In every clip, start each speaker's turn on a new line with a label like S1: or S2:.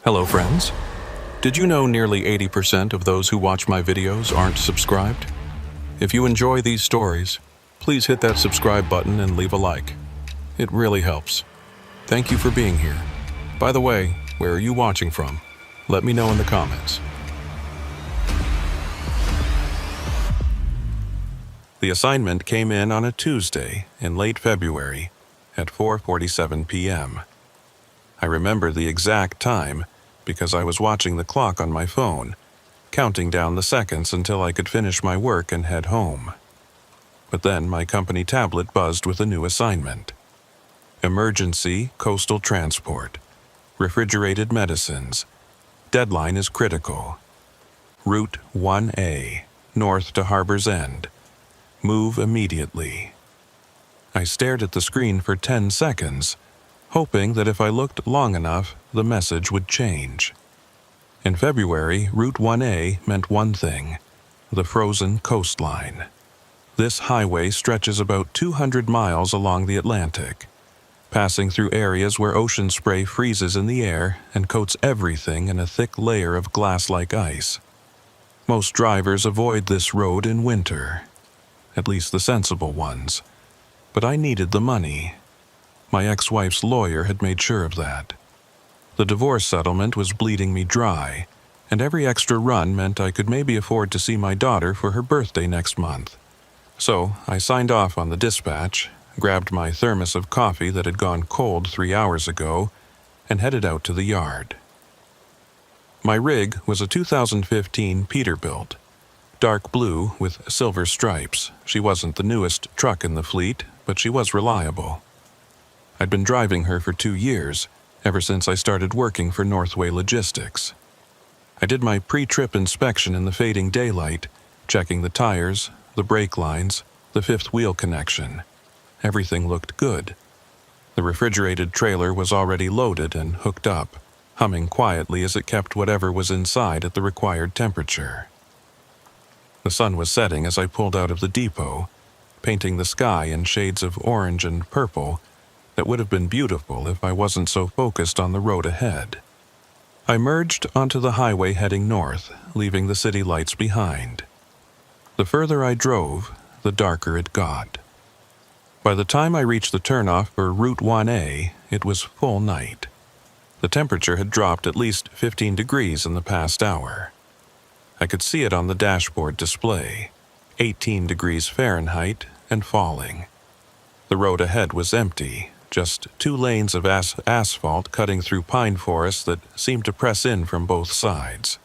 S1: Hello friends. Did you know nearly 80% of those who watch my videos aren't subscribed? If you enjoy these stories, please hit that subscribe button and leave a like. It really helps. Thank you for being here. By the way, where are you watching from? Let me know in the comments. The assignment came in on a Tuesday in late February at 4:47 p.m. I remember the exact time because I was watching the clock on my phone, counting down the seconds until I could finish my work and head home. But then my company tablet buzzed with a new assignment. Emergency coastal transport. Refrigerated medicines. Deadline is critical. Route 1A, north to Harbor's End. Move immediately. I stared at the screen for 10 seconds, hoping that if I looked long enough, the message would change. In February, Route 1A meant one thing: the frozen coastline. This highway stretches about 200 miles along the Atlantic, passing through areas where ocean spray freezes in the air and coats everything in a thick layer of glass-like ice. Most drivers avoid this road in winter, at least the sensible ones, but I needed the money. My ex-wife's lawyer had made sure of that. The divorce settlement was bleeding me dry, and every extra run meant I could maybe afford to see my daughter for her birthday next month. So I signed off on the dispatch, grabbed my thermos of coffee that had gone cold 3 hours ago, and headed out to the yard. My rig was a 2015 Peterbilt, dark blue with silver stripes. She wasn't the newest truck in the fleet, but she was reliable. I'd been driving her for 2 years, ever since I started working for Northway Logistics. I did my pre-trip inspection in the fading daylight, checking the tires, the brake lines, the fifth wheel connection. Everything looked good. The refrigerated trailer was already loaded and hooked up, humming quietly as it kept whatever was inside at the required temperature. The sun was setting as I pulled out of the depot, painting the sky in shades of orange and purple that would have been beautiful if I wasn't so focused on the road ahead. I merged onto the highway heading north, leaving the city lights behind. The further I drove, the darker it got. By the time I reached the turnoff for Route 1A, it was full night. The temperature had dropped at least 15 degrees in the past hour. I could see it on the dashboard display, 18 degrees Fahrenheit and falling. The road ahead was empty, just 2 lanes of asphalt cutting through pine forests that seemed to press in from both sides.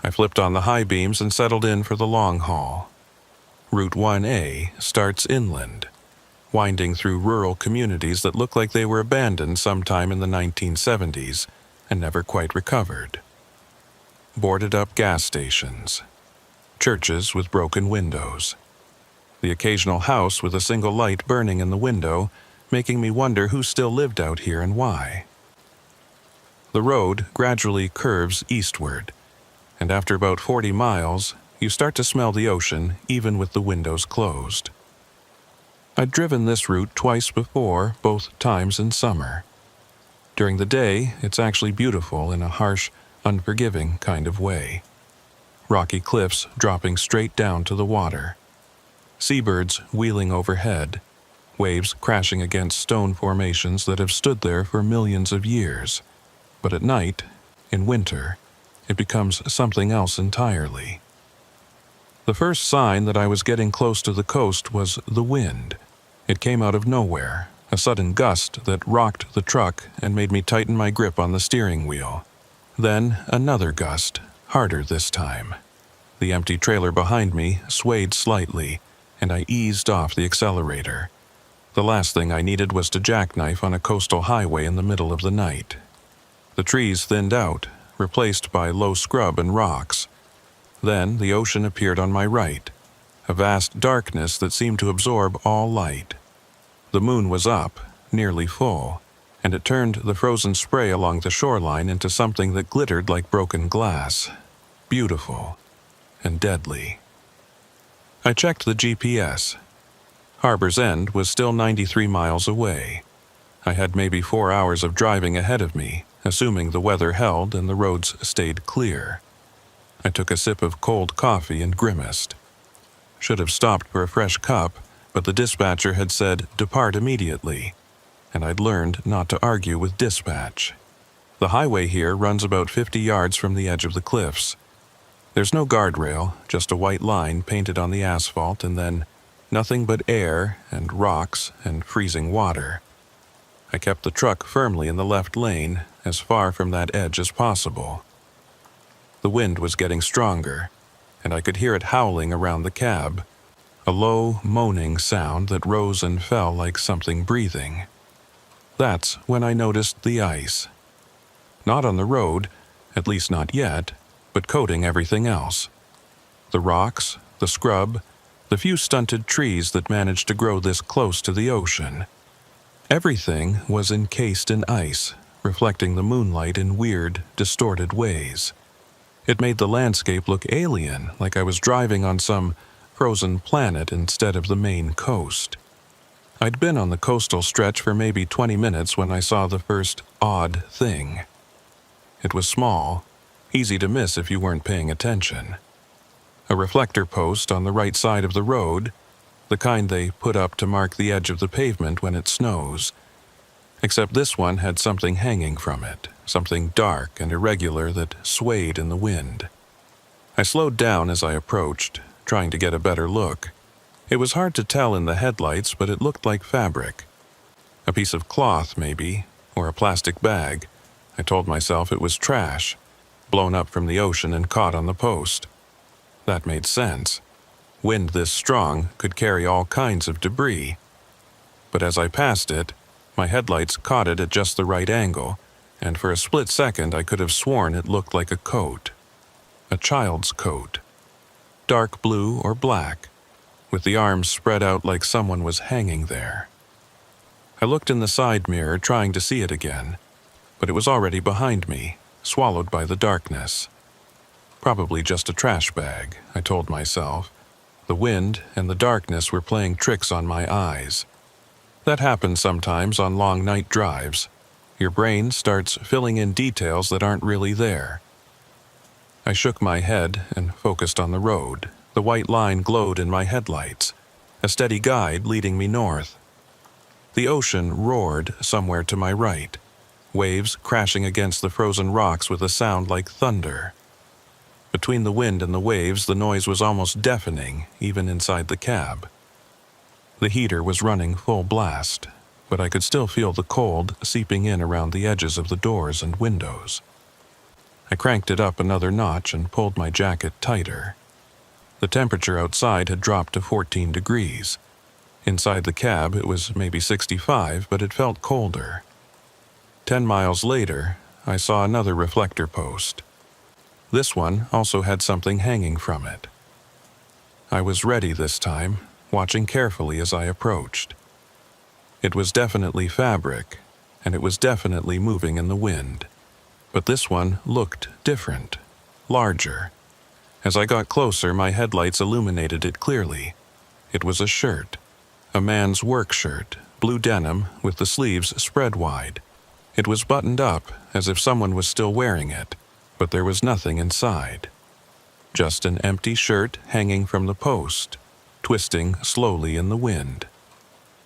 S1: I flipped on the high beams and settled in for the long haul. Route 1A starts inland, winding through rural communities that look like they were abandoned sometime in the 1970s and never quite recovered. Boarded-up gas stations, churches with broken windows, the occasional house with a single light burning in the window, making me wonder who still lived out here and why. The road gradually curves eastward, and after about 40 miles, you start to smell the ocean even with the windows closed. I'd driven this route twice before, both times in summer. During the day, it's actually beautiful in a harsh, unforgiving kind of way. Rocky cliffs dropping straight down to the water. Seabirds wheeling overhead, waves crashing against stone formations that have stood there for millions of years. But at night, in winter, it becomes something else entirely. The first sign that I was getting close to the coast was the wind. It came out of nowhere, a sudden gust that rocked the truck and made me tighten my grip on the steering wheel. Then another gust, harder this time. The empty trailer behind me swayed slightly, and I eased off the accelerator. The last thing I needed was to jackknife on a coastal highway in the middle of the night. The trees thinned out, replaced by low scrub and rocks. Then the ocean appeared on my right, a vast darkness that seemed to absorb all light. The moon was up, nearly full, and it turned the frozen spray along the shoreline into something that glittered like broken glass. Beautiful and deadly. I checked the GPS. Harbor's End was still 93 miles away. I had maybe 4 hours of driving ahead of me, assuming the weather held and the roads stayed clear. I took a sip of cold coffee and grimaced. Should have stopped for a fresh cup, but the dispatcher had said, "Depart immediately," and I'd learned not to argue with dispatch. The highway here runs about 50 yards from the edge of the cliffs. There's no guardrail, just a white line painted on the asphalt, and then nothing but air and rocks and freezing water. I kept the truck firmly in the left lane, as far from that edge as possible. The wind was getting stronger, and I could hear it howling around the cab, a low, moaning sound that rose and fell like something breathing. That's when I noticed the ice. Not on the road, at least not yet, but coating everything else. The rocks, the scrub, the few stunted trees that managed to grow this close to the ocean. Everything was encased in ice, reflecting the moonlight in weird, distorted ways. It made the landscape look alien, like I was driving on some frozen planet instead of the main coast. I'd been on the coastal stretch for maybe 20 minutes when I saw the first odd thing. It was small, easy to miss if you weren't paying attention. A reflector post on the right side of the road, the kind they put up to mark the edge of the pavement when it snows. Except this one had something hanging from it, something dark and irregular that swayed in the wind. I slowed down as I approached, trying to get a better look. It was hard to tell in the headlights, but it looked like fabric. A piece of cloth, maybe, or a plastic bag. I told myself it was trash, blown up from the ocean and caught on the post. That made sense. Wind this strong could carry all kinds of debris. But as I passed it, my headlights caught it at just the right angle, and for a split second I could have sworn it looked like a coat. A child's coat. Dark blue or black, with the arms spread out like someone was hanging there. I looked in the side mirror trying to see it again, but it was already behind me, swallowed by the darkness. Probably just a trash bag, I told myself. The wind and the darkness were playing tricks on my eyes. That happens sometimes on long night drives. Your brain starts filling in details that aren't really there. I shook my head and focused on the road. The white line glowed in my headlights, a steady guide leading me north. The ocean roared somewhere to my right, waves crashing against the frozen rocks with a sound like thunder. Between the wind and the waves, the noise was almost deafening, even inside the cab. The heater was running full blast, but I could still feel the cold seeping in around the edges of the doors and windows. I cranked it up another notch and pulled my jacket tighter. The temperature outside had dropped to 14 degrees. Inside the cab, it was maybe 65, but it felt colder. 10 miles later, I saw another reflector post. This one also had something hanging from it. I was ready this time, watching carefully as I approached. It was definitely fabric, and it was definitely moving in the wind. But this one looked different, larger. As I got closer, my headlights illuminated it clearly. It was a shirt, a man's work shirt, blue denim with the sleeves spread wide. It was buttoned up as if someone was still wearing it, but there was nothing inside. Just an empty shirt hanging from the post, twisting slowly in the wind.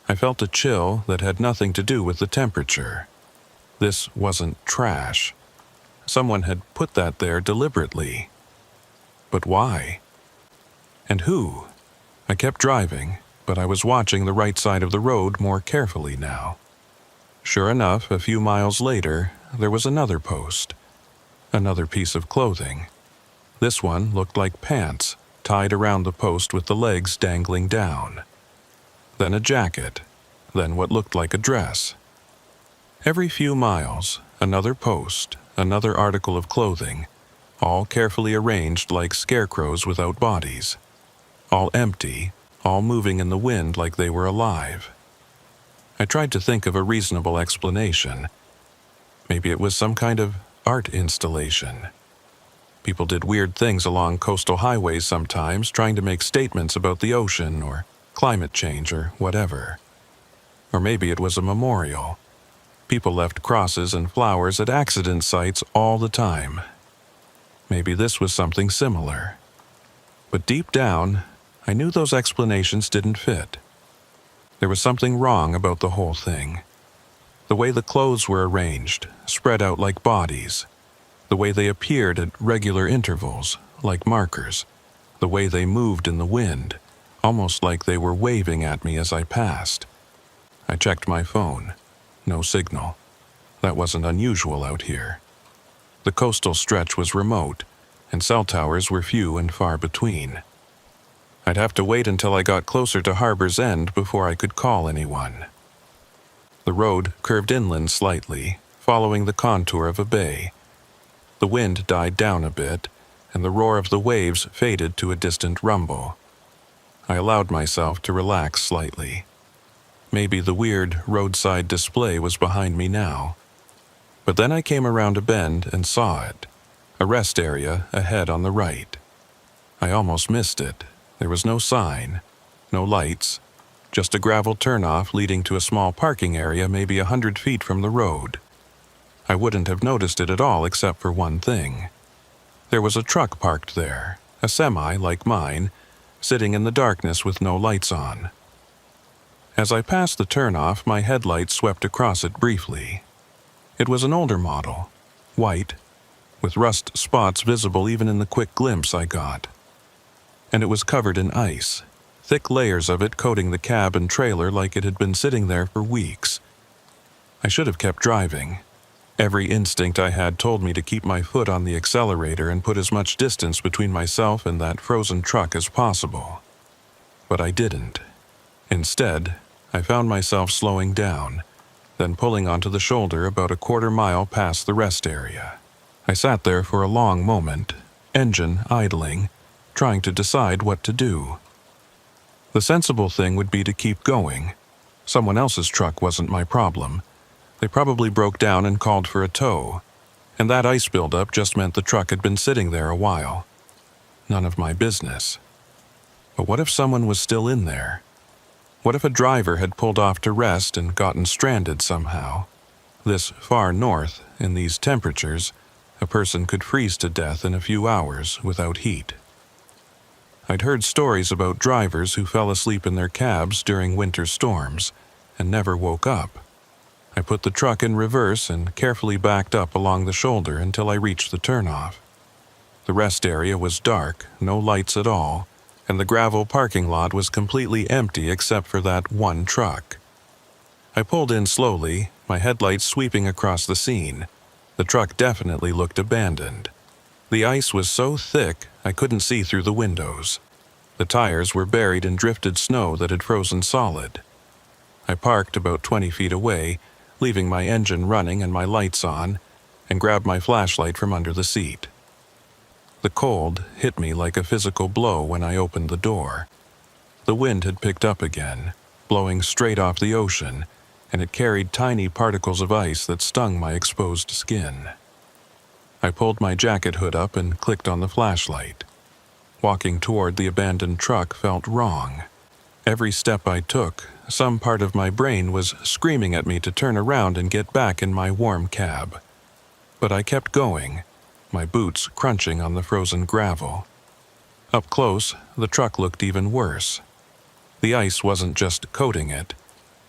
S1: I felt a chill that had nothing to do with the temperature. This wasn't trash. Someone had put that there deliberately. But why? And who? I kept driving, but I was watching the right side of the road more carefully now. Sure enough, a few miles later, there was another post. Another piece of clothing. This one looked like pants, tied around the post with the legs dangling down. Then a jacket, then what looked like a dress. Every few miles, another post, another article of clothing, all carefully arranged like scarecrows without bodies. All empty, all moving in the wind like they were alive. I tried to think of a reasonable explanation. Maybe it was some kind of art installation. People did weird things along coastal highways sometimes, trying to make statements about the ocean or climate change or whatever. Or maybe it was a memorial. People left crosses and flowers at accident sites all the time. Maybe this was something similar. But deep down, I knew those explanations didn't fit. There was something wrong about the whole thing. The way the clothes were arranged, spread out like bodies. The way they appeared at regular intervals, like markers. The way they moved in the wind, almost like they were waving at me as I passed. I checked my phone. No signal. That wasn't unusual out here. The coastal stretch was remote, and cell towers were few and far between. I'd have to wait until I got closer to Harbor's End before I could call anyone. The road curved inland slightly, following the contour of a bay. The wind died down a bit, and the roar of the waves faded to a distant rumble. I allowed myself to relax slightly. Maybe the weird roadside display was behind me now. But then I came around a bend and saw it, a rest area ahead on the right. I almost missed it. There was no sign, no lights, just a gravel turnoff leading to a small parking area maybe 100 feet from the road. I wouldn't have noticed it at all except for one thing. There was a truck parked there, a semi like mine, sitting in the darkness with no lights on. As I passed the turnoff, my headlights swept across it briefly. It was an older model, white, with rust spots visible even in the quick glimpse I got. And it was covered in ice, thick layers of it coating the cab and trailer like it had been sitting there for weeks. I should have kept driving. Every instinct I had told me to keep my foot on the accelerator and put as much distance between myself and that frozen truck as possible. But I didn't. Instead, I found myself slowing down, then pulling onto the shoulder about a quarter-mile past the rest area. I sat there for a long moment, engine idling, trying to decide what to do. The sensible thing would be to keep going. Someone else's truck wasn't my problem. They probably broke down and called for a tow, and that ice buildup just meant the truck had been sitting there a while. None of my business. But what if someone was still in there? What if a driver had pulled off to rest and gotten stranded somehow? This far north, in these temperatures, a person could freeze to death in a few hours without heat. I'd heard stories about drivers who fell asleep in their cabs during winter storms and never woke up. I put the truck in reverse and carefully backed up along the shoulder until I reached the turnoff. The rest area was dark, no lights at all, and the gravel parking lot was completely empty except for that one truck. I pulled in slowly, my headlights sweeping across the scene. The truck definitely looked abandoned. The ice was so thick I couldn't see through the windows. The tires were buried in drifted snow that had frozen solid. I parked about 20 feet away, leaving my engine running and my lights on, and grabbed my flashlight from under the seat. The cold hit me like a physical blow when I opened the door. The wind had picked up again, blowing straight off the ocean, and it carried tiny particles of ice that stung my exposed skin. I pulled my jacket hood up and clicked on the flashlight. Walking toward the abandoned truck felt wrong. Every step I took, some part of my brain was screaming at me to turn around and get back in my warm cab. But I kept going, my boots crunching on the frozen gravel. Up close, the truck looked even worse. The ice wasn't just coating it.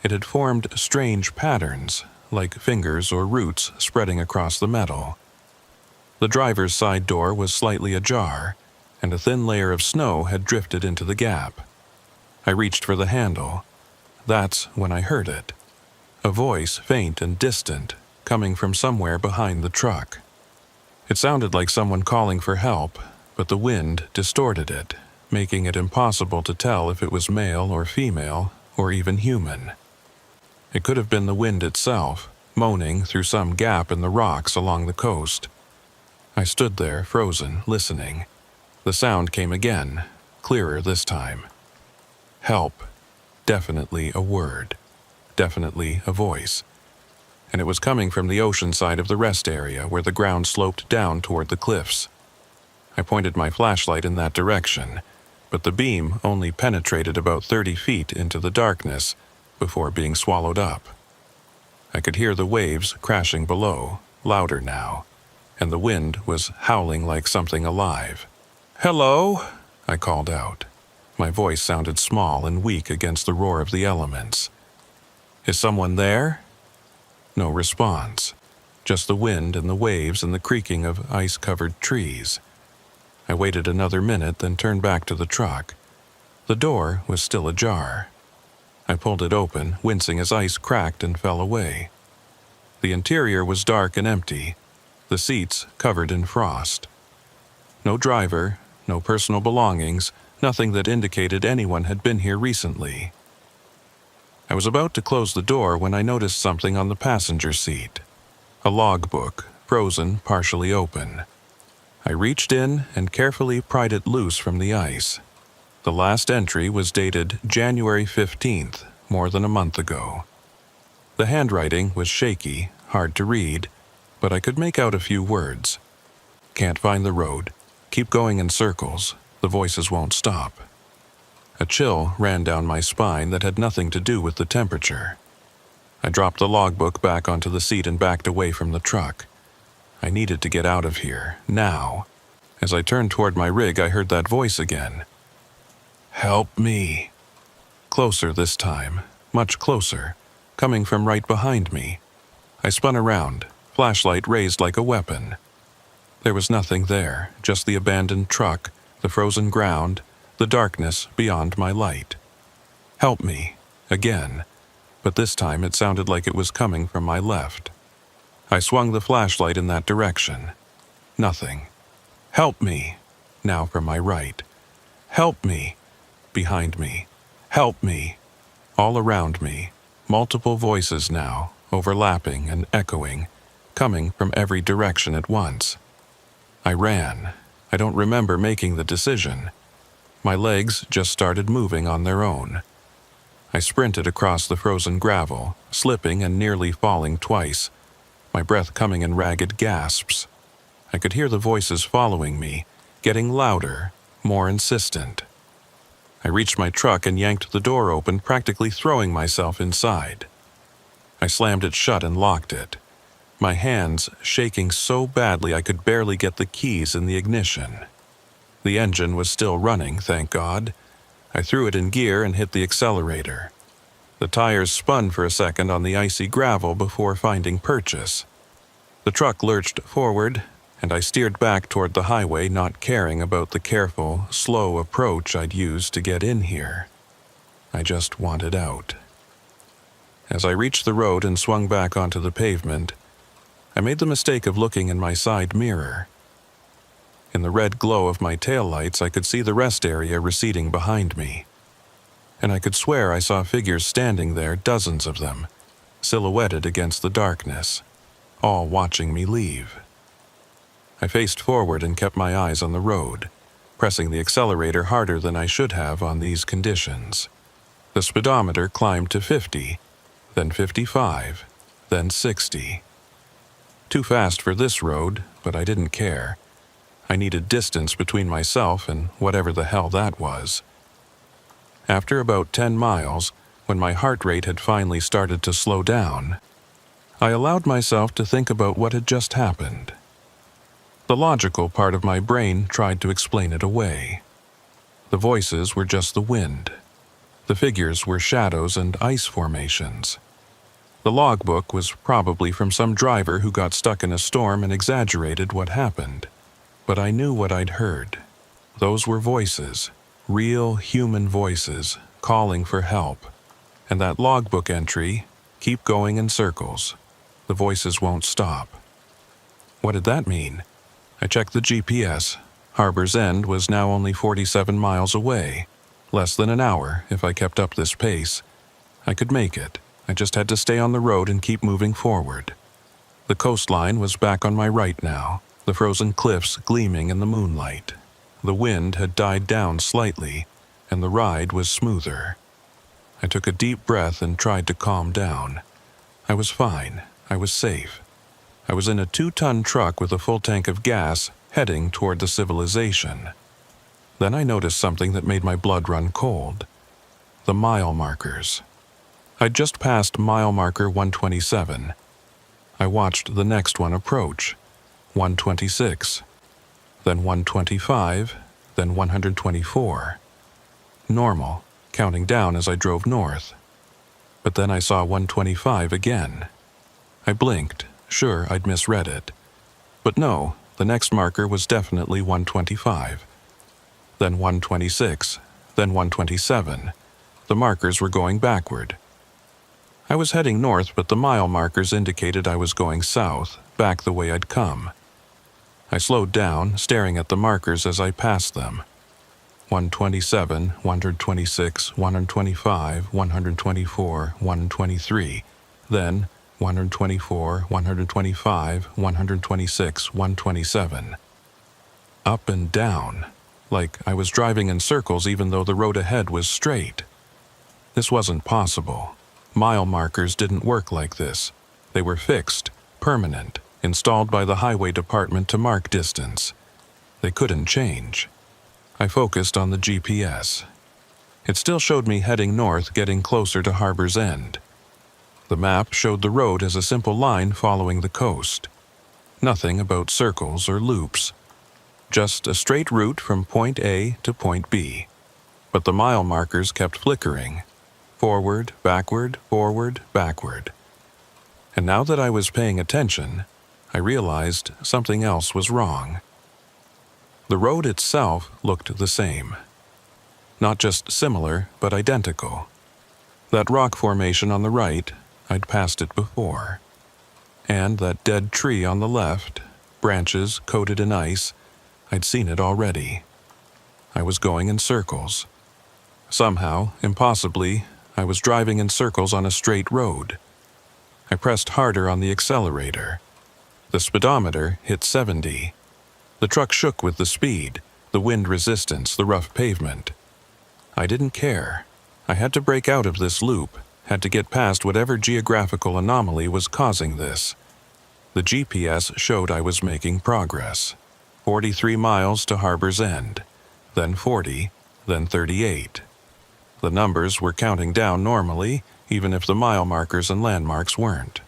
S1: It had formed strange patterns, like fingers or roots spreading across the metal. The driver's side door was slightly ajar, and a thin layer of snow had drifted into the gap. I reached for the handle. That's when I heard it. A voice, faint and distant, coming from somewhere behind the truck. It sounded like someone calling for help, but the wind distorted it, making it impossible to tell if it was male or female, or even human. It could have been the wind itself, moaning through some gap in the rocks along the coast. I stood there, frozen, listening. The sound came again, clearer this time. Help. Definitely a word. Definitely a voice. And it was coming from the ocean side of the rest area where the ground sloped down toward the cliffs. I pointed my flashlight in that direction, but the beam only penetrated about 30 feet into the darkness before being swallowed up. I could hear the waves crashing below, louder now, and the wind was howling like something alive. "Hello," I called out. My voice sounded small and weak against the roar of the elements. "Is someone there?" No response, just the wind and the waves and the creaking of ice-covered trees. I waited another minute, then turned back to the truck. The door was still ajar. I pulled it open, wincing as ice cracked and fell away. The interior was dark and empty, the seats covered in frost. No driver, no personal belongings, nothing that indicated anyone had been here recently. I was about to close the door when I noticed something on the passenger seat. A logbook, frozen, partially open. I reached in and carefully pried it loose from the ice. The last entry was dated January 15th, more than a month ago. The handwriting was shaky, hard to read, but I could make out a few words. "Can't find the road. Keep going in circles. The voices won't stop." A chill ran down my spine that had nothing to do with the temperature. I dropped the logbook back onto the seat and backed away from the truck. I needed to get out of here, now. As I turned toward my rig, I heard that voice again. "Help me." Closer this time, much closer, coming from right behind me. I spun around, flashlight raised like a weapon. There was nothing there, just the abandoned truck, the frozen ground, the darkness beyond my light. "Help me," again, but this time it sounded like it was coming from my left. I swung the flashlight in that direction. Nothing. "Help me," now from my right. "Help me," behind me. "Help me," all around me. Multiple voices now, overlapping and echoing, coming from every direction at once. I ran. I don't remember making the decision. My legs just started moving on their own. I sprinted across the frozen gravel, slipping and nearly falling twice, my breath coming in ragged gasps. I could hear the voices following me, getting louder, more insistent. I reached my truck and yanked the door open, practically throwing myself inside. I slammed it shut and locked it, my hands shaking so badly I could barely get the keys in the ignition. The engine was still running, thank God. I threw it in gear and hit the accelerator. The tires spun for a second on the icy gravel before finding purchase. The truck lurched forward, and I steered back toward the highway, not caring about the careful, slow approach I'd used to get in here. I just wanted out. As I reached the road and swung back onto the pavement, I made the mistake of looking in my side mirror. In the red glow of my taillights, I could see the rest area receding behind me. And I could swear I saw figures standing there, dozens of them, silhouetted against the darkness, all watching me leave. I faced forward and kept my eyes on the road, pressing the accelerator harder than I should have on these conditions. The speedometer climbed to 50, then 55, then 60. Too fast for this road, but I didn't care. I needed distance between myself and whatever the hell that was. After about 10 miles, when my heart rate had finally started to slow down, I allowed myself to think about what had just happened. The logical part of my brain tried to explain it away. The voices were just the wind. The figures were shadows and ice formations. The logbook was probably from some driver who got stuck in a storm and exaggerated what happened. But I knew what I'd heard. Those were voices, real human voices, calling for help. And that logbook entry, "Keep going in circles. The voices won't stop." What did that mean? I checked the GPS. Harbor's End was now only 47 miles away. Less than an hour if I kept up this pace. I could make it. I just had to stay on the road and keep moving forward. The coastline was back on my right now, the frozen cliffs gleaming in the moonlight. The wind had died down slightly, and the ride was smoother. I took a deep breath and tried to calm down. I was fine. I was safe. I was in a 2-ton truck with a full tank of gas, heading toward the civilization. Then I noticed something that made my blood run cold. The mile markers. I'd just passed mile marker 127. I watched the next one approach, 126, then 125, then 124. Normal, counting down as I drove north. But then I saw 125 again. I blinked, sure I'd misread it. But no, the next marker was definitely 125. Then 126, then 127. The markers were going backward. I was heading north, but the mile markers indicated I was going south, back the way I'd come. I slowed down, staring at the markers as I passed them. 127, 126, 125, 124, 123. Then 124, 125, 126, 127. Up and down, like I was driving in circles even though the road ahead was straight. This wasn't possible. Mile markers didn't work like this. They were fixed, permanent, installed by the highway department to mark distance. They couldn't change. I focused on the GPS. It still showed me heading north, getting closer to Harbor's End. The map showed the road as a simple line following the coast. Nothing about circles or loops. Just a straight route from point A to point B. But the mile markers kept flickering. Forward, backward, forward, backward. And now that I was paying attention, I realized something else was wrong. The road itself looked the same. Not just similar, but identical. That rock formation on the right, I'd passed it before. And that dead tree on the left, branches coated in ice, I'd seen it already. I was going in circles. Somehow, impossibly, I was driving in circles on a straight road. I pressed harder on the accelerator. The speedometer hit 70. The truck shook with the speed, the wind resistance, the rough pavement. I didn't care. I had to break out of this loop, had to get past whatever geographical anomaly was causing this. The GPS showed I was making progress. 43 miles to Harbor's End, then 40, then 38. The numbers were counting down normally, even if the mile markers and landmarks weren't.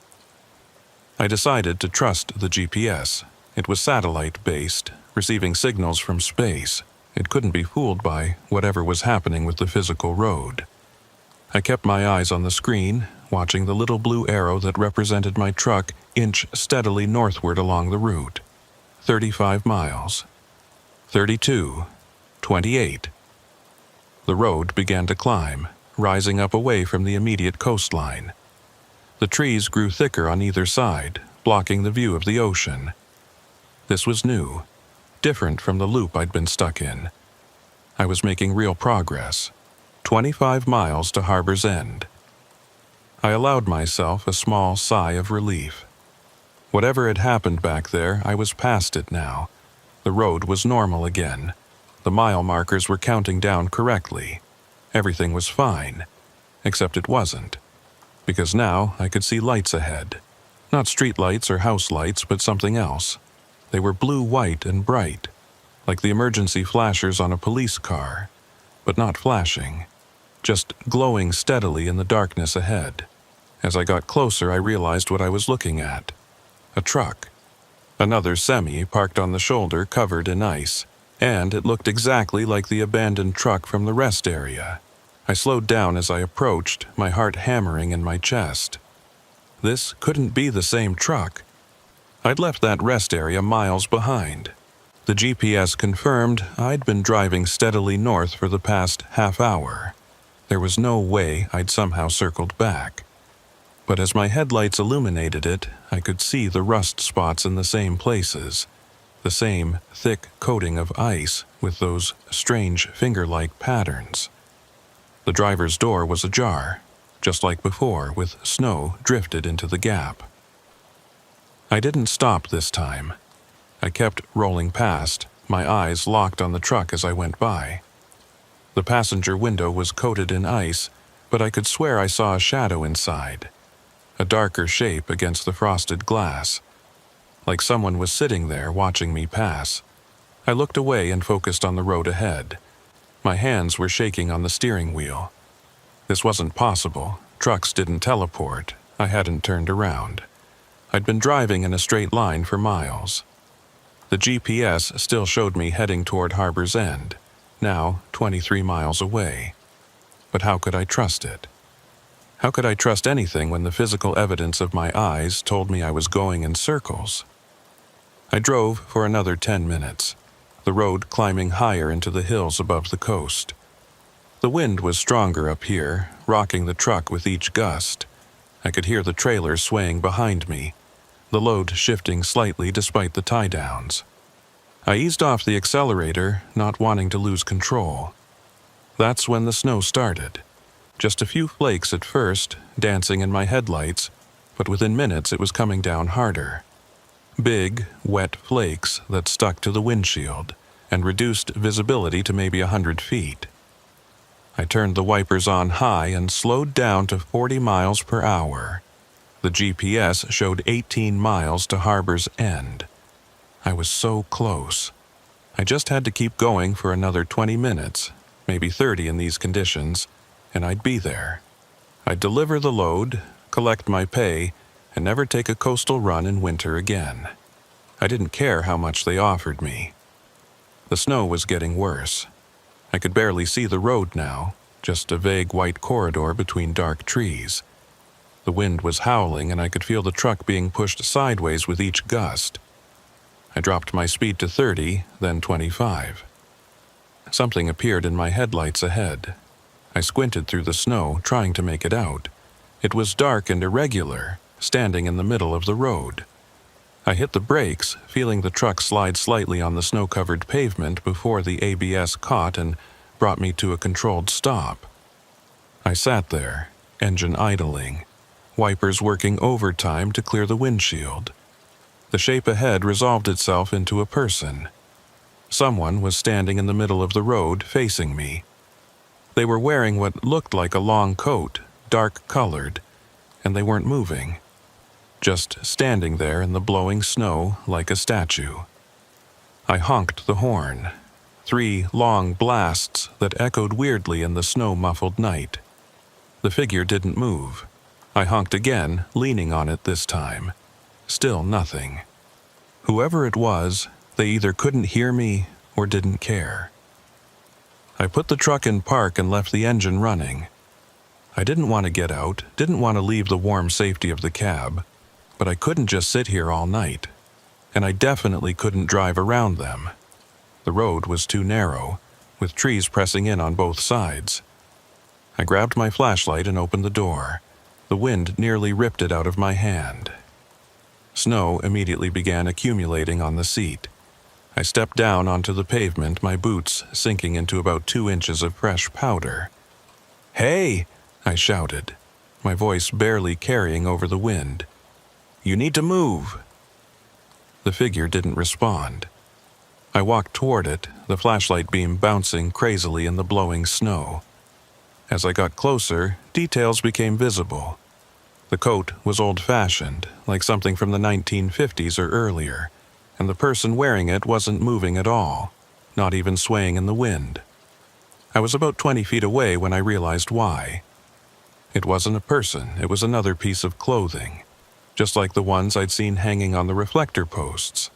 S1: I decided to trust the GPS. It was satellite-based, receiving signals from space. It couldn't be fooled by whatever was happening with the physical road. I kept my eyes on the screen, watching the little blue arrow that represented my truck inch steadily northward along the route. 35 miles. 32. 28. The road began to climb, rising up away from the immediate coastline. The trees grew thicker on either side, blocking the view of the ocean. This was new, different from the loop I'd been stuck in. I was making real progress. 25 miles to Harbor's End. I allowed myself a small sigh of relief. Whatever had happened back there, I was past it now. The road was normal again. The mile markers were counting down correctly. Everything was fine, except it wasn't. Because now I could see lights ahead. Not street lights or house lights, but something else. They were blue-white and bright, like the emergency flashers on a police car, but not flashing, just glowing steadily in the darkness ahead. As I got closer, I realized what I was looking at. A truck. Another semi parked on the shoulder covered in ice, and it looked exactly like the abandoned truck from the rest area. I slowed down as I approached, my heart hammering in my chest. This couldn't be the same truck. I'd left that rest area miles behind. The GPS confirmed I'd been driving steadily north for the past half hour. There was no way I'd somehow circled back. But as my headlights illuminated it, I could see the rust spots in the same places, the same thick coating of ice with those strange finger-like patterns. The driver's door was ajar, just like before, with snow drifted into the gap. I didn't stop this time. I kept rolling past, my eyes locked on the truck as I went by. The passenger window was coated in ice, but I could swear I saw a shadow inside. A darker shape against the frosted glass. Like someone was sitting there watching me pass. I looked away and focused on the road ahead. My hands were shaking on the steering wheel. This wasn't possible. trucks didn't teleport, I hadn't turned around. I'd been driving in a straight line for miles. The GPS still showed me heading toward Harbor's End, now 23 miles away. But how could I trust it? How could I trust anything when the physical evidence of my eyes told me I was going in circles? I drove for another 10 minutes, the road climbing higher into the hills above the coast. The wind was stronger up here, rocking the truck with each gust. I could hear the trailer swaying behind me, the load shifting slightly despite the tie-downs. I eased off the accelerator, not wanting to lose control. That's when the snow started. Just a few flakes at first, dancing in my headlights, but within minutes it was coming down harder. Big, wet flakes that stuck to the windshield and reduced visibility to maybe 100 feet. I turned the wipers on high and slowed down to 40 miles per hour. The GPS showed 18 miles to Harbor's End. I was so close. I just had to keep going for another 20 minutes, maybe 30 in these conditions, and I'd be there. I'd deliver the load, collect my pay, and never take a coastal run in winter again. I didn't care how much they offered me. The snow was getting worse. I could barely see the road now, just a vague white corridor between dark trees. The wind was howling and I could feel the truck being pushed sideways with each gust. I dropped my speed to 30, then 25. Something appeared in my headlights ahead. I squinted through the snow, trying to make it out. It was dark and irregular, standing in the middle of the road. I hit the brakes, feeling the truck slide slightly on the snow-covered pavement before the ABS caught and brought me to a controlled stop. I sat there, engine idling, wipers working overtime to clear the windshield. The shape ahead resolved itself into a person. Someone was standing in the middle of the road, facing me. They were wearing what looked like a long coat, dark-colored, and they weren't moving. Just standing there in the blowing snow like a statue. I honked the horn. 3 long blasts that echoed weirdly in the snow-muffled night. The figure didn't move. I honked again, leaning on it this time. Still nothing. Whoever it was, they either couldn't hear me or didn't care. I put the truck in park and left the engine running. I didn't want to get out, didn't want to leave the warm safety of the cab, but I couldn't just sit here all night. And I definitely couldn't drive around them. The road was too narrow, with trees pressing in on both sides. I grabbed my flashlight and opened the door. The wind nearly ripped it out of my hand. Snow immediately began accumulating on the seat. I stepped down onto the pavement, my boots sinking into about 2 inches of fresh powder. "Hey!" I shouted, my voice barely carrying over the wind. "You need to move!" The figure didn't respond. I walked toward it, the flashlight beam bouncing crazily in the blowing snow. As I got closer, details became visible. The coat was old-fashioned, like something from the 1950s or earlier, and the person wearing it wasn't moving at all, not even swaying in the wind. I was about 20 feet away when I realized why. It wasn't a person, it was another piece of clothing, just like the ones I'd seen hanging on the reflector posts.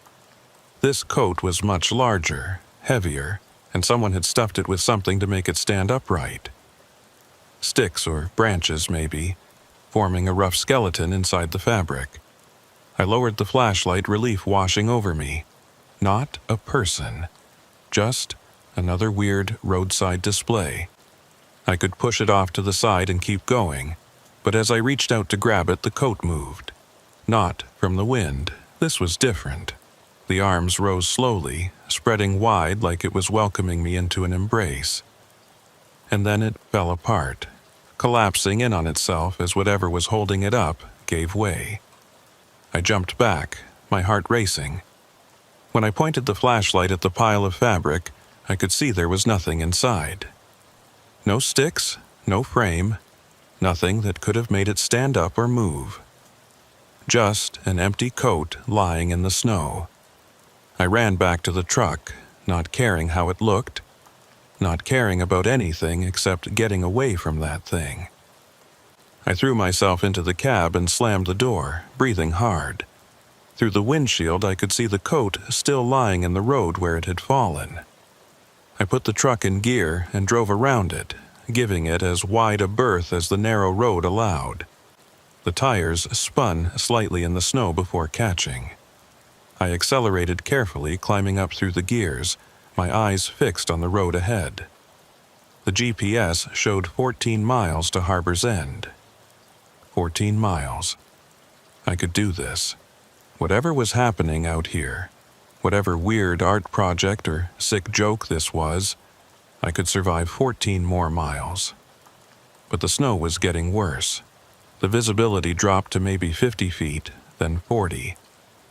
S1: This coat was much larger, heavier, and someone had stuffed it with something to make it stand upright. Sticks or branches, maybe, forming a rough skeleton inside the fabric. I lowered the flashlight, relief washing over me. Not a person. Just another weird roadside display. I could push it off to the side and keep going, but as I reached out to grab it, the coat moved. Not from the wind. This was different. The arms rose slowly, spreading wide like it was welcoming me into an embrace. And then it fell apart, collapsing in on itself as whatever was holding it up gave way. I jumped back, my heart racing. When I pointed the flashlight at the pile of fabric, I could see there was nothing inside. No sticks, no frame, nothing that could have made it stand up or move. Just an empty coat lying in the snow. I ran back to the truck, not caring how it looked, not caring about anything except getting away from that thing. I threw myself into the cab and slammed the door, breathing hard. Through the windshield, I could see the coat still lying in the road where it had fallen. I put the truck in gear and drove around it, giving it as wide a berth as the narrow road allowed. The tires spun slightly in the snow before catching. I accelerated carefully, climbing up through the gears, my eyes fixed on the road ahead. The GPS showed 14 miles to Harbor's End. 14 miles. I could do this. Whatever was happening out here, whatever weird art project or sick joke this was, I could survive 14 more miles. But the snow was getting worse. The visibility dropped to maybe 50 feet, then 40.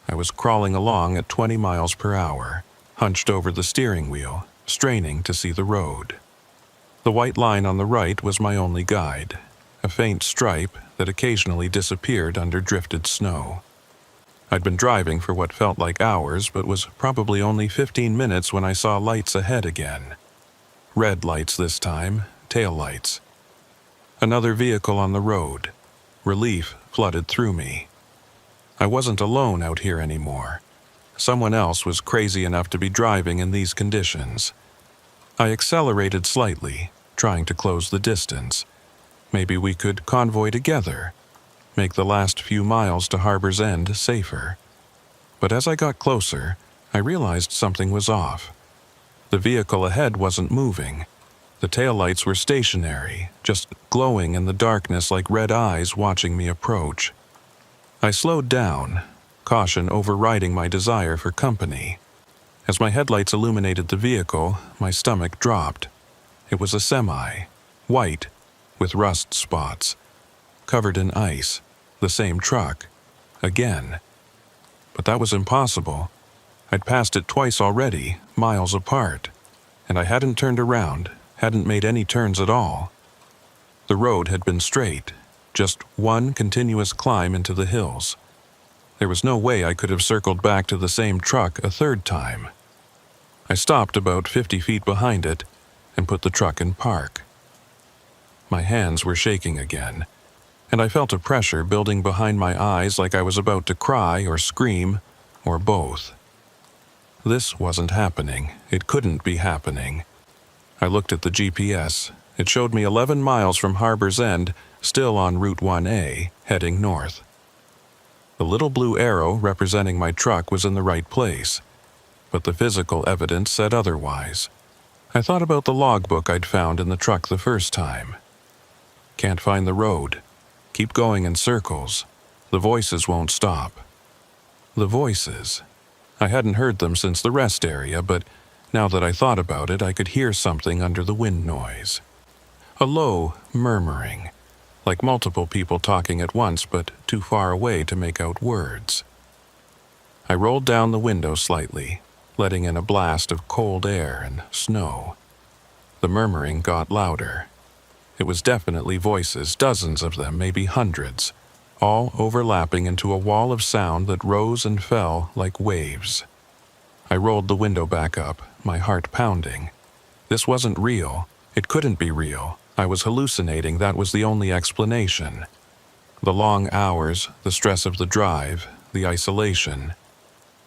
S1: I was crawling along at 20 miles per hour, hunched over the steering wheel, straining to see the road. The white line on the right was my only guide, a faint stripe that occasionally disappeared under drifted snow. I'd been driving for what felt like hours, but was probably only 15 minutes when I saw lights ahead again. Red lights this time, tail lights. Another vehicle on the road. Relief flooded through me. I wasn't alone out here anymore. Someone else was crazy enough to be driving in these conditions. I accelerated slightly, trying to close the distance. Maybe we could convoy together, make the last few miles to Harbor's End safer. But as I got closer, I realized something was off. The vehicle ahead wasn't moving. The taillights were stationary, just glowing in the darkness like red eyes watching me approach. I slowed down, caution overriding my desire for company. As my headlights illuminated the vehicle, my stomach dropped. It was a semi, white, with rust spots, covered in ice, the same truck, again. But that was impossible. I'd passed it twice already, miles apart, and I hadn't turned around, hadn't made any turns at all. The road had been straight, just one continuous climb into the hills. There was no way I could have circled back to the same truck a third time. I stopped about 50 feet behind it and put the truck in park. My hands were shaking again, and I felt a pressure building behind my eyes like I was about to cry or scream, or both. This wasn't happening. It couldn't be happening. I looked at the GPS. It showed me 11 miles from Harbor's End, still on Route 1A, heading north. The little blue arrow representing my truck was in the right place, but the physical evidence said otherwise. I thought about the logbook I'd found in the truck the first time. Can't find the road. Keep going in circles. The voices won't stop. The voices. I hadn't heard them since the rest area, but now that I thought about it, I could hear something under the wind noise. A low murmuring, like multiple people talking at once but too far away to make out words. I rolled down the window slightly, letting in a blast of cold air and snow. The murmuring got louder. It was definitely voices, dozens of them, maybe hundreds, all overlapping into a wall of sound that rose and fell like waves. I rolled the window back up, my heart pounding. This wasn't real. It couldn't be real. I was hallucinating, that was the only explanation. The long hours, the stress of the drive, the isolation.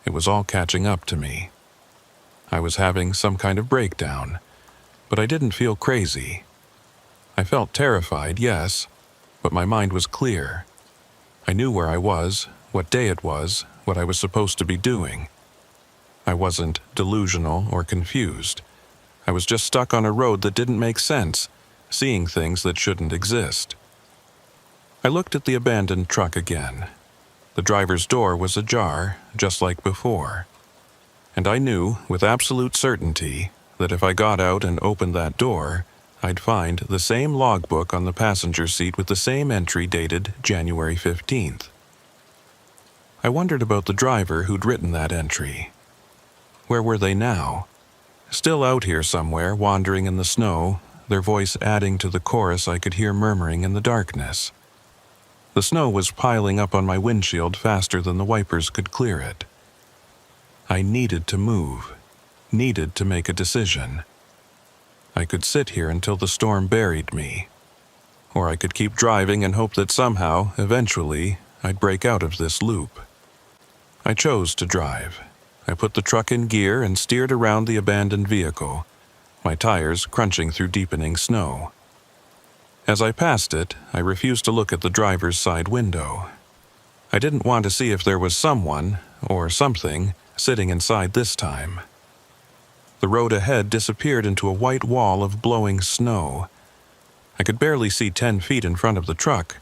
S1: It was all catching up to me. I was having some kind of breakdown, but I didn't feel crazy. I felt terrified, yes, but my mind was clear. I knew where I was, what day it was, what I was supposed to be doing. I wasn't delusional or confused. I was just stuck on a road that didn't make sense, seeing things that shouldn't exist. I looked at the abandoned truck again. The driver's door was ajar, just like before. And I knew, with absolute certainty, that if I got out and opened that door, I'd find the same logbook on the passenger seat with the same entry dated January 15th. I wondered about the driver who'd written that entry. Where were they now? Still out here somewhere, wandering in the snow, their voice adding to the chorus I could hear murmuring in the darkness. The snow was piling up on my windshield faster than the wipers could clear it. I needed to move, needed to make a decision. I could sit here until the storm buried me, or I could keep driving and hope that somehow, eventually, I'd break out of this loop. I chose to drive. I put the truck in gear and steered around the abandoned vehicle, my tires crunching through deepening snow. As I passed it, I refused to look at the driver's side window. I didn't want to see if there was someone, or something, sitting inside this time. The road ahead disappeared into a white wall of blowing snow. I could barely see 10 feet in front of the truck.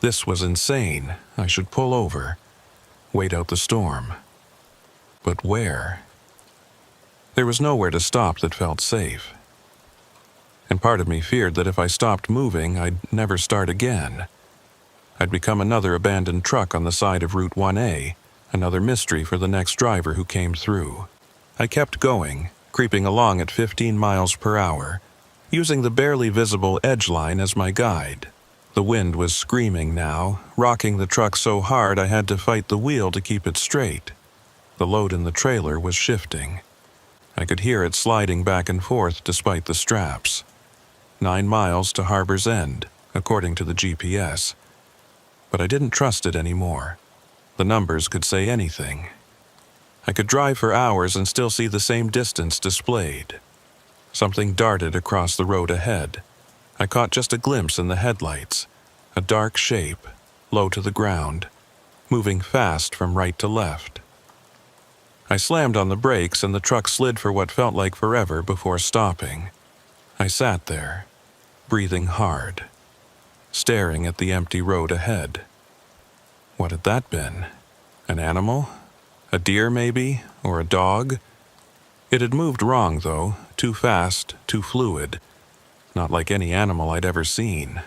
S1: This was insane. I should pull over, wait out the storm. But where? There was nowhere to stop that felt safe. And part of me feared that if I stopped moving, I'd never start again. I'd become another abandoned truck on the side of Route 1A, another mystery for the next driver who came through. I kept going, creeping along at 15 miles per hour, using the barely visible edge line as my guide. The wind was screaming now, rocking the truck so hard I had to fight the wheel to keep it straight. The load in the trailer was shifting. I could hear it sliding back and forth despite the straps. 9 miles to Harbor's End, according to the GPS. But I didn't trust it anymore. The numbers could say anything. I could drive for hours and still see the same distance displayed. Something darted across the road ahead. I caught just a glimpse in the headlights. A dark shape, low to the ground, moving fast from right to left. I slammed on the brakes and the truck slid for what felt like forever before stopping. I sat there, breathing hard, staring at the empty road ahead. What had that been? An animal? A deer, maybe? Or a dog? It had moved wrong, though, too fast, too fluid. Not like any animal I'd ever seen.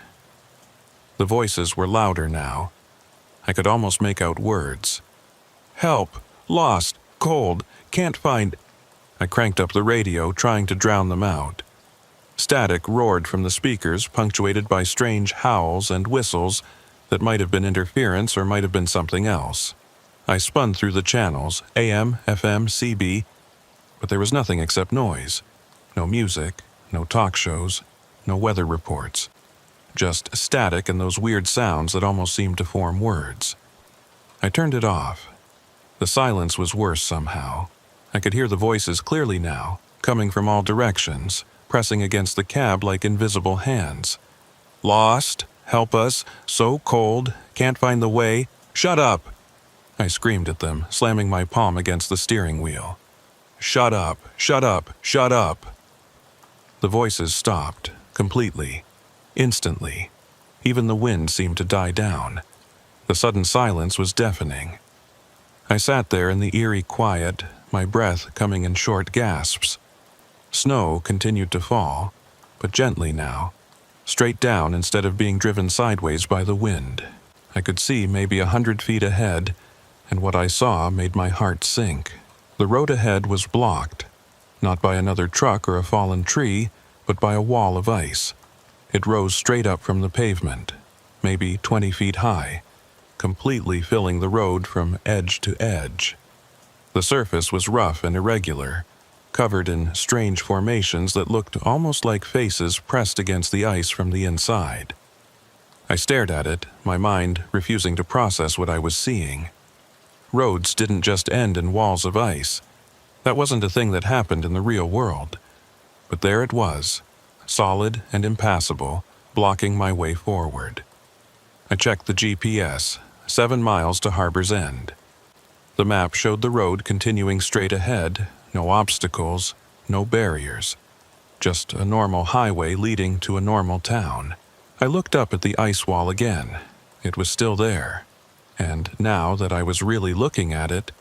S1: The voices were louder now. I could almost make out words. Help! Lost! Cold! Can't find... I cranked up the radio, trying to drown them out. Static roared from the speakers, punctuated by strange howls and whistles that might have been interference or might have been something else. I spun through the channels, AM, FM, CB, but there was nothing except noise. No music, no talk shows, no weather reports. Just static and those weird sounds that almost seemed to form words. I turned it off. The silence was worse somehow. I could hear the voices clearly now, coming from all directions, pressing against the cab like invisible hands. Lost, help us, so cold, can't find the way, shut up! I screamed at them, slamming my palm against the steering wheel. Shut up, shut up, shut up! The voices stopped, completely, instantly. Even the wind seemed to die down. The sudden silence was deafening. I sat there in the eerie quiet, my breath coming in short gasps. Snow continued to fall, but gently now, straight down instead of being driven sideways by the wind. I could see maybe 100 feet ahead, and what I saw made my heart sink. The road ahead was blocked, not by another truck or a fallen tree, but by a wall of ice. It rose straight up from the pavement, maybe 20 feet high, completely filling the road from edge to edge. The surface was rough and irregular, covered in strange formations that looked almost like faces pressed against the ice from the inside. I stared at it, my mind refusing to process what I was seeing. Roads didn't just end in walls of ice. That wasn't a thing that happened in the real world. But there it was, solid and impassable, blocking my way forward. I checked the GPS, 7 miles to Harbor's End. The map showed the road continuing straight ahead, no obstacles, no barriers. Just a normal highway leading to a normal town. I looked up at the ice wall again. It was still there. And now that I was really looking at it,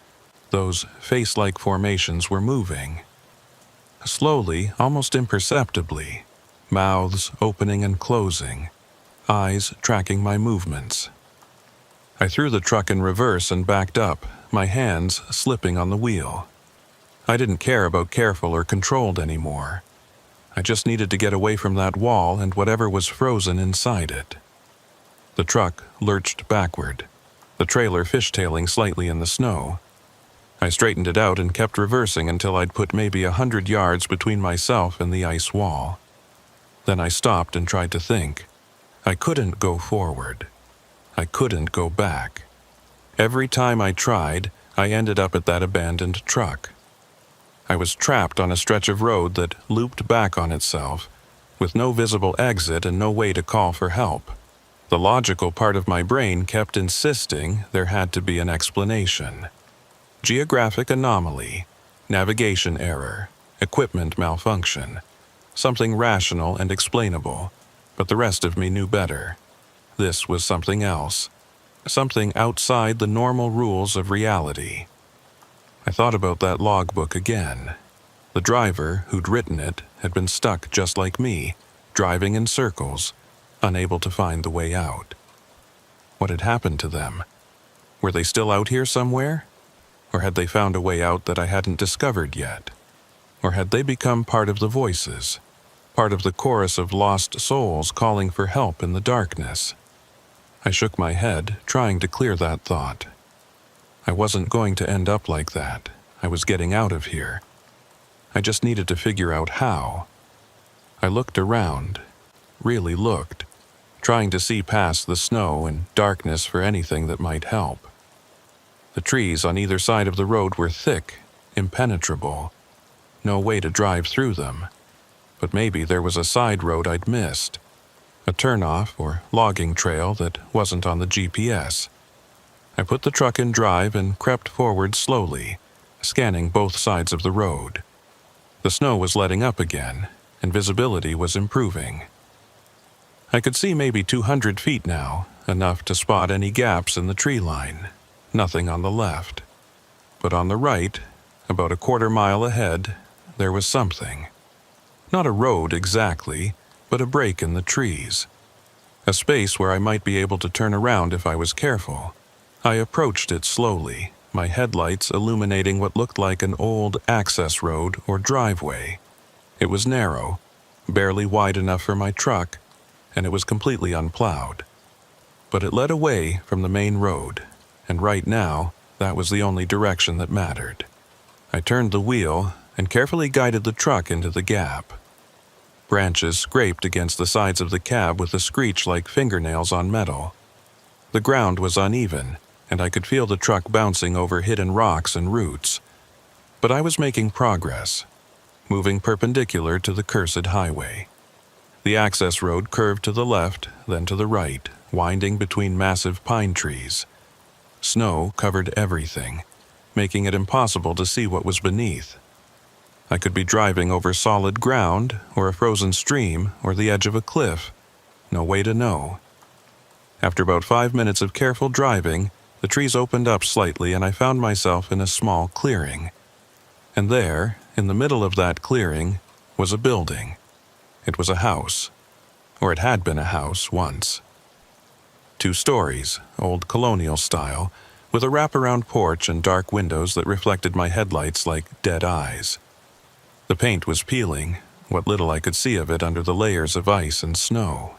S1: those face-like formations were moving. Slowly, almost imperceptibly, mouths opening and closing, eyes tracking my movements. I threw the truck in reverse and backed up, my hands slipping on the wheel. I didn't care about careful or controlled anymore. I just needed to get away from that wall and whatever was frozen inside it. The truck lurched backward, the trailer fishtailing slightly in the snow. I straightened it out and kept reversing until I'd put maybe 100 yards between myself and the ice wall. Then I stopped and tried to think. I couldn't go forward. I couldn't go back. Every time I tried, I ended up at that abandoned truck. I was trapped on a stretch of road that looped back on itself, with no visible exit and no way to call for help. The logical part of my brain kept insisting there had to be an explanation. Geographic anomaly, navigation error, equipment malfunction, something rational and explainable, but the rest of me knew better. This was something else, something outside the normal rules of reality. I thought about that logbook again. The driver who'd written it had been stuck just like me, driving in circles, unable to find the way out. What had happened to them? Were they still out here somewhere? Or had they found a way out that I hadn't discovered yet? Or had they become part of the voices, part of the chorus of lost souls calling for help in the darkness? I shook my head, trying to clear that thought. I wasn't going to end up like that. I was getting out of here. I just needed to figure out how. I looked around, really looked, trying to see past the snow and darkness for anything that might help. The trees on either side of the road were thick, impenetrable. No way to drive through them. But maybe there was a side road I'd missed, a turnoff or logging trail that wasn't on the GPS. I put the truck in drive and crept forward slowly, scanning both sides of the road. The snow was letting up again, and visibility was improving. I could see maybe 200 feet now, enough to spot any gaps in the tree line. Nothing on the left. But on the right, about a quarter-mile ahead, there was something. Not a road exactly, but a break in the trees. A space where I might be able to turn around if I was careful. I approached it slowly, my headlights illuminating what looked like an old access road or driveway. It was narrow, barely wide enough for my truck, and it was completely unplowed. But it led away from the main road, and right now, that was the only direction that mattered. I turned the wheel and carefully guided the truck into the gap. Branches scraped against the sides of the cab with a screech like fingernails on metal. The ground was uneven, and I could feel the truck bouncing over hidden rocks and roots. But I was making progress, moving perpendicular to the cursed highway. The access road curved to the left, then to the right, winding between massive pine trees. Snow covered everything, making it impossible to see what was beneath. I could be driving over solid ground, or a frozen stream, or the edge of a cliff. No way to know. After about 5 minutes of careful driving, the trees opened up slightly and I found myself in a small clearing. And there, in the middle of that clearing, was a building. It was a house. Or it had been a house once. 2 stories, old colonial style, with a wraparound porch and dark windows that reflected my headlights like dead eyes. The paint was peeling, what little I could see of it under the layers of ice and snow.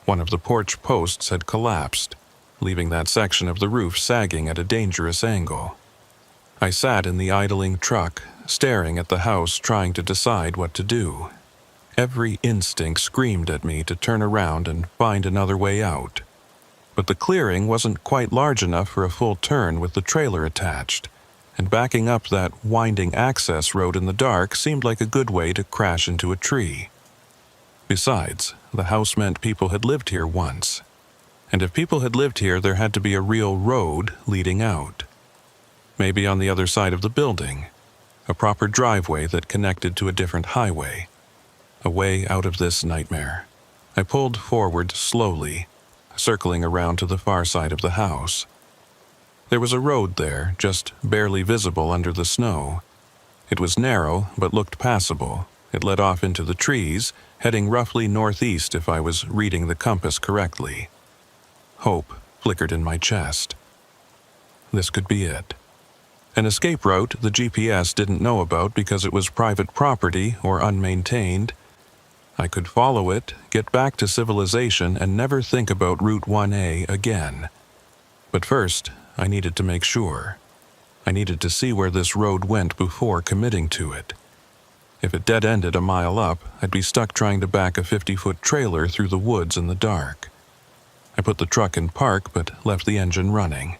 S1: One of the porch posts had collapsed, leaving that section of the roof sagging at a dangerous angle. I sat in the idling truck, staring at the house, trying to decide what to do. Every instinct screamed at me to turn around and find another way out. But the clearing wasn't quite large enough for a full turn with the trailer attached, and backing up that winding access road in the dark seemed like a good way to crash into a tree. Besides, the house meant people had lived here once. And if people had lived here, there had to be a real road leading out. Maybe on the other side of the building, a proper driveway that connected to a different highway. A way out of this nightmare. I pulled forward slowly, circling around to the far side of the house. There was a road there, just barely visible under the snow. It was narrow, but looked passable. It led off into the trees, heading roughly northeast if I was reading the compass correctly. Hope flickered in my chest. This could be it. An escape route the GPS didn't know about because it was private property or unmaintained. I could follow it, get back to civilization, and never think about Route 1A again. But first, I needed to make sure. I needed to see where this road went before committing to it. If it dead-ended a mile up, I'd be stuck trying to back a 50-foot trailer through the woods in the dark. I put the truck in park but left the engine running.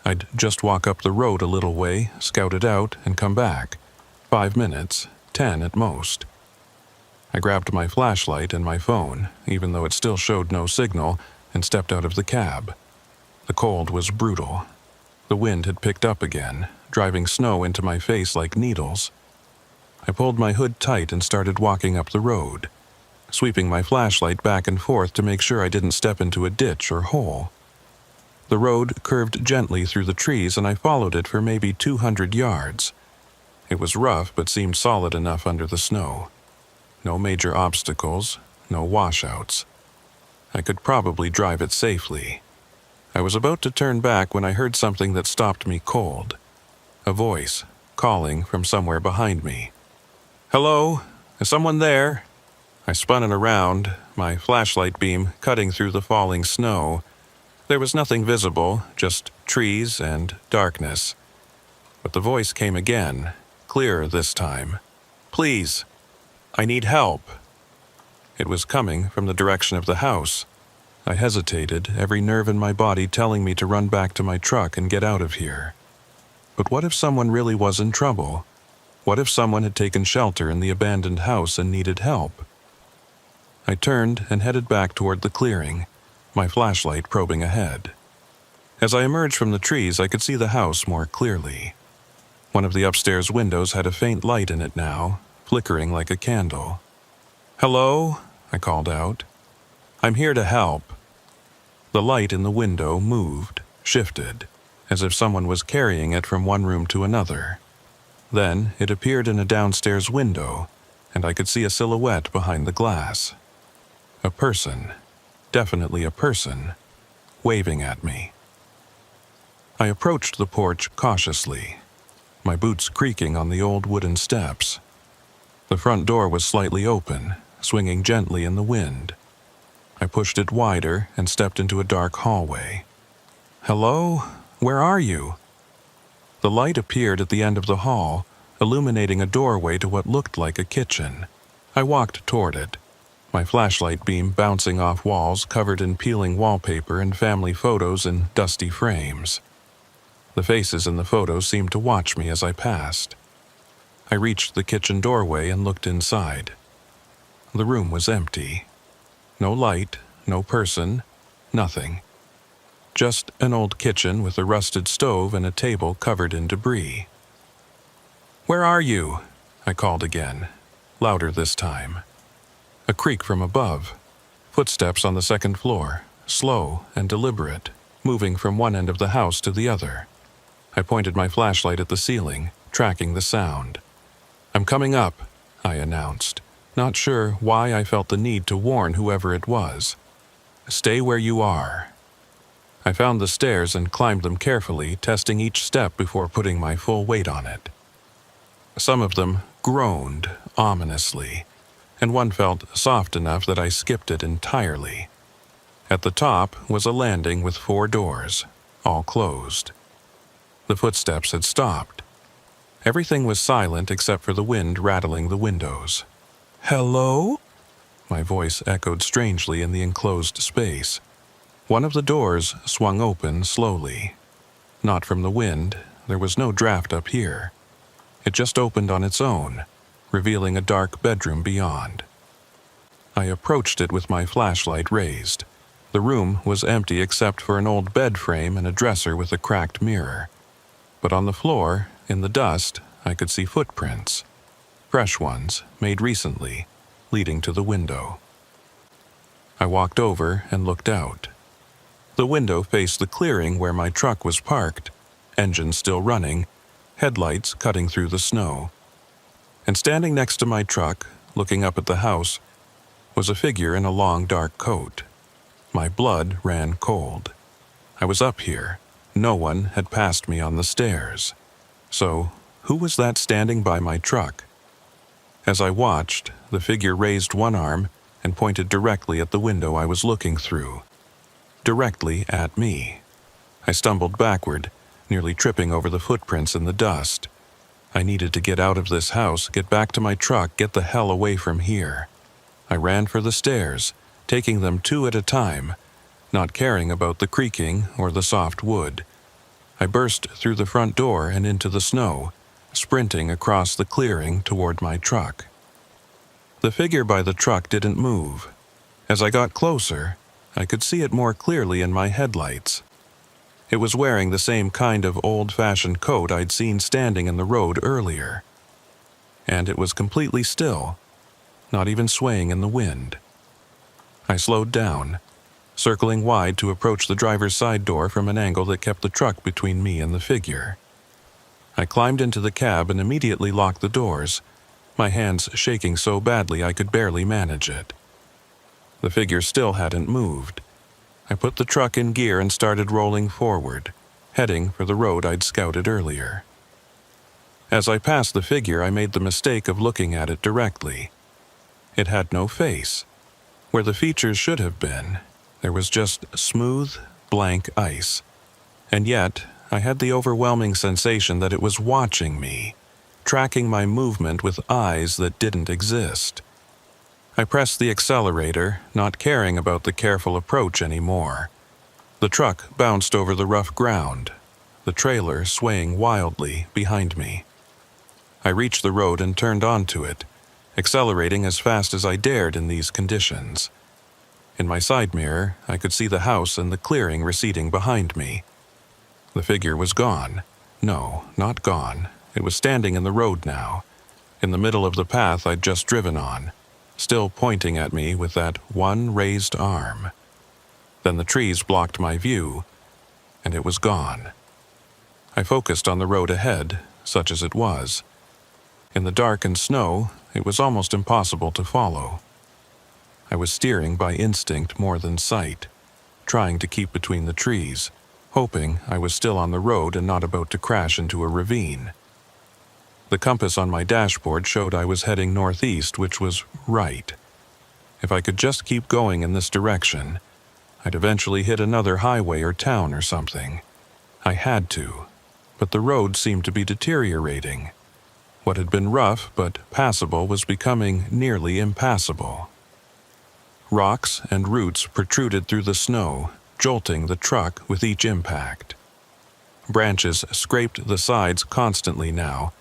S1: I'd just walk up the road a little way, scout it out, and come back. 5 minutes, 10 at most. I grabbed my flashlight and my phone, even though it still showed no signal, and stepped out of the cab. The cold was brutal. The wind had picked up again, driving snow into my face like needles. I pulled my hood tight and started walking up the road, sweeping my flashlight back and forth to make sure I didn't step into a ditch or hole. The road curved gently through the trees and I followed it for maybe 200 yards. It was rough but seemed solid enough under the snow. No major obstacles, no washouts. I could probably drive it safely. I was about to turn back when I heard something that stopped me cold. A voice, calling from somewhere behind me. "Hello? Is someone there?" I spun it around, my flashlight beam cutting through the falling snow. There was nothing visible, just trees and darkness. But the voice came again, clearer this time. "Please, I need help." It was coming from the direction of the house. I hesitated, every nerve in my body telling me to run back to my truck and get out of here. But what if someone really was in trouble? What if someone had taken shelter in the abandoned house and needed help? I turned and headed back toward the clearing, my flashlight probing ahead. As I emerged from the trees, I could see the house more clearly. One of the upstairs windows had a faint light in it now, flickering like a candle. "Hello?" I called out. "I'm here to help." The light in the window moved, shifted, as if someone was carrying it from one room to another. Then it appeared in a downstairs window, and I could see a silhouette behind the glass. A person, definitely a person, waving at me. I approached the porch cautiously, my boots creaking on the old wooden steps. The front door was slightly open, swinging gently in the wind. I pushed it wider and stepped into a dark hallway. "Hello? Where are you?" The light appeared at the end of the hall, illuminating a doorway to what looked like a kitchen. I walked toward it, my flashlight beam bouncing off walls covered in peeling wallpaper and family photos in dusty frames. The faces in the photos seemed to watch me as I passed. I reached the kitchen doorway and looked inside. The room was empty. No light, no person, nothing. Just an old kitchen with a rusted stove and a table covered in debris. "Where are you?" I called again, louder this time. A creak from above. Footsteps on the second floor, slow and deliberate, moving from one end of the house to the other. I pointed my flashlight at the ceiling, tracking the sound. "I'm coming up," I announced, not sure why I felt the need to warn whoever it was. "Stay where you are." I found the stairs and climbed them carefully, testing each step before putting my full weight on it. Some of them groaned ominously, and one felt soft enough that I skipped it entirely. At the top was a landing with 4 doors, all closed. The footsteps had stopped. Everything was silent except for the wind rattling the windows. "Hello?" My voice echoed strangely in the enclosed space. One of the doors swung open slowly. Not from the wind, there was no draft up here. It just opened on its own, revealing a dark bedroom beyond. I approached it with my flashlight raised. The room was empty except for an old bed frame and a dresser with a cracked mirror. But on the floor, in the dust, I could see footprints. Fresh ones, made recently, leading to the window. I walked over and looked out. The window faced the clearing where my truck was parked, engine still running, headlights cutting through the snow. And standing next to my truck, looking up at the house, was a figure in a long dark coat. My blood ran cold. I was up here. No one had passed me on the stairs. So, who was that standing by my truck? As I watched, the figure raised one arm and pointed directly at the window I was looking through. Directly at me. I stumbled backward, nearly tripping over the footprints in the dust. I needed to get out of this house, get back to my truck, get the hell away from here. I ran for the stairs, taking them 2 at a time, Not caring about the creaking or the soft wood, I burst through the front door and into the snow, sprinting across the clearing toward my truck. The figure by the truck didn't move. As I got closer, I could see it more clearly in my headlights. It was wearing the same kind of old-fashioned coat I'd seen standing in the road earlier. And it was completely still, not even swaying in the wind. I slowed down, circling wide to approach the driver's side door from an angle that kept the truck between me and the figure. I climbed into the cab and immediately locked the doors, my hands shaking so badly I could barely manage it. The figure still hadn't moved. I put the truck in gear and started rolling forward, heading for the road I'd scouted earlier. As I passed the figure, I made the mistake of looking at it directly. It had no face. Where the features should have been, there was just smooth, blank ice. And yet, I had the overwhelming sensation that it was watching me, tracking my movement with eyes that didn't exist. I pressed the accelerator, not caring about the careful approach anymore. The truck bounced over the rough ground, the trailer swaying wildly behind me. I reached the road and turned onto it, accelerating as fast as I dared in these conditions. In my side mirror, I could see the house and the clearing receding behind me. The figure was gone. No, not gone. It was standing in the road now, in the middle of the path I'd just driven on, still pointing at me with that one raised arm. Then the trees blocked my view, and it was gone. I focused on the road ahead, such as it was. In the dark and snow, it was almost impossible to follow. I was steering by instinct more than sight, trying to keep between the trees, hoping I was still on the road and not about to crash into a ravine. The compass on my dashboard showed I was heading northeast, which was right. If I could just keep going in this direction, I'd eventually hit another highway or town or something. I had to, but the road seemed to be deteriorating. What had been rough but passable was becoming nearly impassable. Rocks and roots protruded through the snow, jolting the truck with each impact. Branches scraped the sides constantly now,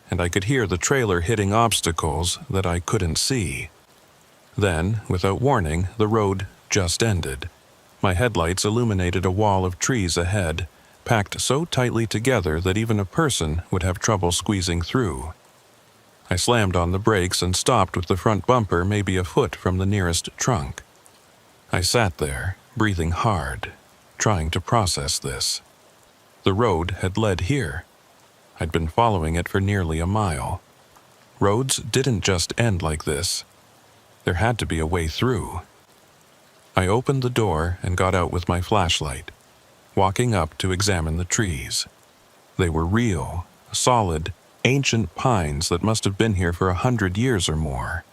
S1: and I could hear the trailer hitting obstacles that I couldn't see. Then, without warning, the road just ended. My headlights illuminated a wall of trees ahead, packed so tightly together that even a person would have trouble squeezing through. I slammed on the brakes and stopped with the front bumper maybe a foot from the nearest trunk. I sat there, breathing hard, trying to process this. The road had led here. I'd been following it for nearly a mile. Roads didn't just end like this. There had to be a way through. I opened the door and got out with my flashlight, walking up to examine the trees. They were real, solid, ancient pines that must have been here for 100 years or more,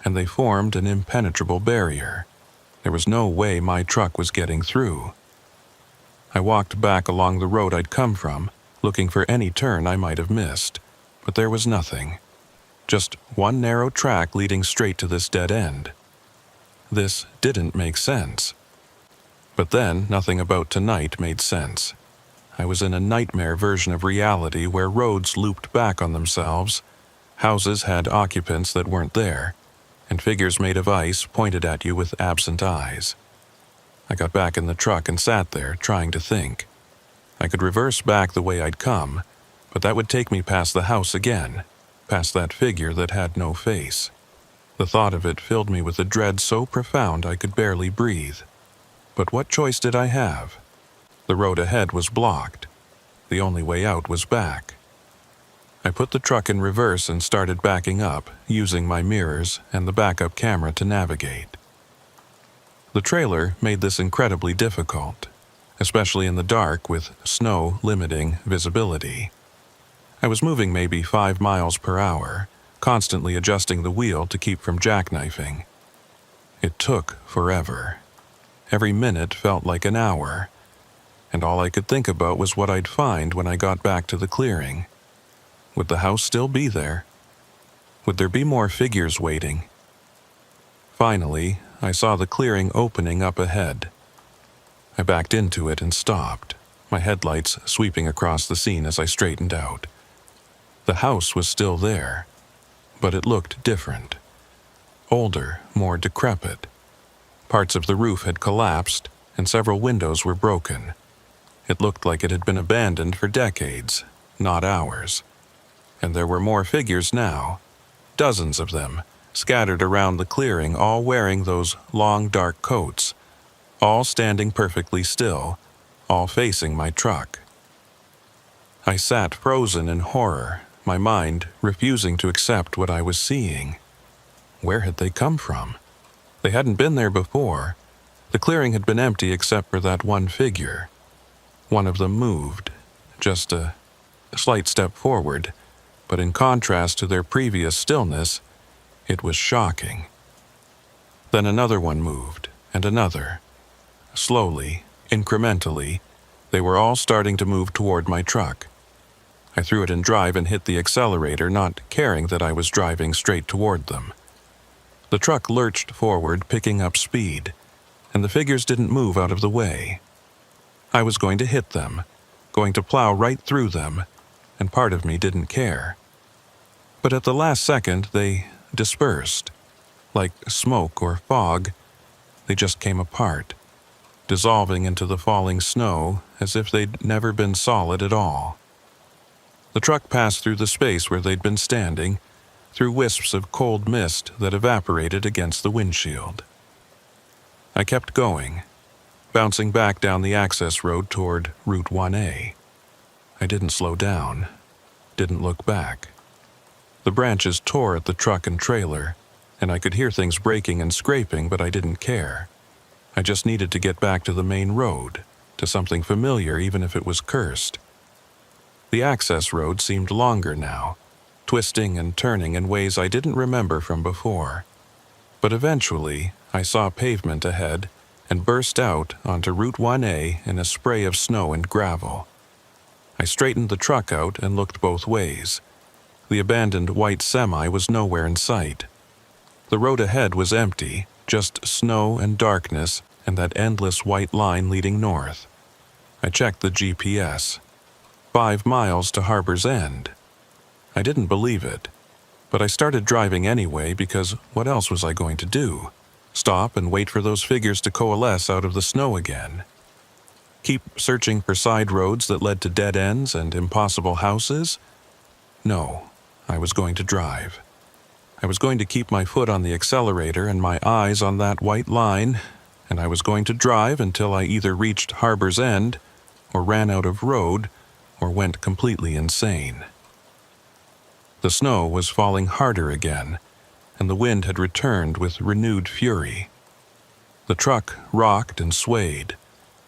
S1: and they formed an impenetrable barrier. There was no way my truck was getting through. I walked back along the road I'd come from, looking for any turn I might have missed, but there was nothing. Just one narrow track leading straight to this dead end. This didn't make sense. But then, nothing about tonight made sense. I was in a nightmare version of reality where roads looped back on themselves, houses had occupants that weren't there, and figures made of ice pointed at you with absent eyes. I got back in the truck and sat there, trying to think. I could reverse back the way I'd come, but that would take me past the house again, past that figure that had no face. The thought of it filled me with a dread so profound I could barely breathe. But what choice did I have? The road ahead was blocked. The only way out was back. I put the truck in reverse and started backing up, using my mirrors and the backup camera to navigate. The trailer made this incredibly difficult, especially in the dark with snow limiting visibility. I was moving maybe 5 miles per hour, constantly adjusting the wheel to keep from jackknifing. It took forever. Every minute felt like an hour, and all I could think about was what I'd find when I got back to the clearing. Would the house still be there? Would there be more figures waiting? Finally, I saw the clearing opening up ahead. I backed into it and stopped, my headlights sweeping across the scene as I straightened out. The house was still there, but it looked different. Older, more decrepit. Parts of the roof had collapsed, and several windows were broken. It looked like it had been abandoned for decades, not hours. And there were more figures now, dozens of them, scattered around the clearing, all wearing those long dark coats, all standing perfectly still, all facing my truck. I sat frozen in horror, my mind refusing to accept what I was seeing. Where had they come from? They hadn't been there before. The clearing had been empty except for that one figure. One of them moved, just a slight step forward, but in contrast to their previous stillness, it was shocking. Then another one moved, and another. Slowly, incrementally, they were all starting to move toward my truck. I threw it in drive and hit the accelerator, not caring that I was driving straight toward them. The truck lurched forward, picking up speed, and the figures didn't move out of the way. I was going to hit them, going to plow right through them, and part of me didn't care. But at the last second, they dispersed. Like smoke or fog, they just came apart, dissolving into the falling snow as if they'd never been solid at all. The truck passed through the space where they'd been standing, through wisps of cold mist that evaporated against the windshield. I kept going, bouncing back down the access road toward Route 1A. I didn't slow down, didn't look back. The branches tore at the truck and trailer, and I could hear things breaking and scraping, but I didn't care. I just needed to get back to the main road, to something familiar even if it was cursed. The access road seemed longer now, twisting and turning in ways I didn't remember from before. But eventually, I saw pavement ahead and burst out onto Route 1A in a spray of snow and gravel. I straightened the truck out and looked both ways. The abandoned white semi was nowhere in sight. The road ahead was empty, just snow and darkness and that endless white line leading north. I checked the GPS. 5 miles to Harbor's End. I didn't believe it, but I started driving anyway because what else was I going to do? Stop and wait for those figures to coalesce out of the snow again? Keep searching for side roads that led to dead ends and impossible houses? No, I was going to drive. I was going to keep my foot on the accelerator and my eyes on that white line, and I was going to drive until I either reached Harbor's End or ran out of road or went completely insane. The snow was falling harder again, and the wind had returned with renewed fury. The truck rocked and swayed,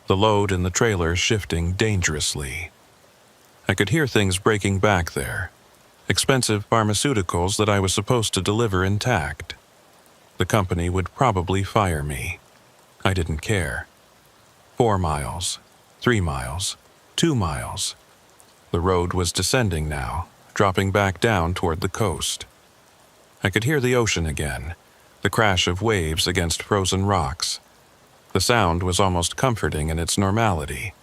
S1: the load in the trailer shifting dangerously. I could hear things breaking back there, expensive pharmaceuticals that I was supposed to deliver intact. The company would probably fire me. I didn't care. 4 miles, 3 miles, 2 miles. The road was descending now, dropping back down toward the coast. I could hear the ocean again, the crash of waves against frozen rocks. The sound was almost comforting in its normality.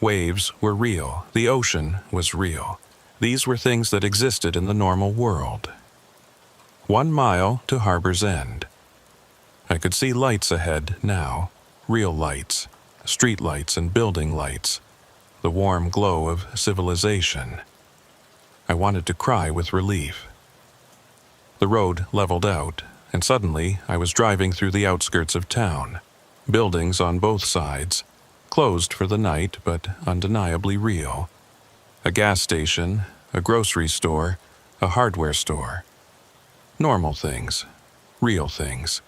S1: Waves were real, the ocean was real. These were things that existed in the normal world. 1 mile to Harbor's End. I could see lights ahead now, real lights, street lights and building lights. The warm glow of civilization. I wanted to cry with relief. The road leveled out, and suddenly I was driving through the outskirts of town. Buildings on both sides, closed for the night but undeniably real. A gas station, a grocery store, a hardware store. Normal things, real things.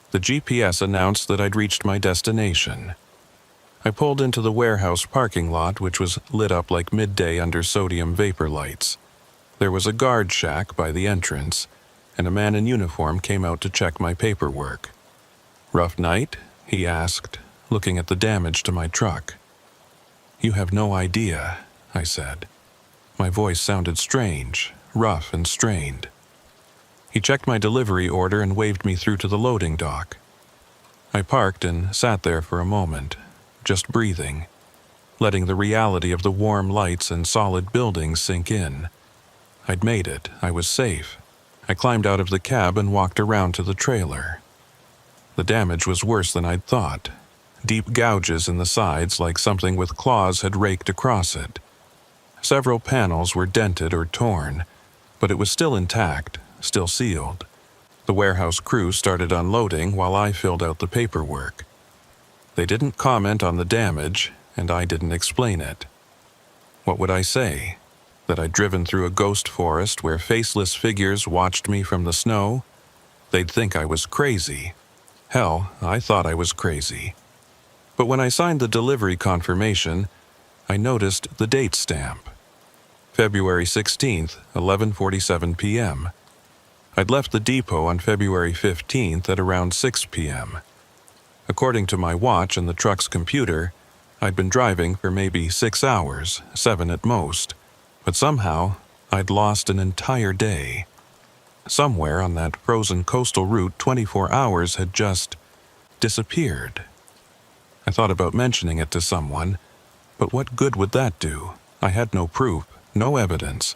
S1: The GPS announced that I'd reached my destination. I pulled into the warehouse parking lot, which was lit up like midday under sodium vapor lights. There was a guard shack by the entrance, and a man in uniform came out to check my paperwork. "Rough night?" he asked, looking at the damage to my truck. "You have no idea," I said. My voice sounded strange, rough and strained. He checked my delivery order and waved me through to the loading dock. I parked and sat there for a moment, just breathing, letting the reality of the warm lights and solid buildings sink in. I'd made it. I was safe. I climbed out of the cab and walked around to the trailer. The damage was worse than I'd thought. Deep gouges in the sides like something with claws had raked across it. Several panels were dented or torn, but it was still intact, still sealed. The warehouse crew started unloading while I filled out the paperwork. They didn't comment on the damage, and I didn't explain it. What would I say? That I'd driven through a ghost forest where faceless figures watched me from the snow? They'd think I was crazy. Hell, I thought I was crazy. But when I signed the delivery confirmation, I noticed the date stamp. February 16th, 11:47 p.m. I'd left the depot on February 15th at around 6 p.m. According to my watch and the truck's computer, I'd been driving for maybe 6 hours, 7 at most, but somehow I'd lost an entire day. Somewhere on that frozen coastal route, 24 hours had just disappeared. I thought about mentioning it to someone, but what good would that do? I had no proof, no evidence,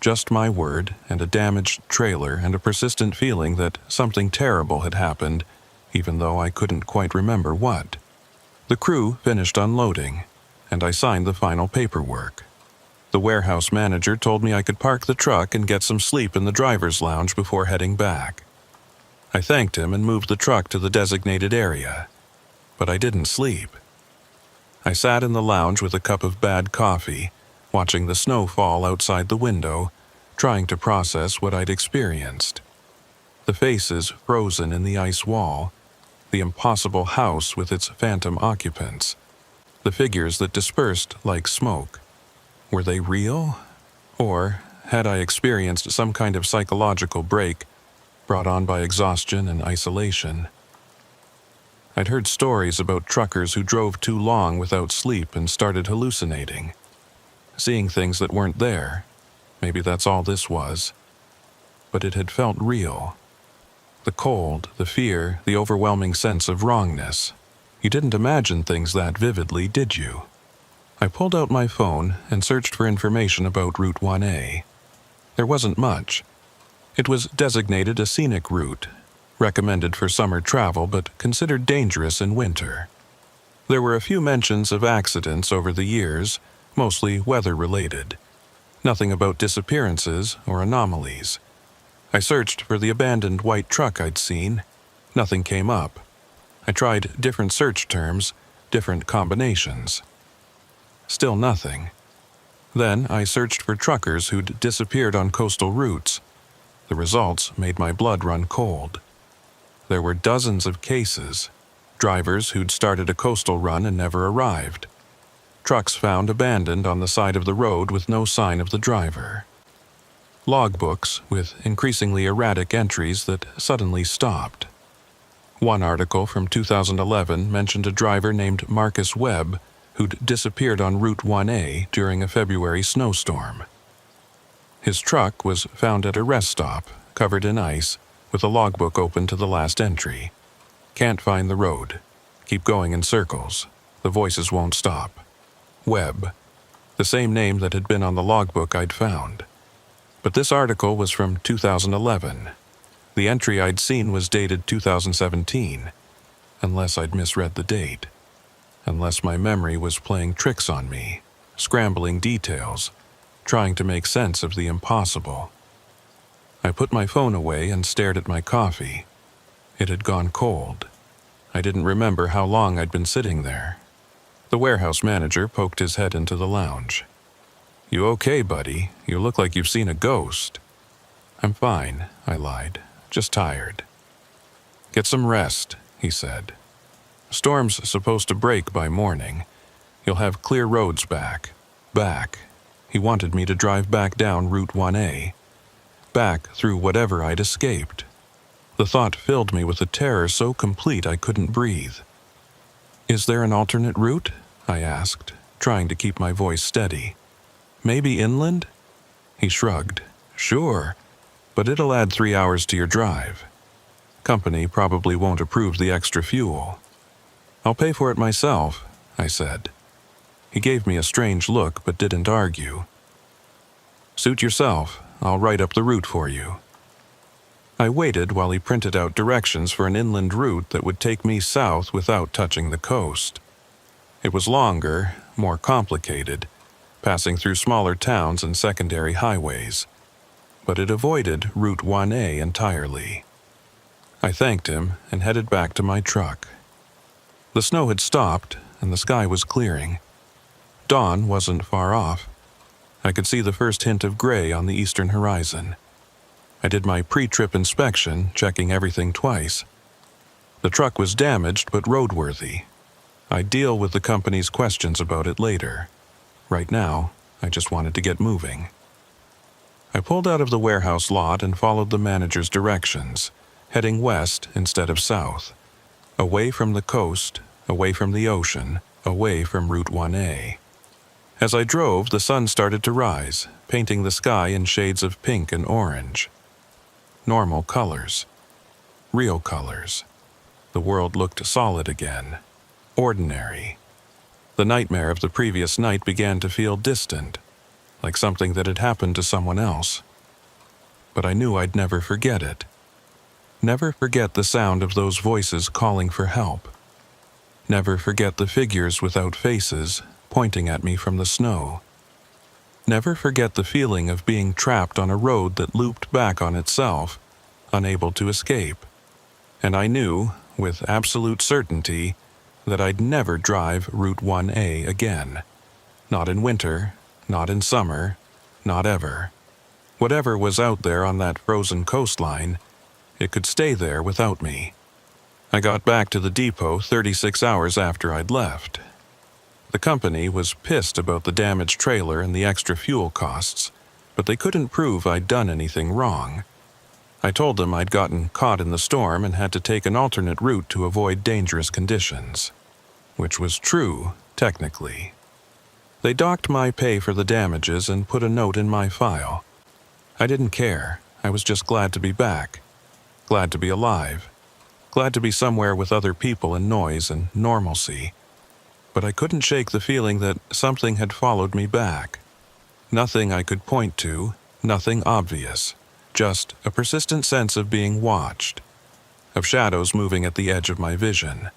S1: just my word and a damaged trailer and a persistent feeling that something terrible had happened, even though I couldn't quite remember what. The crew finished unloading, and I signed the final paperwork. The warehouse manager told me I could park the truck and get some sleep in the driver's lounge before heading back. I thanked him and moved the truck to the designated area. But I didn't sleep. I sat in the lounge with a cup of bad coffee, watching the snow fall outside the window, trying to process what I'd experienced. The faces frozen in the ice wall, the impossible house with its phantom occupants, the figures that dispersed like smoke. Were they real? Or had I experienced some kind of psychological break brought on by exhaustion and isolation? I'd heard stories about truckers who drove too long without sleep and started hallucinating, seeing things that weren't there. Maybe that's all this was. But it had felt real. The cold, the fear, the overwhelming sense of wrongness. You didn't imagine things that vividly, did you? I pulled out my phone and searched for information about Route 1A. There wasn't much. It was designated a scenic route, recommended for summer travel but considered dangerous in winter. There were a few mentions of accidents over the years, mostly weather-related. Nothing about disappearances or anomalies. I searched for the abandoned white truck I'd seen. Nothing came up. I tried different search terms, different combinations. Still nothing. Then I searched for truckers who'd disappeared on coastal routes. The results made my blood run cold. There were dozens of cases. Drivers who'd started a coastal run and never arrived. Trucks found abandoned on the side of the road with no sign of the driver. Logbooks with increasingly erratic entries that suddenly stopped. One article from 2011 mentioned a driver named Marcus Webb who'd disappeared on Route 1A during a February snowstorm. His truck was found at a rest stop, covered in ice, with a logbook open to the last entry. Can't find the road. Keep going in circles. The voices won't stop. Webb. The same name that had been on the logbook I'd found. But this article was from 2011. The entry I'd seen was dated 2017. Unless I'd misread the date. Unless my memory was playing tricks on me, scrambling details, trying to make sense of the impossible. I put my phone away and stared at my coffee. It had gone cold. I didn't remember how long I'd been sitting there. The warehouse manager poked his head into the lounge. "You okay, buddy? You look like you've seen a ghost." "I'm fine," I lied. "Just tired." "Get some rest," he said. "Storm's supposed to break by morning. You'll have clear roads back." Back. He wanted me to drive back down Route 1A. Back through whatever I'd escaped. The thought filled me with a terror so complete I couldn't breathe. "Is there an alternate route?" I asked, trying to keep my voice steady. "Maybe inland?" He shrugged. "Sure, but it'll add 3 hours to your drive. Company probably won't approve the extra fuel." "I'll pay for it myself," I said. He gave me a strange look but didn't argue. "Suit yourself. I'll write up the route for you." I waited while he printed out directions for an inland route that would take me south without touching the coast. It was longer, more complicated, passing through smaller towns and secondary highways, but it avoided Route 1A entirely. I thanked him and headed back to my truck. The snow had stopped and the sky was clearing. Dawn wasn't far off. I could see the first hint of gray on the eastern horizon. I did my pre-trip inspection, checking everything twice. The truck was damaged but roadworthy. I'd deal with the company's questions about it later. Right now, I just wanted to get moving. I pulled out of the warehouse lot and followed the manager's directions, heading west instead of south, away from the coast, away from the ocean, away from Route 1A. As I drove, the sun started to rise, painting the sky in shades of pink and orange. Normal colors. Real colors. The world looked solid again. Ordinary. The nightmare of the previous night began to feel distant, like something that had happened to someone else. But I knew I'd never forget it. Never forget the sound of those voices calling for help. Never forget the figures without faces pointing at me from the snow. Never forget the feeling of being trapped on a road that looped back on itself, unable to escape. And I knew, with absolute certainty, that I'd never drive Route 1A again. Not in winter, not in summer, not ever. Whatever was out there on that frozen coastline, it could stay there without me. I got back to the depot 36 hours after I'd left. The company was pissed about the damaged trailer and the extra fuel costs, but they couldn't prove I'd done anything wrong. I told them I'd gotten caught in the storm and had to take an alternate route to avoid dangerous conditions. Which was true, technically. They docked my pay for the damages and put a note in my file. I didn't care. I was just glad to be back. Glad to be alive. Glad to be somewhere with other people and noise and normalcy. But I couldn't shake the feeling that something had followed me back. Nothing I could point to, nothing obvious. Just a persistent sense of being watched. Of shadows moving at the edge of my vision.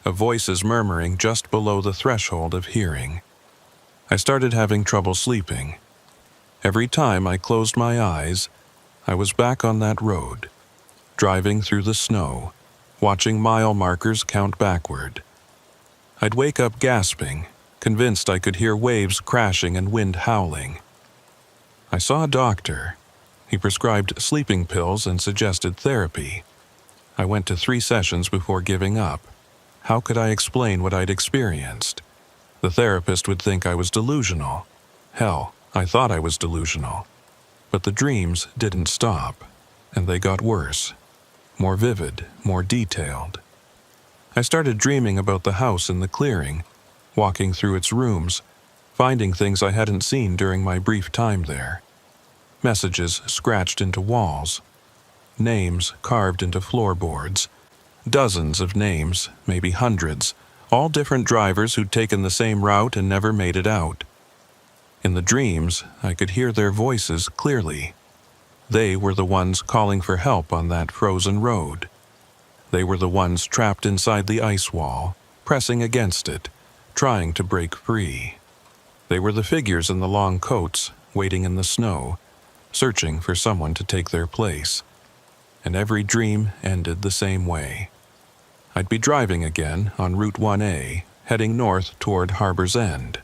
S1: Of voices murmuring just below the threshold of hearing. I started having trouble sleeping. Every time I closed my eyes, I was back on that road, driving through the snow, watching mile markers count backward. I'd wake up gasping, convinced I could hear waves crashing and wind howling. I saw a doctor. He prescribed sleeping pills and suggested therapy. I went to 3 sessions before giving up. How could I explain what I'd experienced? The therapist would think I was delusional. Hell, I thought I was delusional. But the dreams didn't stop, and they got worse. More vivid, more detailed. I started dreaming about the house in the clearing, walking through its rooms, finding things I hadn't seen during my brief time there. Messages scratched into walls. Names carved into floorboards. Dozens of names, maybe hundreds, all different drivers who'd taken the same route and never made it out. In the dreams, I could hear their voices clearly. They were the ones calling for help on that frozen road. They were the ones trapped inside the ice wall, pressing against it, trying to break free. They were the figures in the long coats, waiting in the snow, searching for someone to take their place. And every dream ended the same way. I'd be driving again on Route 1A, heading north toward Harbor's End.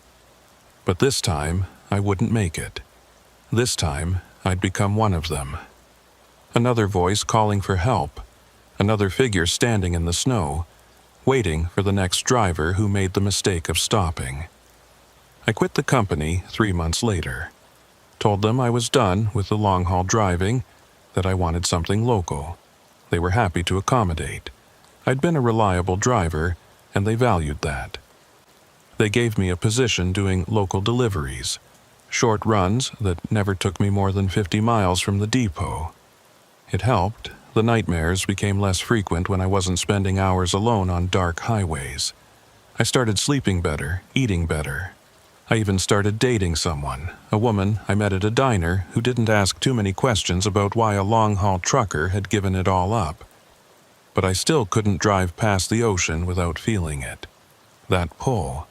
S1: But this time, I wouldn't make it. This time, I'd become one of them. Another voice calling for help. Another figure standing in the snow, waiting for the next driver who made the mistake of stopping. I quit the company 3 months later. Told them I was done with the long-haul driving, that I wanted something local. They were happy to accommodate. I'd been a reliable driver, and they valued that. They gave me a position doing local deliveries, short runs that never took me more than 50 miles from the depot. It helped. The nightmares became less frequent when I wasn't spending hours alone on dark highways. I started sleeping better, eating better. I even started dating someone, a woman I met at a diner who didn't ask too many questions about why a long-haul trucker had given it all up. But I still couldn't drive past the ocean without feeling it. That pull,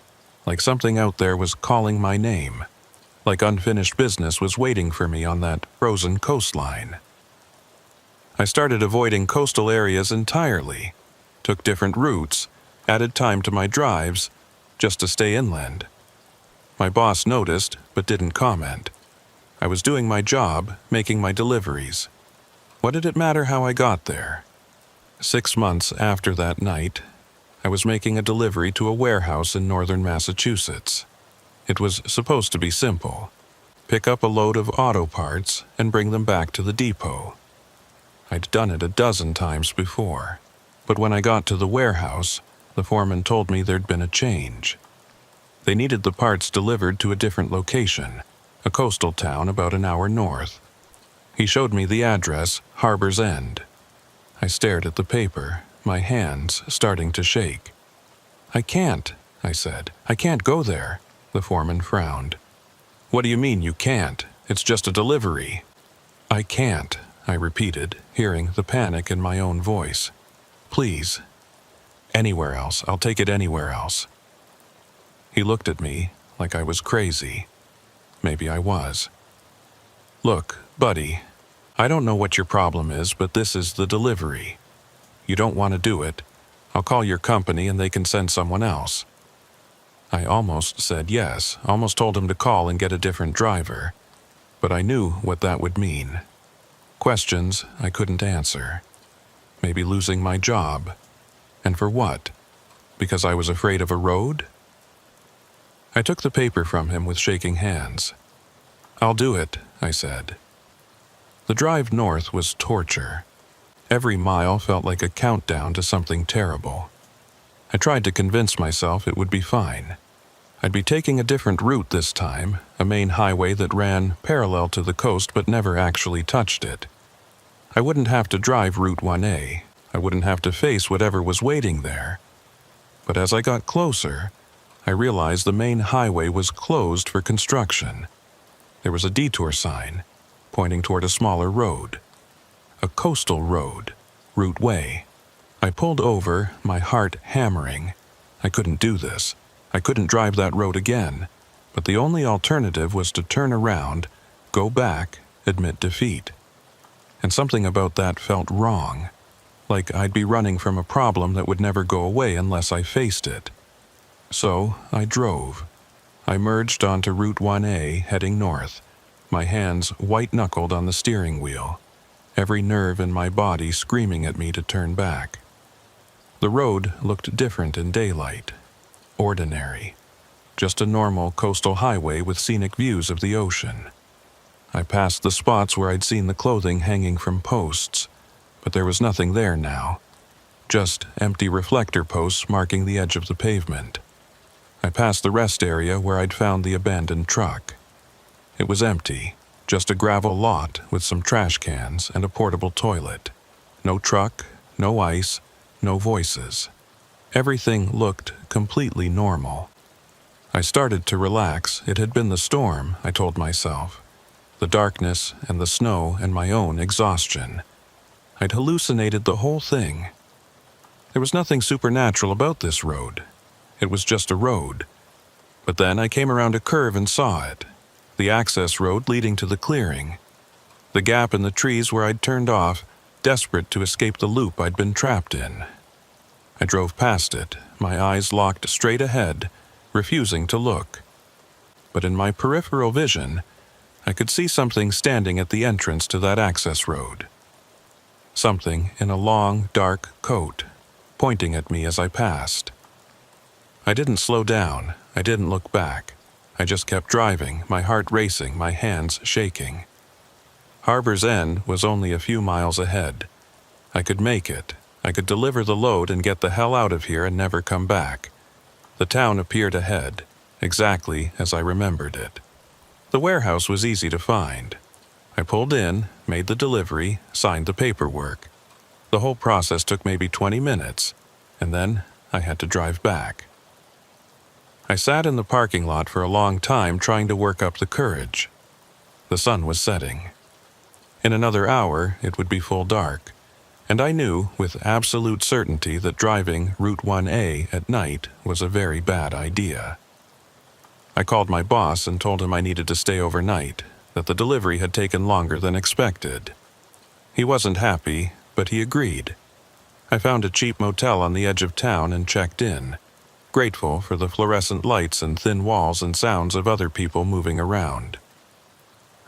S1: like something out there was calling my name, like unfinished business was waiting for me on that frozen coastline. I started avoiding coastal areas entirely, took different routes, added time to my drives, just to stay inland. My boss noticed, but didn't comment. I was doing my job, making my deliveries. What did it matter how I got there? 6 months after that night, I was making a delivery to a warehouse in northern Massachusetts. It was supposed to be simple. Pick up a load of auto parts and bring them back to the depot. I'd done it a dozen times before, but when I got to the warehouse, the foreman told me there'd been a change. They needed the parts delivered to a different location, a coastal town about an hour north. He showed me the address, Harbor's End. I stared at the paper, my hands starting to shake. "I can't," I said. "I can't go there." The foreman frowned. "What do you mean you can't? It's just a delivery." "I can't," I repeated, hearing the panic in my own voice. "Please. Anywhere else. I'll take it anywhere else." He looked at me like I was crazy. Maybe I was. "Look, buddy, I don't know what your problem is, but this is the delivery. You don't want to do it. I'll call your company and they can send someone else." I almost said yes, almost told him to call and get a different driver. But I knew what that would mean. Questions I couldn't answer. Maybe losing my job. And for what? Because I was afraid of a road? I took the paper from him with shaking hands. "I'll do it," I said. The drive north was torture. Every mile felt like a countdown to something terrible. I tried to convince myself it would be fine. I'd be taking a different route this time, a main highway that ran parallel to the coast but never actually touched it. I wouldn't have to drive Route 1A. I wouldn't have to face whatever was waiting there. But as I got closer, I realized the main highway was closed for construction. There was a detour sign, pointing toward a smaller road. A coastal road, Route Way. I pulled over, my heart hammering. I couldn't do this. I couldn't drive that road again. But the only alternative was to turn around, go back, admit defeat. And something about that felt wrong. Like I'd be running from a problem that would never go away unless I faced it. So I drove. I merged onto Route 1A, heading north, my hands white-knuckled on the steering wheel, every nerve in my body screaming at me to turn back. The road looked different in daylight. Ordinary. Just a normal coastal highway with scenic views of the ocean. I passed the spots where I'd seen the clothing hanging from posts, but there was nothing there now. Just empty reflector posts marking the edge of the pavement. I passed the rest area where I'd found the abandoned truck. It was empty, just a gravel lot with some trash cans and a portable toilet. No truck, no ice, no voices. Everything looked completely normal. I started to relax. It had been the storm, I told myself. The darkness and the snow and my own exhaustion. I'd hallucinated the whole thing. There was nothing supernatural about this road. It was just a road. But then I came around a curve and saw it. The access road leading to the clearing. The gap in the trees where I'd turned off, desperate to escape the loop I'd been trapped in. I drove past it, my eyes locked straight ahead, refusing to look. But in my peripheral vision, I could see something standing at the entrance to that access road. Something in a long, dark coat, pointing at me as I passed. I didn't slow down. I didn't look back. I just kept driving, my heart racing, my hands shaking. Harbor's End was only a few miles ahead. I could make it. I could deliver the load and get the hell out of here and never come back. The town appeared ahead, exactly as I remembered it. The warehouse was easy to find. I pulled in, made the delivery, signed the paperwork. The whole process took maybe 20 minutes, and then I had to drive back. I sat in the parking lot for a long time trying to work up the courage. The sun was setting. In another hour, it would be full dark, and I knew with absolute certainty that driving Route 1A at night was a very bad idea. I called my boss and told him I needed to stay overnight, that the delivery had taken longer than expected. He wasn't happy, but he agreed. I found a cheap motel on the edge of town and checked in, grateful for the fluorescent lights and thin walls and sounds of other people moving around.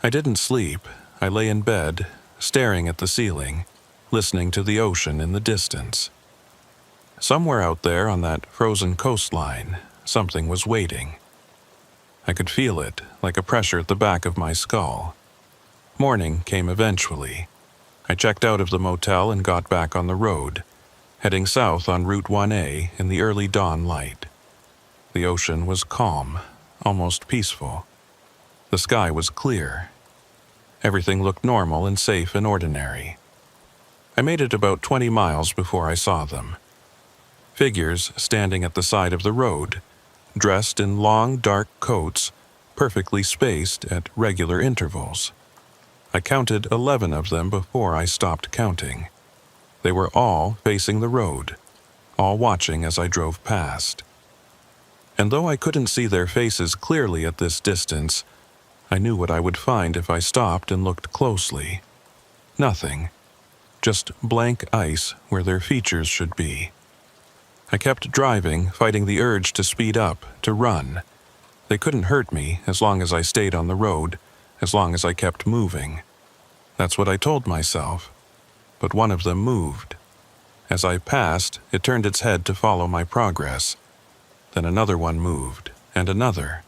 S1: I didn't sleep. I lay in bed, staring at the ceiling, listening to the ocean in the distance. Somewhere out there on that frozen coastline, something was waiting. I could feel it, like a pressure at the back of my skull. Morning came eventually. I checked out of the motel and got back on the road, heading south on Route 1A in the early dawn light. The ocean was calm, almost peaceful. The sky was clear. Everything looked normal and safe and ordinary. I made it about 20 miles before I saw them. Figures standing at the side of the road, dressed in long, dark coats, perfectly spaced at regular intervals. I counted 11 of them before I stopped counting. They were all facing the road, all watching as I drove past. And though I couldn't see their faces clearly at this distance, I knew what I would find if I stopped and looked closely. Nothing. Just blank ice where their features should be. I kept driving, fighting the urge to speed up, to run. They couldn't hurt me as long as I stayed on the road, as long as I kept moving. That's what I told myself. But one of them moved. As I passed, it turned its head to follow my progress. Then another one moved, and another.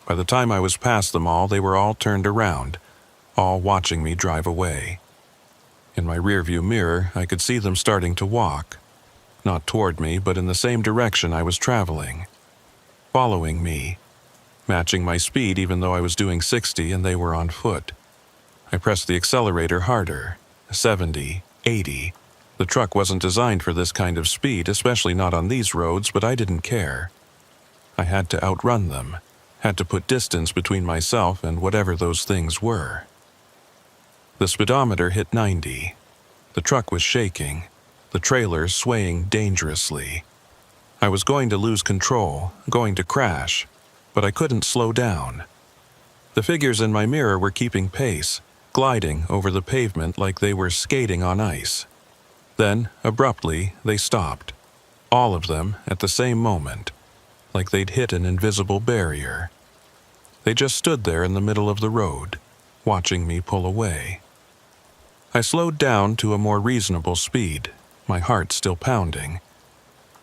S1: By the time I was past them all, they were all turned around, all watching me drive away. In my rearview mirror, I could see them starting to walk. Not toward me, but in the same direction I was traveling. Following me, matching my speed even though I was doing 60 and they were on foot. I pressed the accelerator harder, 70, 80. The truck wasn't designed for this kind of speed, especially not on these roads, but I didn't care. I had to outrun them. Had to put distance between myself and whatever those things were. The speedometer hit 90. The truck was shaking, the trailer swaying dangerously. I was going to lose control, going to crash, but I couldn't slow down. The figures in my mirror were keeping pace, gliding over the pavement like they were skating on ice. Then, abruptly, they stopped. All of them at the same moment, like they'd hit an invisible barrier. They just stood there in the middle of the road, watching me pull away. I slowed down to a more reasonable speed, my heart still pounding.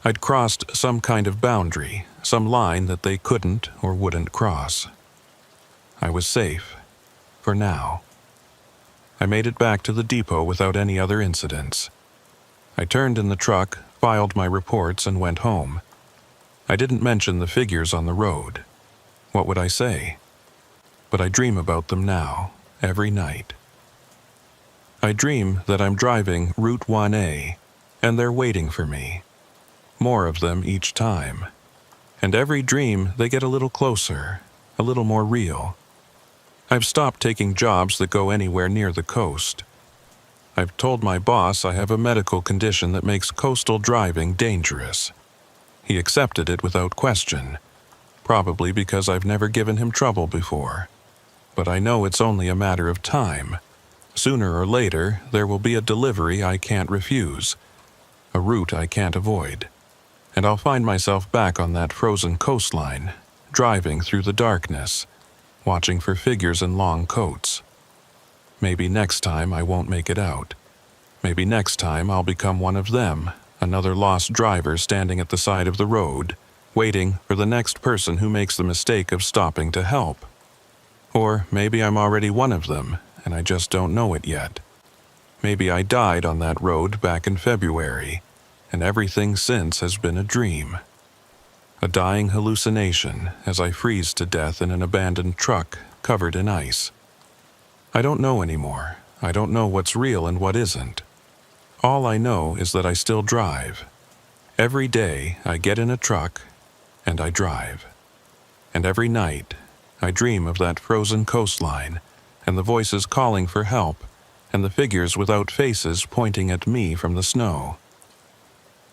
S1: I'd crossed some kind of boundary, some line that they couldn't or wouldn't cross. I was safe, for now. I made it back to the depot without any other incidents. I turned in the truck, filed my reports, and went home. I didn't mention the figures on the road. What would I say? But I dream about them now, every night. I dream that I'm driving Route 1A, and they're waiting for me. More of them each time. And every dream they get a little closer, a little more real. I've stopped taking jobs that go anywhere near the coast. I've told my boss I have a medical condition that makes coastal driving dangerous. He accepted it without question, probably because I've never given him trouble before. But I know it's only a matter of time. Sooner or later, there will be a delivery I can't refuse, a route I can't avoid, and I'll find myself back on that frozen coastline, driving through the darkness, watching for figures in long coats. Maybe next time I won't make it out. Maybe next time I'll become one of them, another lost driver standing at the side of the road, waiting for the next person who makes the mistake of stopping to help. Or maybe I'm already one of them, and I just don't know it yet. Maybe I died on that road back in February, and everything since has been a dream. A dying hallucination as I freeze to death in an abandoned truck covered in ice. I don't know anymore. I don't know what's real and what isn't. All I know is that I still drive. Every day I get in a truck, and I drive. And every night, I dream of that frozen coastline, and the voices calling for help, and the figures without faces pointing at me from the snow.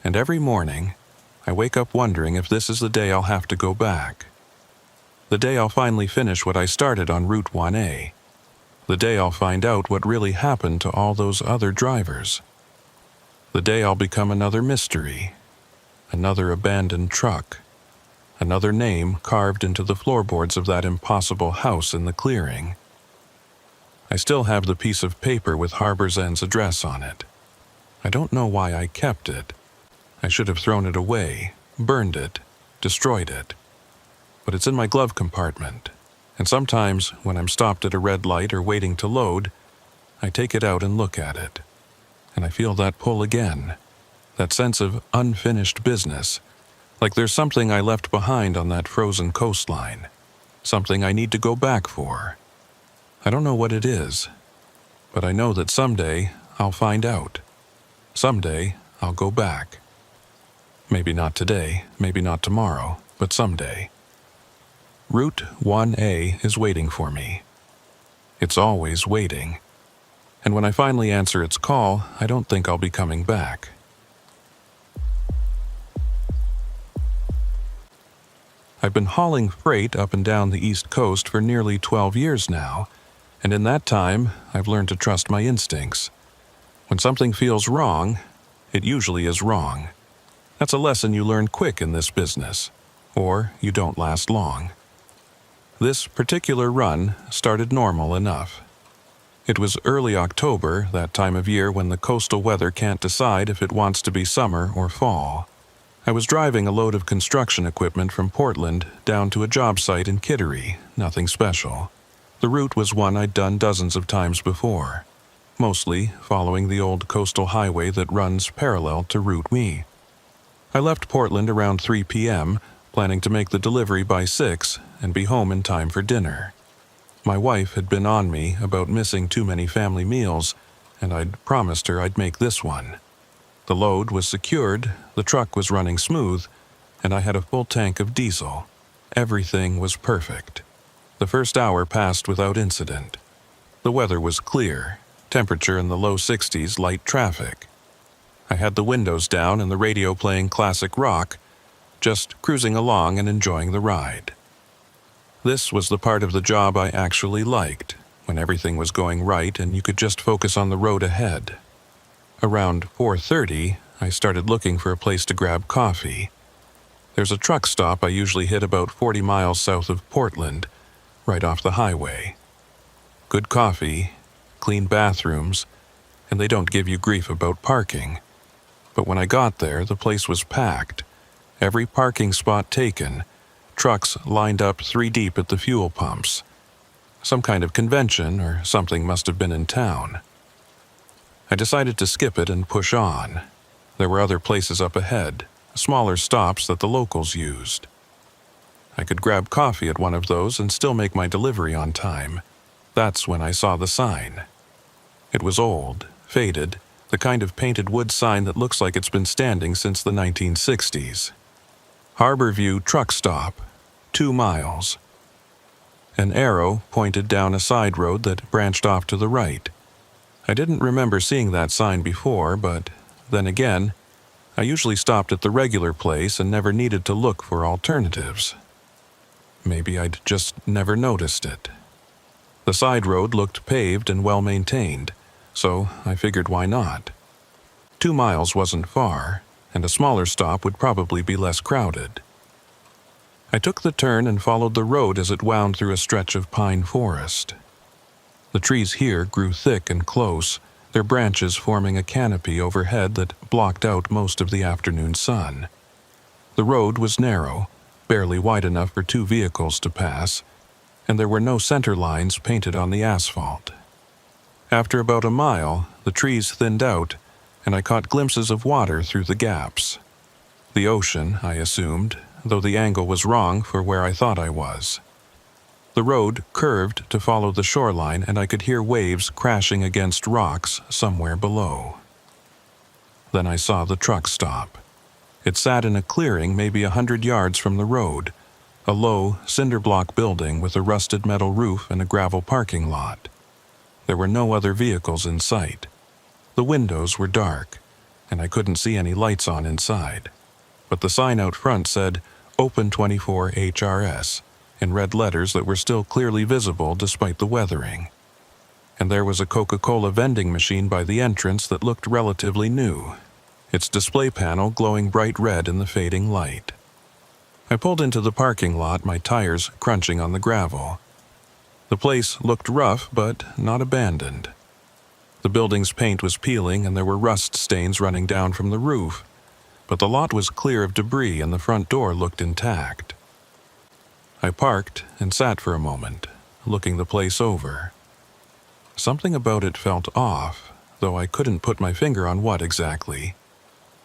S1: And every morning, I wake up wondering if this is the day I'll have to go back. The day I'll finally finish what I started on Route 1A. The day I'll find out what really happened to all those other drivers. The day I'll become another mystery, another abandoned truck, another name carved into the floorboards of that impossible house in the clearing. I still have the piece of paper with Harbor's End's address on it. I don't know why I kept it. I should have thrown it away, burned it, destroyed it. But it's in my glove compartment, and sometimes when I'm stopped at a red light or waiting to load, I take it out and look at it. And I feel that pull again, that sense of unfinished business, like there's something I left behind on that frozen coastline, something I need to go back for. I don't know what it is, but I know that someday I'll find out. Someday I'll go back. Maybe not today, maybe not tomorrow, but someday. Route 1A is waiting for me. It's always waiting. And when I finally answer its call, I don't think I'll be coming back. I've been hauling freight up and down the East Coast for nearly 12 years now, and in that time, I've learned to trust my instincts. When something feels wrong, it usually is wrong. That's a lesson you learn quick in this business, or you don't last long. This particular run started normal enough. It was early October, that time of year when the coastal weather can't decide if it wants to be summer or fall. I was driving a load of construction equipment from Portland down to a job site in Kittery, nothing special. The route was one I'd done dozens of times before, mostly following the old coastal highway that runs parallel to Route Me. I left Portland around 3 p.m., planning to make the delivery by 6 and be home in time for dinner. My wife had been on me about missing too many family meals, and I'd promised her I'd make this one. The load was secured, the truck was running smooth, and I had a full tank of diesel. Everything was perfect. The first hour passed without incident. The weather was clear, temperature in the low 60s, light traffic. I had the windows down and the radio playing classic rock, just cruising along and enjoying the ride. This was the part of the job I actually liked, when everything was going right and you could just focus on the road ahead. Around 4:30, I started looking for a place to grab coffee. There's a truck stop I usually hit about 40 miles south of Portland, right off the highway. Good coffee, clean bathrooms, and they don't give you grief about parking. But when I got there, the place was packed. Every parking spot taken, trucks lined up 3 deep at the fuel pumps. Some kind of convention or something must have been in town. I decided to skip it and push on. There were other places up ahead, smaller stops that the locals used. I could grab coffee at one of those and still make my delivery on time. That's when I saw the sign. It was old, faded, the kind of painted wood sign that looks like it's been standing since the 1960s. Harborview Truck Stop, 2 miles. An arrow pointed down a side road that branched off to the right. I didn't remember seeing that sign before, but then again, I usually stopped at the regular place and never needed to look for alternatives. Maybe I'd just never noticed it. The side road looked paved and well-maintained, so I figured why not. 2 miles wasn't far, and a smaller stop would probably be less crowded. I took the turn and followed the road as it wound through a stretch of pine forest. The trees here grew thick and close, their branches forming a canopy overhead that blocked out most of the afternoon sun. The road was narrow, barely wide enough for 2 vehicles to pass, and there were no center lines painted on the asphalt. After about a mile, the trees thinned out, and I caught glimpses of water through the gaps. The ocean, I assumed, though the angle was wrong for where I thought I was. The road curved to follow the shoreline, and I could hear waves crashing against rocks somewhere below. Then I saw the truck stop. It sat in a clearing maybe 100 yards from the road, a low, cinder-block building with a rusted metal roof and a gravel parking lot. There were no other vehicles in sight. The windows were dark, and I couldn't see any lights on inside. But the sign out front said, Open 24 HRS, in red letters that were still clearly visible despite the weathering. And there was a Coca-Cola vending machine by the entrance that looked relatively new, its display panel glowing bright red in the fading light. I pulled into the parking lot, my tires crunching on the gravel. The place looked rough, but not abandoned. The building's paint was peeling and there were rust stains running down from the roof, but the lot was clear of debris and the front door looked intact. I parked and sat for a moment, looking the place over. Something about it felt off, though I couldn't put my finger on what exactly.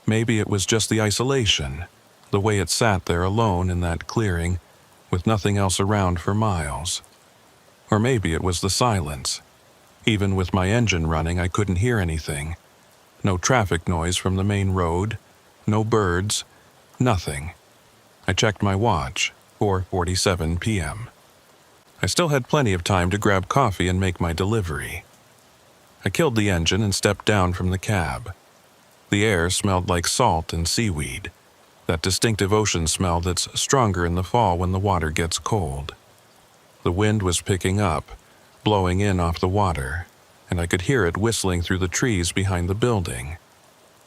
S1: Maybe it was just the isolation, the way it sat there alone in that clearing, with nothing else around for miles. Or maybe it was the silence. Even with my engine running, I couldn't hear anything. No traffic noise from the main road, no birds, nothing. I checked my watch, 4:47 p.m. I still had plenty of time to grab coffee and make my delivery. I killed the engine and stepped down from the cab. The air smelled like salt and seaweed, that distinctive ocean smell that's stronger in the fall when the water gets cold. The wind was picking up, blowing in off the water, and I could hear it whistling through the trees behind the building.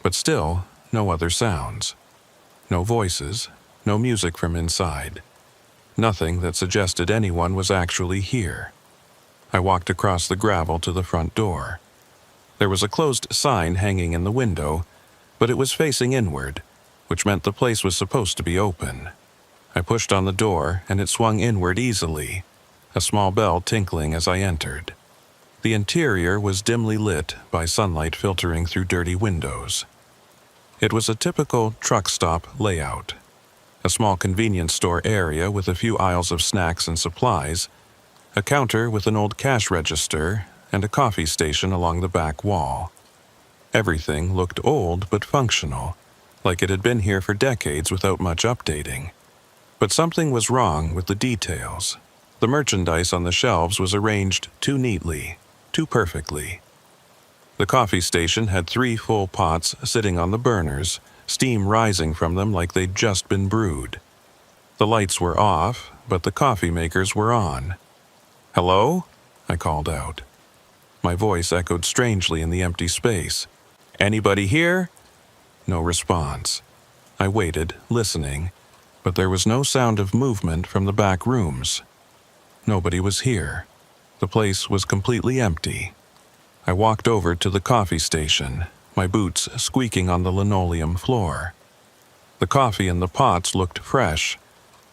S1: But still, no other sounds. No voices, no music from inside. Nothing that suggested anyone was actually here. I walked across the gravel to the front door. There was a closed sign hanging in the window, but it was facing inward, which meant the place was supposed to be open. I pushed on the door, and it swung inward easily, a small bell tinkling as I entered. The interior was dimly lit by sunlight filtering through dirty windows. It was a typical truck stop layout. A small convenience store area with a few aisles of snacks and supplies, a counter with an old cash register, and a coffee station along the back wall. Everything looked old but functional, like it had been here for decades without much updating. But something was wrong with the details. The merchandise on the shelves was arranged too neatly, too perfectly. The coffee station had 3 full pots sitting on the burners, steam rising from them like they'd just been brewed. The lights were off, but the coffee makers were on. "Hello?" I called out. My voice echoed strangely in the empty space. "Anybody here?" No response. I waited, listening, but there was no sound of movement from the back rooms. Nobody was here. The place was completely empty. I walked over to the coffee station, my boots squeaking on the linoleum floor. The coffee in the pots looked fresh,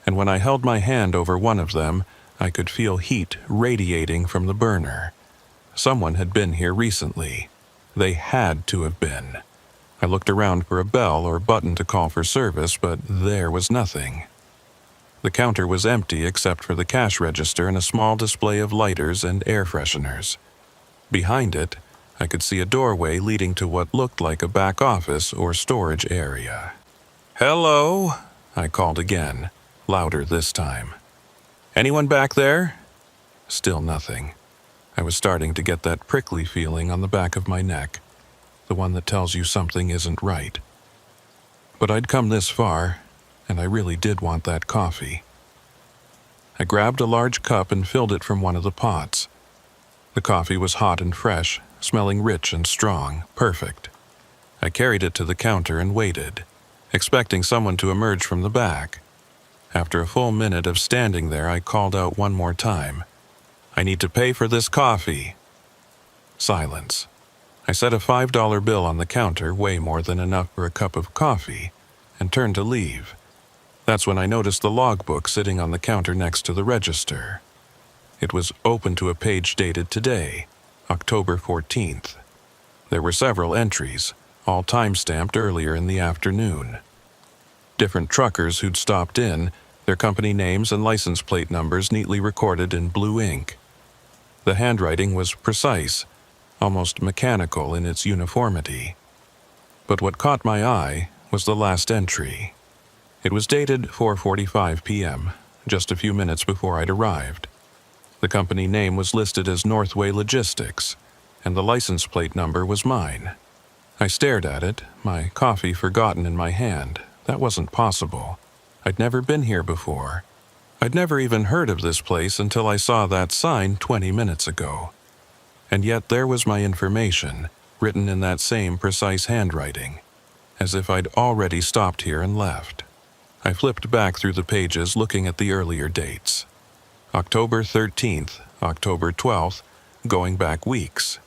S1: and when I held my hand over one of them, I could feel heat radiating from the burner. Someone had been here recently. They had to have been. I looked around for a bell or button to call for service, but there was nothing. The counter was empty except for the cash register and a small display of lighters and air fresheners. Behind it, I could see a doorway leading to what looked like a back office or storage area. "Hello," I called again, louder this time. "Anyone back there?" Still nothing. I was starting to get that prickly feeling on the back of my neck, the one that tells you something isn't right. But I'd come this far, and I really did want that coffee. I grabbed a large cup and filled it from one of the pots. The coffee was hot and fresh, smelling rich and strong, perfect. I carried it to the counter and waited, expecting someone to emerge from the back. After a full minute of standing there, I called out one more time, "I need to pay for this coffee." Silence. I set a $5 bill on the counter, way more than enough for a cup of coffee, and turned to leave. That's when I noticed the logbook sitting on the counter next to the register. It was open to a page dated today, October 14th. There were several entries, all time-stamped earlier in the afternoon. Different truckers who'd stopped in, their company names and license plate numbers neatly recorded in blue ink. The handwriting was precise, almost mechanical in its uniformity. But what caught my eye was the last entry. It was dated 4:45 p.m., just a few minutes before I'd arrived. The company name was listed as Northway Logistics, and the license plate number was mine. I stared at it, my coffee forgotten in my hand. That wasn't possible. I'd never been here before. I'd never even heard of this place until I saw that sign 20 minutes ago. And yet there was my information, written in that same precise handwriting, as if I'd already stopped here and left. I flipped back through the pages looking at the earlier dates. October 13th, October 12th, going back weeks.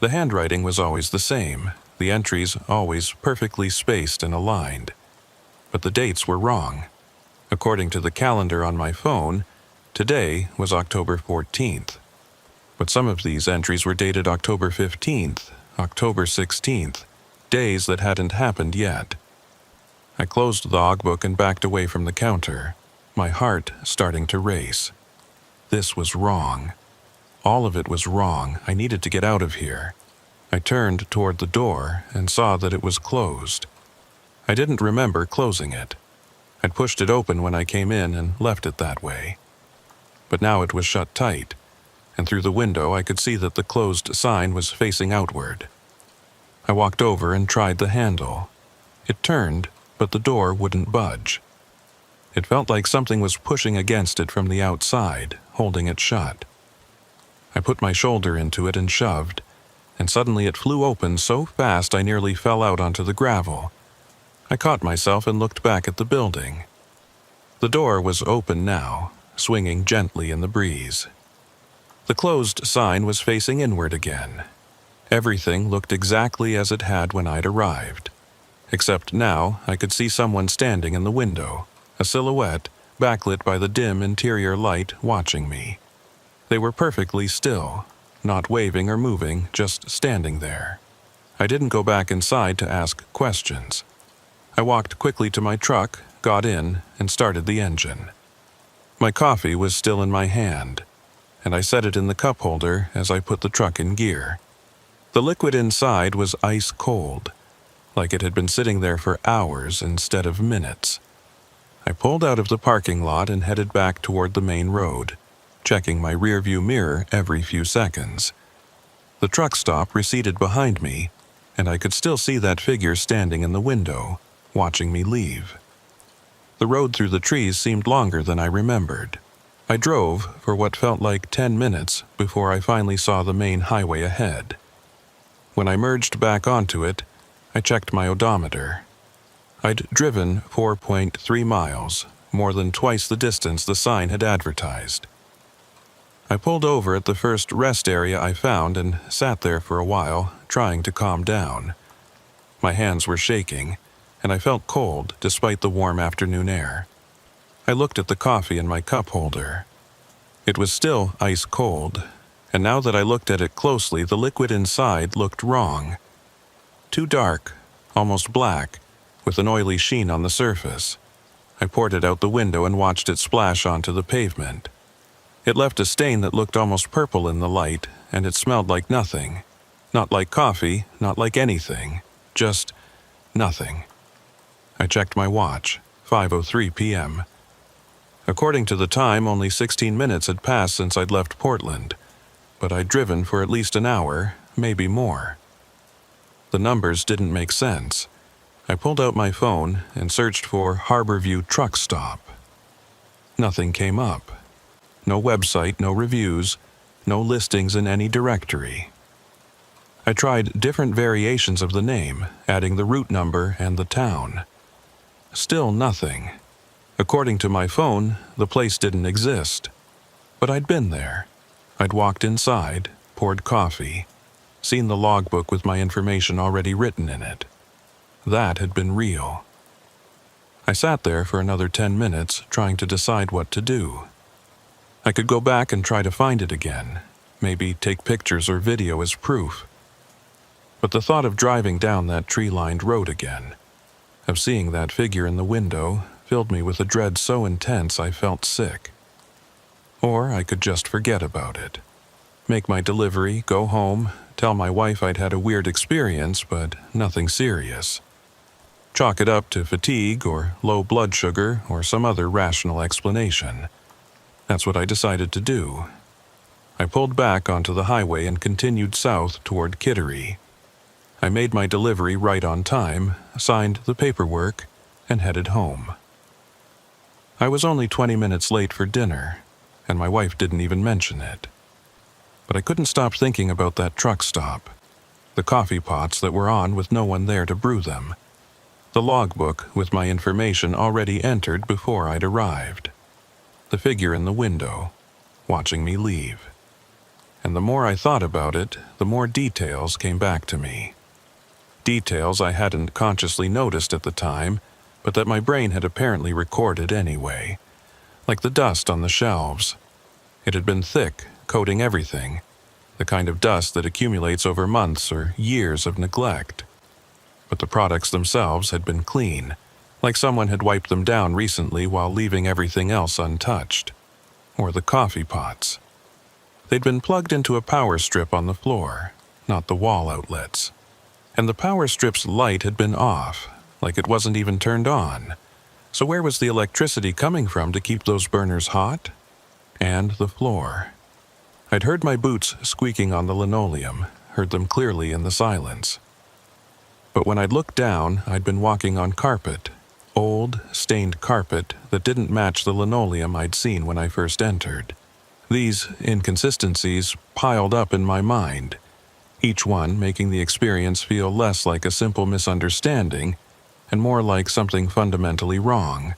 S1: The handwriting was always the same, the entries always perfectly spaced and aligned. But the dates were wrong. According to the calendar on my phone, today was October 14th. But some of these entries were dated October 15th, October 16th, days that hadn't happened yet. I closed the logbook and backed away from the counter, my heart starting to race. This was wrong. All of it was wrong. I needed to get out of here. I turned toward the door and saw that it was closed. I didn't remember closing it. I'd pushed it open when I came in and left it that way. But now it was shut tight, and through the window I could see that the closed sign was facing outward. I walked over and tried the handle. It turned, but the door wouldn't budge. It felt like something was pushing against it from the outside, holding it shut. I put my shoulder into it and shoved, and suddenly it flew open so fast I nearly fell out onto the gravel. I caught myself and looked back at the building. The door was open now, swinging gently in the breeze. The closed sign was facing inward again. Everything looked exactly as it had when I'd arrived. Except now I could see someone standing in the window, a silhouette, backlit by the dim interior light, watching me. They were perfectly still, not waving or moving, just standing there. I didn't go back inside to ask questions. I walked quickly to my truck, got in, and started the engine. My coffee was still in my hand, and I set it in the cup holder as I put the truck in gear. The liquid inside was ice cold, like it had been sitting there for hours instead of minutes. I pulled out of the parking lot and headed back toward the main road, checking my rearview mirror every few seconds. The truck stop receded behind me, and I could still see that figure standing in the window, watching me leave. The road through the trees seemed longer than I remembered. I drove for what felt like 10 minutes before I finally saw the main highway ahead. When I merged back onto it, I checked my odometer. I'd driven 4.3 miles, more than twice the distance the sign had advertised. I pulled over at the first rest area I found and sat there for a while, trying to calm down. My hands were shaking, and I felt cold despite the warm afternoon air. I looked at the coffee in my cup holder. It was still ice cold, and now that I looked at it closely, the liquid inside looked wrong. Too dark, almost black, with an oily sheen on the surface. I poured it out the window and watched it splash onto the pavement. It left a stain that looked almost purple in the light, and it smelled like nothing. Not like coffee, not like anything. Just nothing. I checked my watch, 5:03 p.m. According to the time, only 16 minutes had passed since I'd left Portland, but I'd driven for at least an hour, maybe more. The numbers didn't make sense. I pulled out my phone and searched for Harborview Truck Stop. Nothing came up. No website, no reviews, no listings in any directory. I tried different variations of the name, adding the route number and the town. Still nothing. According to my phone, the place didn't exist. But I'd been there. I'd walked inside, poured coffee, seen the logbook with my information already written in it. That had been real. I sat there for another 10 minutes, trying to decide what to do. I could go back and try to find it again, maybe take pictures or video as proof. But the thought of driving down that tree-lined road again, of seeing that figure in the window, filled me with a dread so intense I felt sick. Or I could just forget about it. Make my delivery, go home, tell my wife I'd had a weird experience, but nothing serious. Chalk it up to fatigue or low blood sugar or some other rational explanation. That's what I decided to do. I pulled back onto the highway and continued south toward Kittery. I made my delivery right on time, signed the paperwork, and headed home. I was only 20 minutes late for dinner, and my wife didn't even mention it. But I couldn't stop thinking about that truck stop, the coffee pots that were on with no one there to brew them, the logbook with my information already entered before I'd arrived, the figure in the window, watching me leave. And the more I thought about it, the more details came back to me. Details I hadn't consciously noticed at the time, but that my brain had apparently recorded anyway, like the dust on the shelves. It had been thick, coating everything, the kind of dust that accumulates over months or years of neglect. But the products themselves had been clean, like someone had wiped them down recently while leaving everything else untouched. Or the coffee pots. They'd been plugged into a power strip on the floor, not the wall outlets. And the power strip's light had been off, like it wasn't even turned on. So where was the electricity coming from to keep those burners hot? And the floor. I'd heard my boots squeaking on the linoleum, heard them clearly in the silence. But when I'd looked down, I'd been walking on carpet, old, stained carpet that didn't match the linoleum I'd seen when I first entered. These inconsistencies piled up in my mind, each one making the experience feel less like a simple misunderstanding and more like something fundamentally wrong.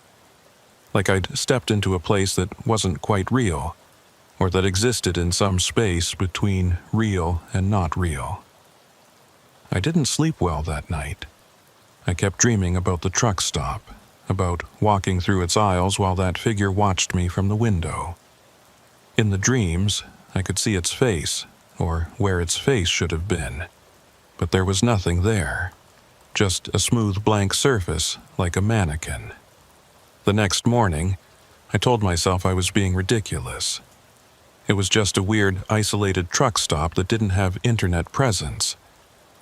S1: Like I'd stepped into a place that wasn't quite real, or that existed in some space between real and not real. I didn't sleep well that night. I kept dreaming about the truck stop, about walking through its aisles while that figure watched me from the window. In the dreams, I could see its face, or where its face should have been, but there was nothing there, just a smooth blank surface like a mannequin. The next morning, I told myself I was being ridiculous. It was just a weird, isolated truck stop that didn't have internet presence.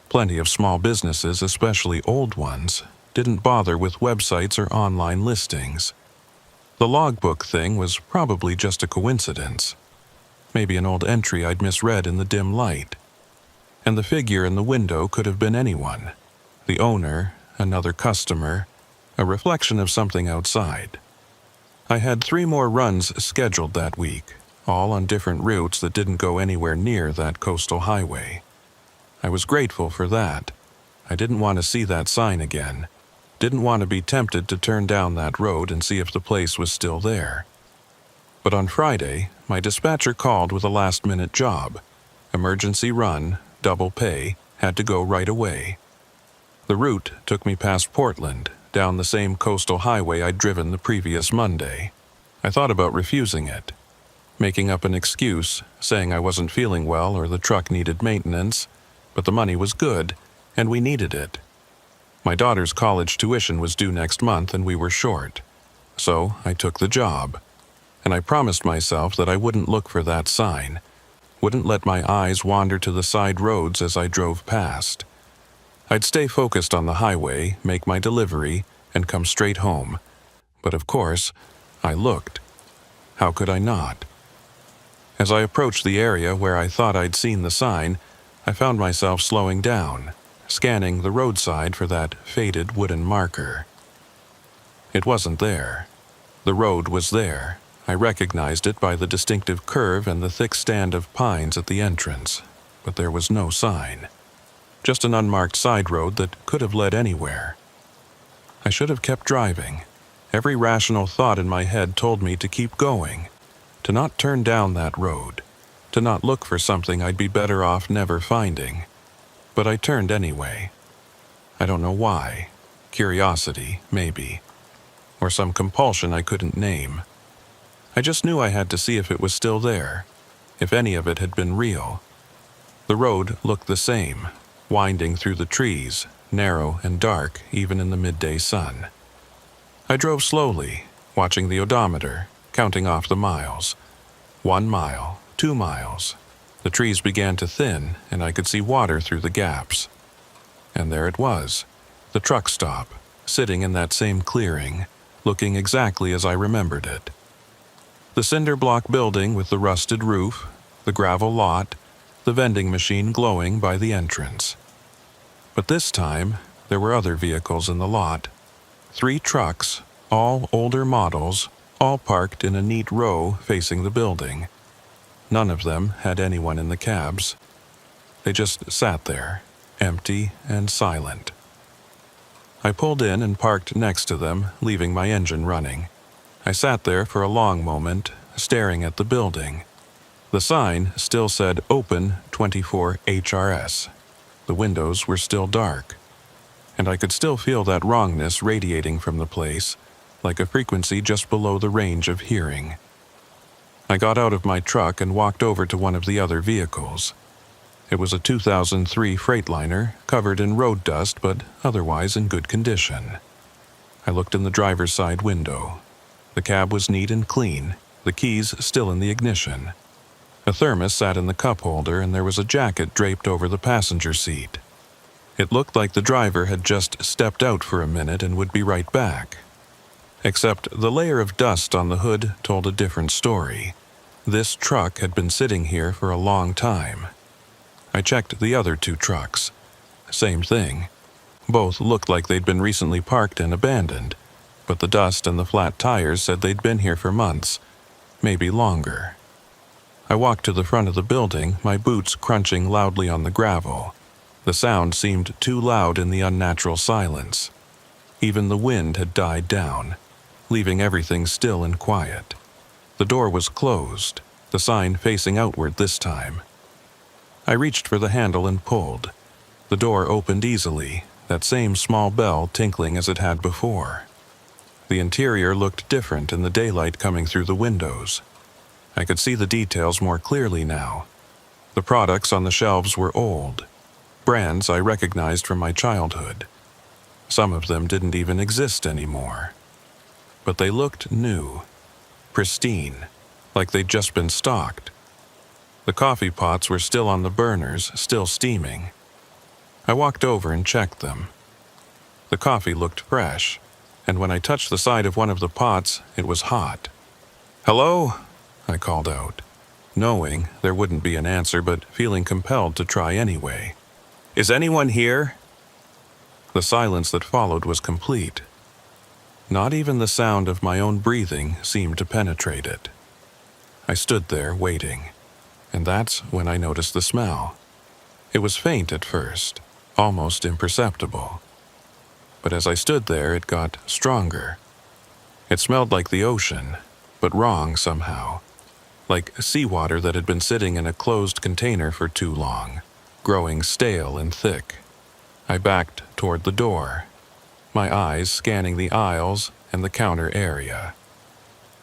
S1: Plenty of small businesses, especially old ones, didn't bother with websites or online listings. The logbook thing was probably just a coincidence. Maybe an old entry I'd misread in the dim light. And the figure in the window could have been anyone. The owner, another customer, a reflection of something outside. I had 3 more runs scheduled that week, all on different routes that didn't go anywhere near that coastal highway. I was grateful for that. I didn't want to see that sign again. Didn't want to be tempted to turn down that road and see if the place was still there. But on Friday, my dispatcher called with a last-minute job. Emergency run, double pay, had to go right away. The route took me past Portland, down the same coastal highway I'd driven the previous Monday. I thought about refusing it, making up an excuse, saying I wasn't feeling well or the truck needed maintenance, but the money was good, and we needed it. My daughter's college tuition was due next month and we were short. So I took the job. And I promised myself that I wouldn't look for that sign, wouldn't let my eyes wander to the side roads as I drove past. I'd stay focused on the highway, make my delivery, and come straight home. But of course, I looked. How could I not? As I approached the area where I thought I'd seen the sign, I found myself slowing down, scanning the roadside for that faded wooden marker. It wasn't there. The road was there. I recognized it by the distinctive curve and the thick stand of pines at the entrance, but there was no sign. Just an unmarked side road that could have led anywhere. I should have kept driving. Every rational thought in my head told me to keep going, to not turn down that road, to not look for something I'd be better off never finding. But I turned anyway. I don't know why. Curiosity, maybe. Or some compulsion I couldn't name. I just knew I had to see if it was still there, if any of it had been real. The road looked the same, winding through the trees, narrow and dark even in the midday sun. I drove slowly, watching the odometer, counting off the miles. 1 mile, 2 miles. The trees began to thin, and I could see water through the gaps. And there it was, the truck stop, sitting in that same clearing, looking exactly as I remembered it. The cinder block building with the rusted roof, the gravel lot, the vending machine glowing by the entrance. But this time, there were other vehicles in the lot. 3 trucks, all older models, all parked in a neat row facing the building. None of them had anyone in the cabs. They just sat there, empty and silent. I pulled in and parked next to them, leaving my engine running. I sat there for a long moment, staring at the building. The sign still said Open 24 HRS. The windows were still dark, and I could still feel that wrongness radiating from the place, like a frequency just below the range of hearing. I got out of my truck and walked over to one of the other vehicles. It was a 2003 Freightliner, covered in road dust but otherwise in good condition. I looked in the driver's side window. The cab was neat and clean, the keys still in the ignition. A thermos sat in the cup holder and there was a jacket draped over the passenger seat. It looked like the driver had just stepped out for a minute and would be right back. Except the layer of dust on the hood told a different story. This truck had been sitting here for a long time. I checked the other 2 trucks. Same thing. Both looked like they'd been recently parked and abandoned, but the dust and the flat tires said they'd been here for months, maybe longer. I walked to the front of the building, my boots crunching loudly on the gravel. The sound seemed too loud in the unnatural silence. Even the wind had died down, leaving everything still and quiet. The door was closed, the sign facing outward this time. I reached for the handle and pulled. The door opened easily, that same small bell tinkling as it had before. The interior looked different in the daylight coming through the windows. I could see the details more clearly now. The products on the shelves were old, brands I recognized from my childhood. Some of them didn't even exist anymore. But they looked new, pristine, like they'd just been stocked. The coffee pots were still on the burners, still steaming. I walked over and checked them. The coffee looked fresh, and when I touched the side of one of the pots, it was hot. "Hello?" I called out, knowing there wouldn't be an answer but feeling compelled to try anyway. "Is anyone here?" The silence that followed was complete. Not even the sound of my own breathing seemed to penetrate it. I stood there waiting, and that's when I noticed the smell. It was faint at first, almost imperceptible. But as I stood there, it got stronger. It smelled like the ocean, but wrong somehow. Like seawater that had been sitting in a closed container for too long, growing stale and thick. I backed toward the door, my eyes scanning the aisles and the counter area.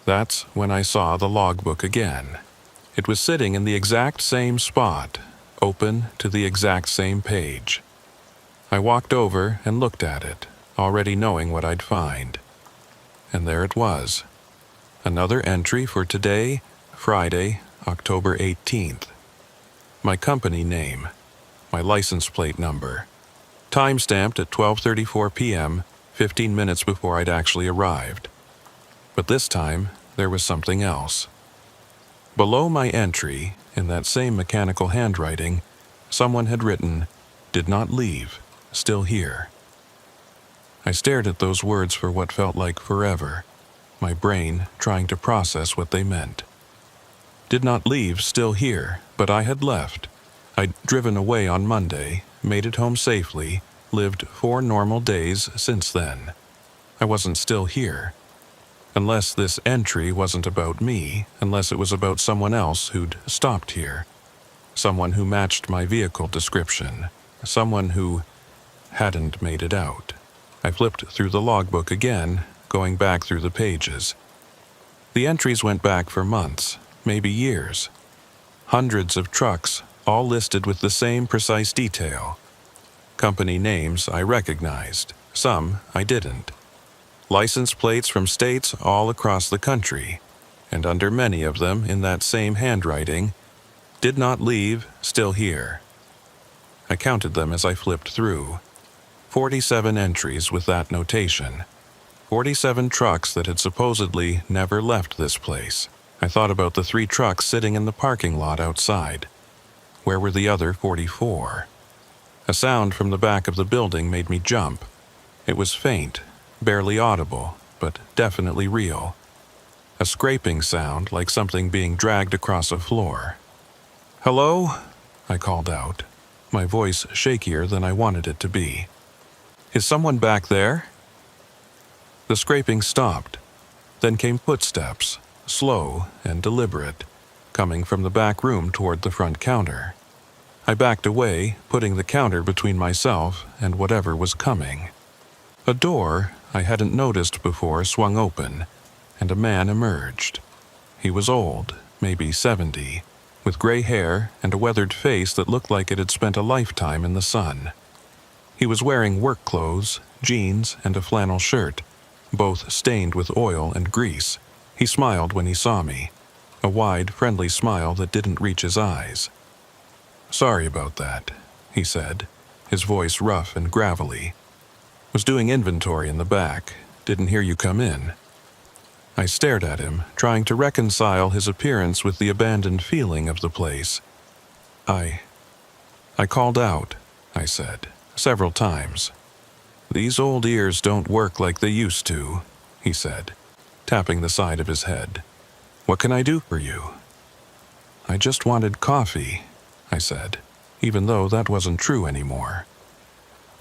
S1: That's when I saw the logbook again. It was sitting in the exact same spot, open to the exact same page. I walked over and looked at it, already knowing what I'd find. And there it was. Another entry for today, Friday, October 18th. My company name, my license plate number, time-stamped at 12:34 p.m., 15 minutes before I'd actually arrived. But this time, there was something else. Below my entry, in that same mechanical handwriting, someone had written, "Did not leave, still here." I stared at those words for what felt like forever, my brain trying to process what they meant. Did not leave, still here, but I had left. I'd driven away on Monday, made it home safely, lived 4 normal days since then. I wasn't still here. Unless this entry wasn't about me, unless it was about someone else who'd stopped here. Someone who matched my vehicle description. Someone who hadn't made it out. I flipped through the logbook again, going back through the pages. The entries went back for months, maybe years. Hundreds of trucks, all listed with the same precise detail. Company names I recognized, some I didn't. License plates from states all across the country, and under many of them in that same handwriting, "Did not leave, still here." I counted them as I flipped through. 47 entries with that notation. 47 trucks that had supposedly never left this place. I thought about the 3 trucks sitting in the parking lot outside. Where were the other 44? A sound from the back of the building made me jump. It was faint, barely audible, but definitely real. A scraping sound like something being dragged across a floor. "Hello?" I called out, my voice shakier than I wanted it to be. "Is someone back there?" The scraping stopped. Then came footsteps, slow and deliberate, coming from the back room toward the front counter. I backed away, putting the counter between myself and whatever was coming. A door I hadn't noticed before swung open, and a man emerged. He was old, maybe 70, with gray hair and a weathered face that looked like it had spent a lifetime in the sun. He was wearing work clothes, jeans, and a flannel shirt, both stained with oil and grease. He smiled when he saw me, a wide, friendly smile that didn't reach his eyes. "Sorry about that," he said, his voice rough and gravelly. "Was doing inventory in the back. Didn't hear you come in." I stared at him, trying to reconcile his appearance with the abandoned feeling of the place. I called out," I said, "several times." "These old ears don't work like they used to," he said, tapping the side of his head. "What can I do for you?" "I just wanted coffee," I said, even though that wasn't true anymore.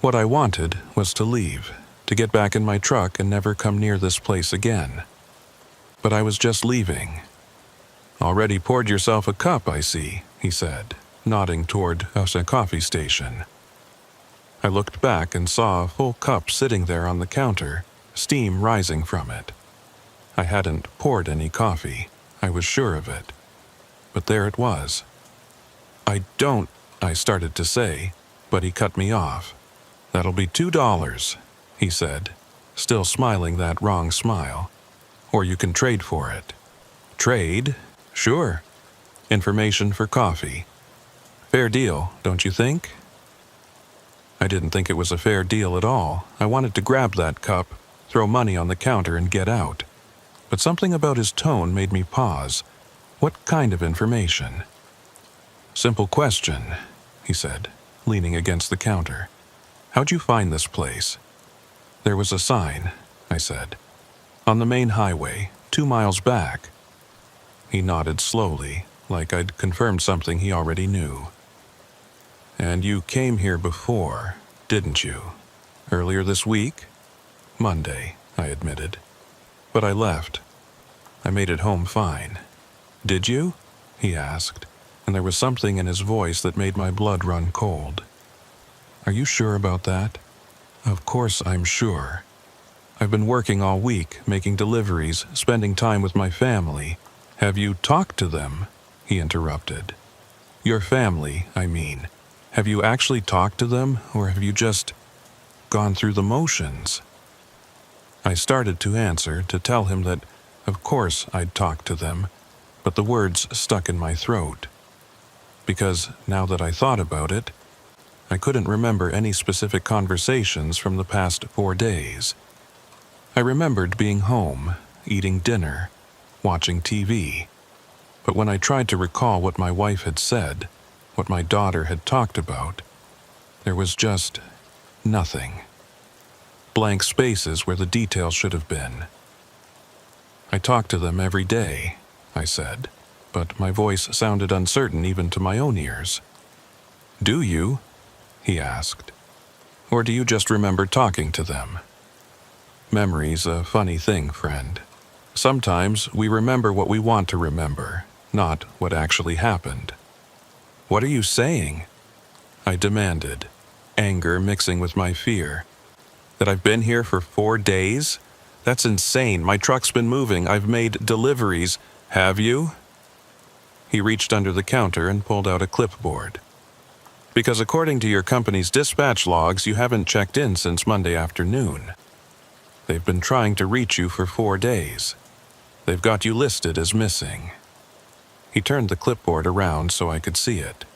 S1: What I wanted was to leave, to get back in my truck and never come near this place again. But I was just leaving. "Already poured yourself a cup, I see," he said, nodding toward a coffee station. I looked back and saw a full cup sitting there on the counter, steam rising from it. I hadn't poured any coffee, I was sure of it. But there it was. I started to say, but he cut me off. "That'll be $2, he said, still smiling that wrong smile. "Or you can trade for it." "Trade? Sure. Information for coffee. Fair deal, don't you think?" I didn't think it was a fair deal at all. I wanted to grab that cup, throw money on the counter, and get out. But something about his tone made me pause. What kind of information? "Simple question," he said, leaning against the counter. "How'd you find this place?" "There was a sign," I said. "On the main highway, 2 miles back." He nodded slowly, like I'd confirmed something he already knew. "And you came here before, didn't you? Earlier this week?" "Monday," I admitted. "But I left. I made it home fine." "Did you?" he asked, and there was something in his voice that made my blood run cold. "Are you sure about that?" "Of course I'm sure. I've been working all week, making deliveries, spending time with my family." "Have you talked to them?" he interrupted. "Your family, I mean. Have you actually talked to them, or have you just gone through the motions?" I started to answer, to tell him that, of course, I'd talked to them, but the words stuck in my throat. Because, now that I thought about it, I couldn't remember any specific conversations from the past 4 days. I remembered being home, eating dinner, watching TV. But when I tried to recall what my wife had said, what my daughter had talked about, there was just nothing. Blank spaces where the details should have been. "I talk to them every day," I said, but my voice sounded uncertain even to my own ears. "Do you?" he asked. "Or do you just remember talking to them?" Memory's a funny thing, friend. Sometimes we remember what we want to remember, not what actually happened. "What are you saying?" I demanded, anger mixing with my fear. "That I've been here for 4 days? That's insane. My truck's been moving. I've made deliveries. Have you?" He reached under the counter and pulled out a clipboard. "Because according to your company's dispatch logs, you haven't checked in since Monday afternoon. They've been trying to reach you for 4 days. They've got you listed as missing." He turned the clipboard around so I could see it.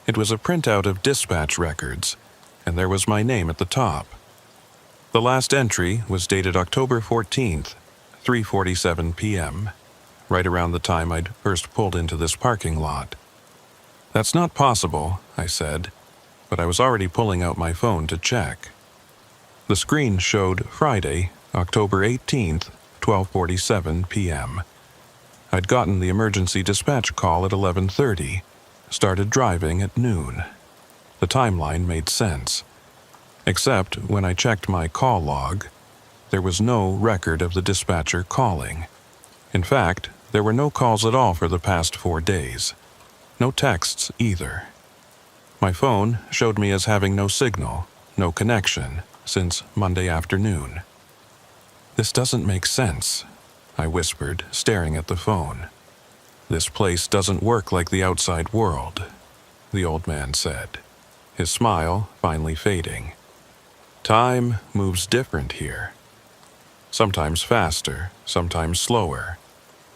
S1: It was a printout of dispatch records, and there was my name at the top. The last entry was dated October 14th, 3:47 p.m., right around the time I'd first pulled into this parking lot. "That's not possible," I said, but I was already pulling out my phone to check. The screen showed Friday, October 18th, 12:47 p.m. I'd gotten the emergency dispatch call at 11:30, started driving at noon. The timeline made sense. Except when I checked my call log, there was no record of the dispatcher calling. In fact, there were no calls at all for the past 4 days. No texts either. My phone showed me as having no signal, no connection, since Monday afternoon. "This doesn't make sense," I whispered, staring at the phone. "This place doesn't work like the outside world," the old man said, his smile finally fading. "Time moves different here. Sometimes faster, sometimes slower.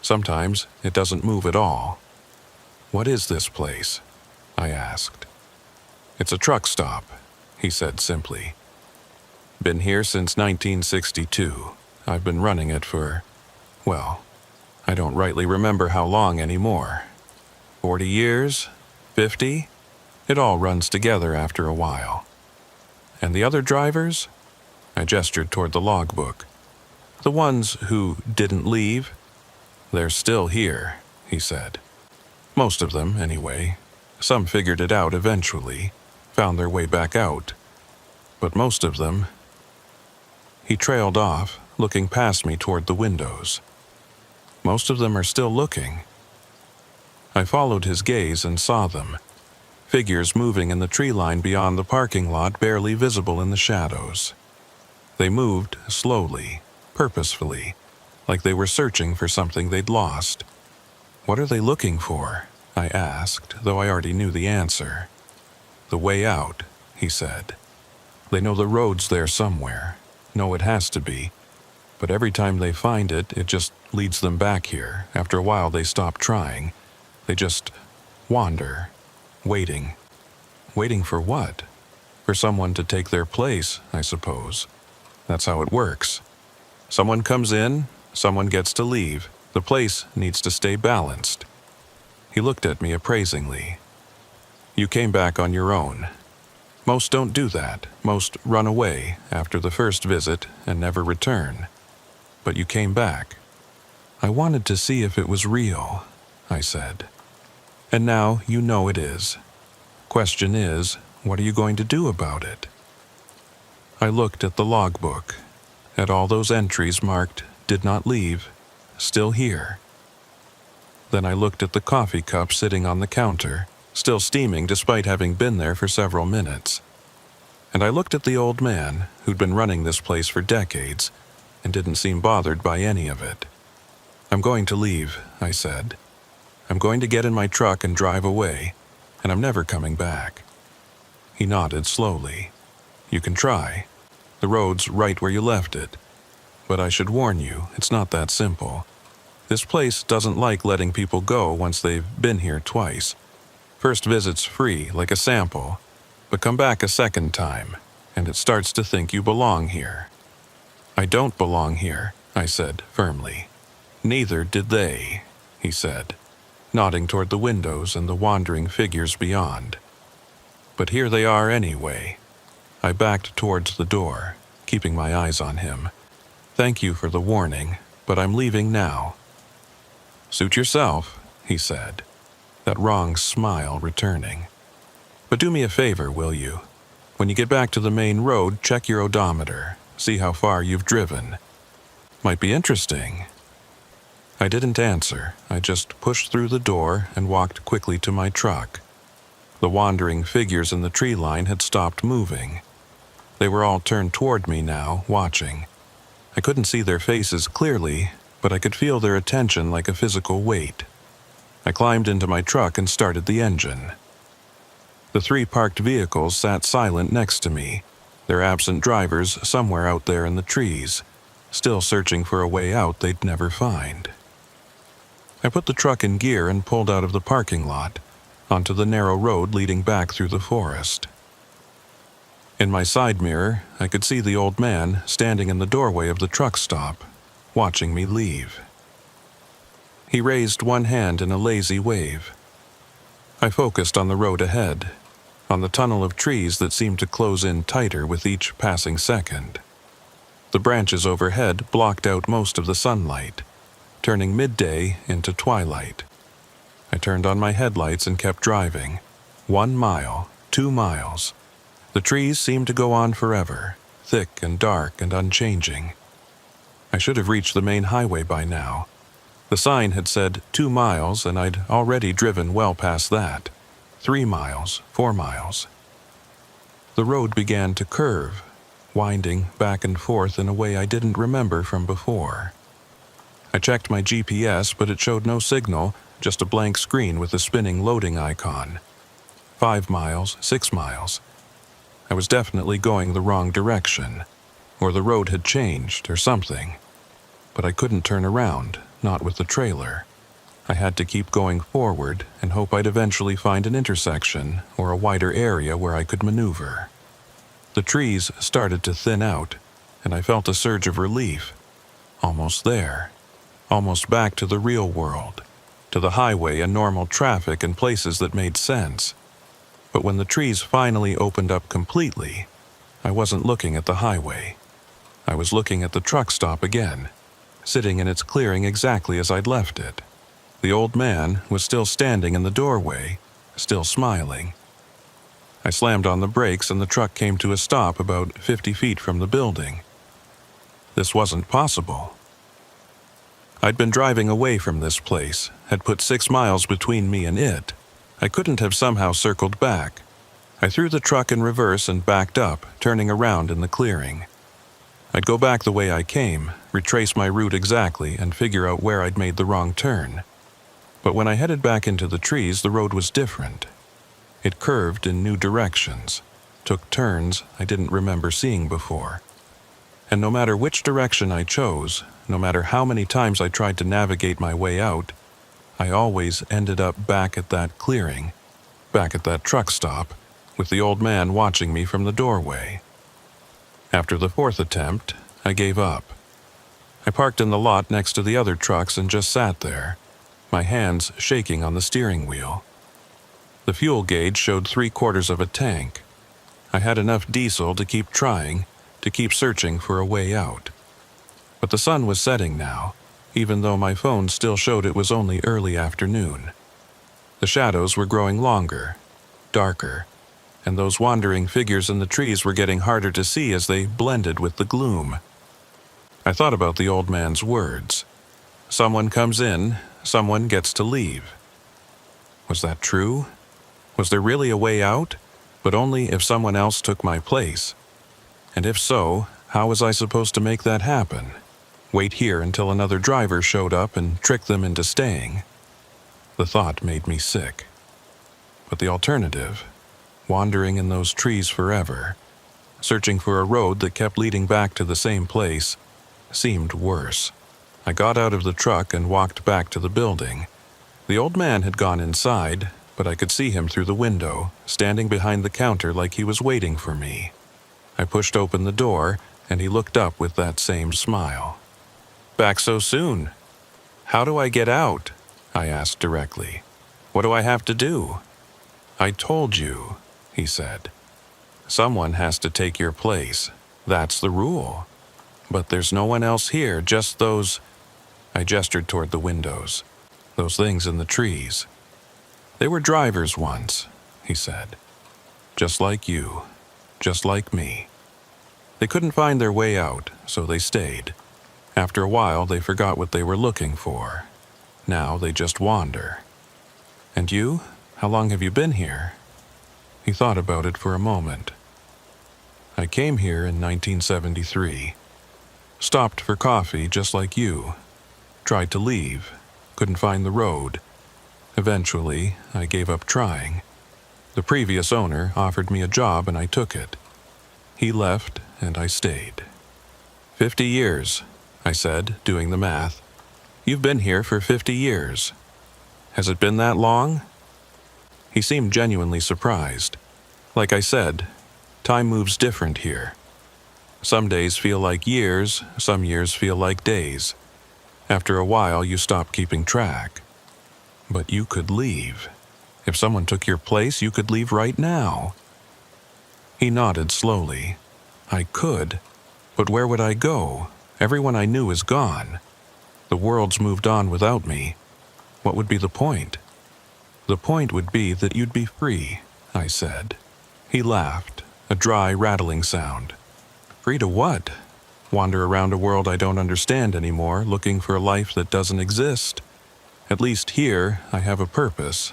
S1: Sometimes it doesn't move at all." "What is this place?" I asked. "It's a truck stop," he said simply. "Been here since 1962. I've been running it for, well, I don't rightly remember how long anymore. 40 years? 50? It all runs together after a while." "And the other drivers?" I gestured toward the logbook. "The ones who didn't leave?" "They're still here," he said. "Most of them, anyway. Some figured it out eventually, found their way back out. But most of them—" He trailed off, looking past me toward the windows. "Most of them are still looking." I followed his gaze and saw them. Figures moving in the tree line beyond the parking lot, barely visible in the shadows. They moved slowly, purposefully, like they were searching for something they'd lost. "What are they looking for?" I asked, though I already knew the answer. "The way out," he said. "They know the road's there somewhere. Know it has to be. But every time they find it, it just leads them back here. After a while, they stop trying. They just wander, waiting." "Waiting for what?" "For someone to take their place, I suppose. That's how it works. Someone comes in, someone gets to leave. The place needs to stay balanced." He looked at me appraisingly. "You came back on your own. Most don't do that. Most run away after the first visit and never return. But you came back." "I wanted to see if it was real," I said. "And now you know it is. Question is, what are you going to do about it?" I looked at the logbook, at all those entries marked "Did not leave," "Still here." Then I looked at the coffee cup sitting on the counter, still steaming despite having been there for several minutes. And I looked at the old man, who'd been running this place for decades, and didn't seem bothered by any of it. "I'm going to leave," I said. "I'm going to get in my truck and drive away, and I'm never coming back." He nodded slowly. "You can try. The road's right where you left it. But I should warn you, it's not that simple. This place doesn't like letting people go once they've been here twice. First visit's free, like a sample, but come back a second time, and it starts to think you belong here." "I don't belong here," I said firmly. "Neither did they," he said, nodding toward the windows and the wandering figures beyond. "But here they are anyway." I backed towards the door, keeping my eyes on him. "Thank you for the warning, but I'm leaving now." "Suit yourself," he said, that wrong smile returning. "But do me a favor, will you? When you get back to the main road, check your odometer, see how far you've driven. Might be interesting." I didn't answer. I just pushed through the door and walked quickly to my truck. The wandering figures in the tree line had stopped moving. They were all turned toward me now, watching. I couldn't see their faces clearly, but I could feel their attention like a physical weight. I climbed into my truck and started the engine. The 3 parked vehicles sat silent next to me, their absent drivers somewhere out there in the trees, still searching for a way out they'd never find. I put the truck in gear and pulled out of the parking lot, onto the narrow road leading back through the forest. In my side mirror, I could see the old man standing in the doorway of the truck stop, watching me leave. He raised one hand in a lazy wave. I focused on the road ahead, on the tunnel of trees that seemed to close in tighter with each passing second. The branches overhead blocked out most of the sunlight, turning midday into twilight. I turned on my headlights and kept driving. 1 mile, 2 miles. The trees seemed to go on forever, thick and dark and unchanging. I should have reached the main highway by now. The sign had said 2 miles, and I'd already driven well past that. 3 miles, 4 miles. The road began to curve, winding back and forth in a way I didn't remember from before. I checked my GPS, but it showed no signal, just a blank screen with a spinning loading icon. 5 miles, 6 miles. I was definitely going the wrong direction, or the road had changed or something. But I couldn't turn around, not with the trailer. I had to keep going forward and hope I'd eventually find an intersection or a wider area where I could maneuver. The trees started to thin out, and I felt a surge of relief. Almost there. Almost back to the real world, to the highway and normal traffic and places that made sense. But when the trees finally opened up completely, I wasn't looking at the highway. I was looking at the truck stop again, sitting in its clearing exactly as I'd left it. The old man was still standing in the doorway, still smiling. I slammed on the brakes and the truck came to a stop about 50 feet from the building. This wasn't possible. I'd been driving away from this place, had put 6 miles between me and it. I couldn't have somehow circled back. I threw the truck in reverse and backed up, turning around in the clearing. I'd go back the way I came, retrace my route exactly, and figure out where I'd made the wrong turn. But when I headed back into the trees, the road was different. It curved in new directions, took turns I didn't remember seeing before. And no matter which direction I chose, no matter how many times I tried to navigate my way out, I always ended up back at that clearing, back at that truck stop, with the old man watching me from the doorway. After the 4th attempt, I gave up. I parked in the lot next to the other trucks and just sat there, my hands shaking on the steering wheel. The fuel gauge showed 3/4 of a tank. I had enough diesel to keep trying, to keep searching for a way out. But the sun was setting now, even though my phone still showed it was only early afternoon. The shadows were growing longer, darker, and those wandering figures in the trees were getting harder to see as they blended with the gloom. I thought about the old man's words. Someone comes in, someone gets to leave. Was that true? Was there really a way out, but only if someone else took my place? And if so, how was I supposed to make that happen? Wait here until another driver showed up and trick them into staying? The thought made me sick. But the alternative, wandering in those trees forever, searching for a road that kept leading back to the same place, seemed worse. I got out of the truck and walked back to the building. The old man had gone inside, but I could see him through the window, standing behind the counter like he was waiting for me. I pushed open the door, and he looked up with that same smile. "Back so soon? How do I get out?" I asked directly. "What do I have to do?" "I told you," he said. "Someone has to take your place. That's the rule. But there's no one else here, just those—" I gestured toward the windows. "Those things in the trees. They were drivers once," he said. "Just like you. Just like me. They couldn't find their way out, so they stayed. After a while, they forgot what they were looking for. Now they just wander. And you? How long have you been here?" He thought about it for a moment. "I came here in 1973. Stopped for coffee just like you. Tried to leave. Couldn't find the road. Eventually, I gave up trying. The previous owner offered me a job and I took it. He left and I stayed. 50 years, I said, doing the math. "You've been here for 50 years. Has it been that long?" He seemed genuinely surprised. Like I said, Time moves different here. Some days feel like years, some years feel like days. After a while, you stop keeping track. But you could leave. If someone took your place, you could leave right now. He nodded slowly. I could. But where would I go? Everyone I knew is gone. The world's moved on without me. What would be the point? The point would be that you'd be free, I said. He laughed, a dry, rattling sound. Free to what? Wander around a world I don't understand anymore, looking for a life that doesn't exist. At least here, I have a purpose.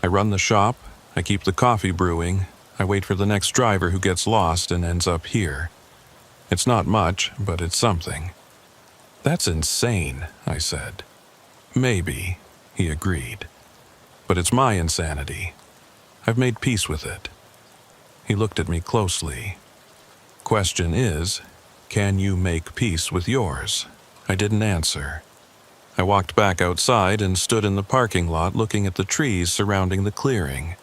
S1: I run the shop, I keep the coffee brewing, I wait for the next driver who gets lost and ends up here. It's not much, but it's something. That's insane, I said. Maybe, he agreed. But it's my insanity. I've made peace with it. He looked at me closely. Question is, can you make peace with yours? I didn't answer. I walked back outside and stood in the parking lot looking at the trees surrounding the clearing.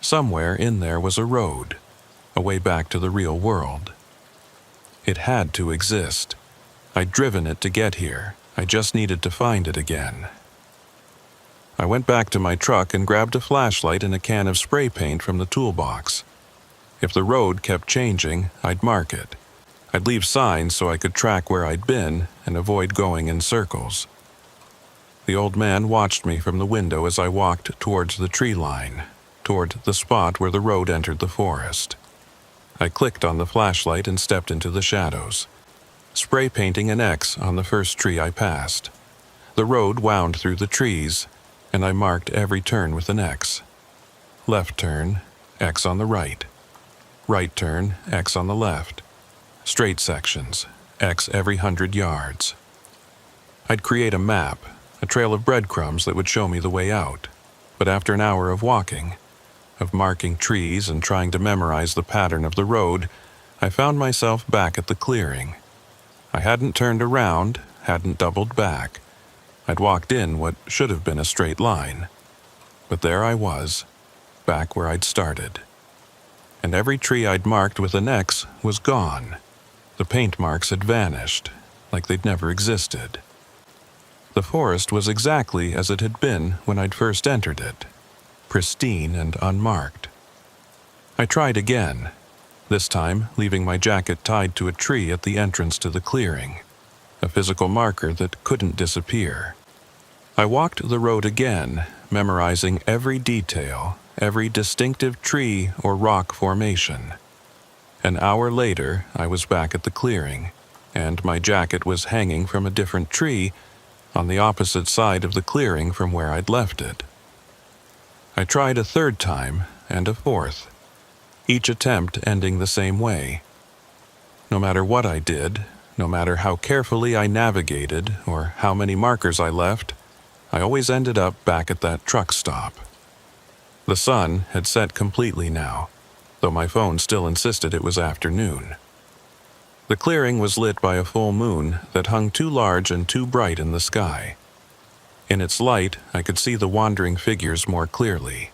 S1: Somewhere in there was a road, a way back to the real world. It had to exist. I'd driven it to get here. I just needed to find it again. I went back to my truck and grabbed a flashlight and a can of spray paint from the toolbox. If the road kept changing, I'd mark it. I'd leave signs so I could track where I'd been and avoid going in circles. The old man watched me from the window as I walked towards the tree line, toward the spot where the road entered the forest. I clicked on the flashlight and stepped into the shadows, spray painting an X on the first tree I passed. The road wound through the trees, and I marked every turn with an X. Left turn, X on the right. Right turn, X on the left. Straight sections, X every 100 yards. I'd create a map, a trail of breadcrumbs that would show me the way out. But after an hour of walking, of marking trees and trying to memorize the pattern of the road, I found myself back at the clearing. I hadn't turned around, hadn't doubled back. I'd walked in what should have been a straight line. But there I was, back where I'd started. And every tree I'd marked with an X was gone. The paint marks had vanished, like they'd never existed. The forest was exactly as it had been when I'd first entered it, pristine and unmarked. I tried again, this time leaving my jacket tied to a tree at the entrance to the clearing, a physical marker that couldn't disappear. I walked the road again, memorizing every detail, every distinctive tree or rock formation. An hour later, I was back at the clearing, and my jacket was hanging from a different tree on the opposite side of the clearing from where I'd left it. I tried a third time and a fourth, each attempt ending the same way. No matter what I did, no matter how carefully I navigated or how many markers I left, I always ended up back at that truck stop. The sun had set completely now, though my phone still insisted it was afternoon. The clearing was lit by a full moon that hung too large and too bright in the sky. In its light, I could see the wandering figures more clearly.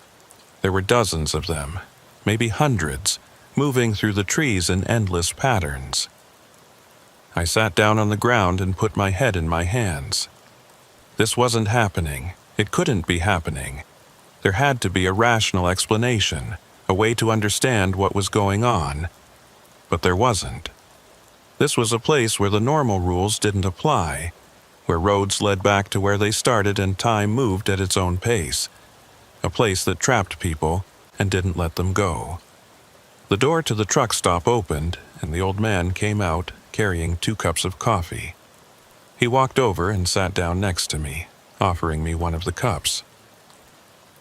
S1: There were dozens of them, maybe hundreds, moving through the trees in endless patterns. I sat down on the ground and put my head in my hands. This wasn't happening. It couldn't be happening. There had to be a rational explanation, a way to understand what was going on. But there wasn't. This was a place where the normal rules didn't apply, where roads led back to where they started and time moved at its own pace, a place that trapped people and didn't let them go. The door to the truck stop opened, and the old man came out carrying 2 cups of coffee. He walked over and sat down next to me, offering me one of the cups.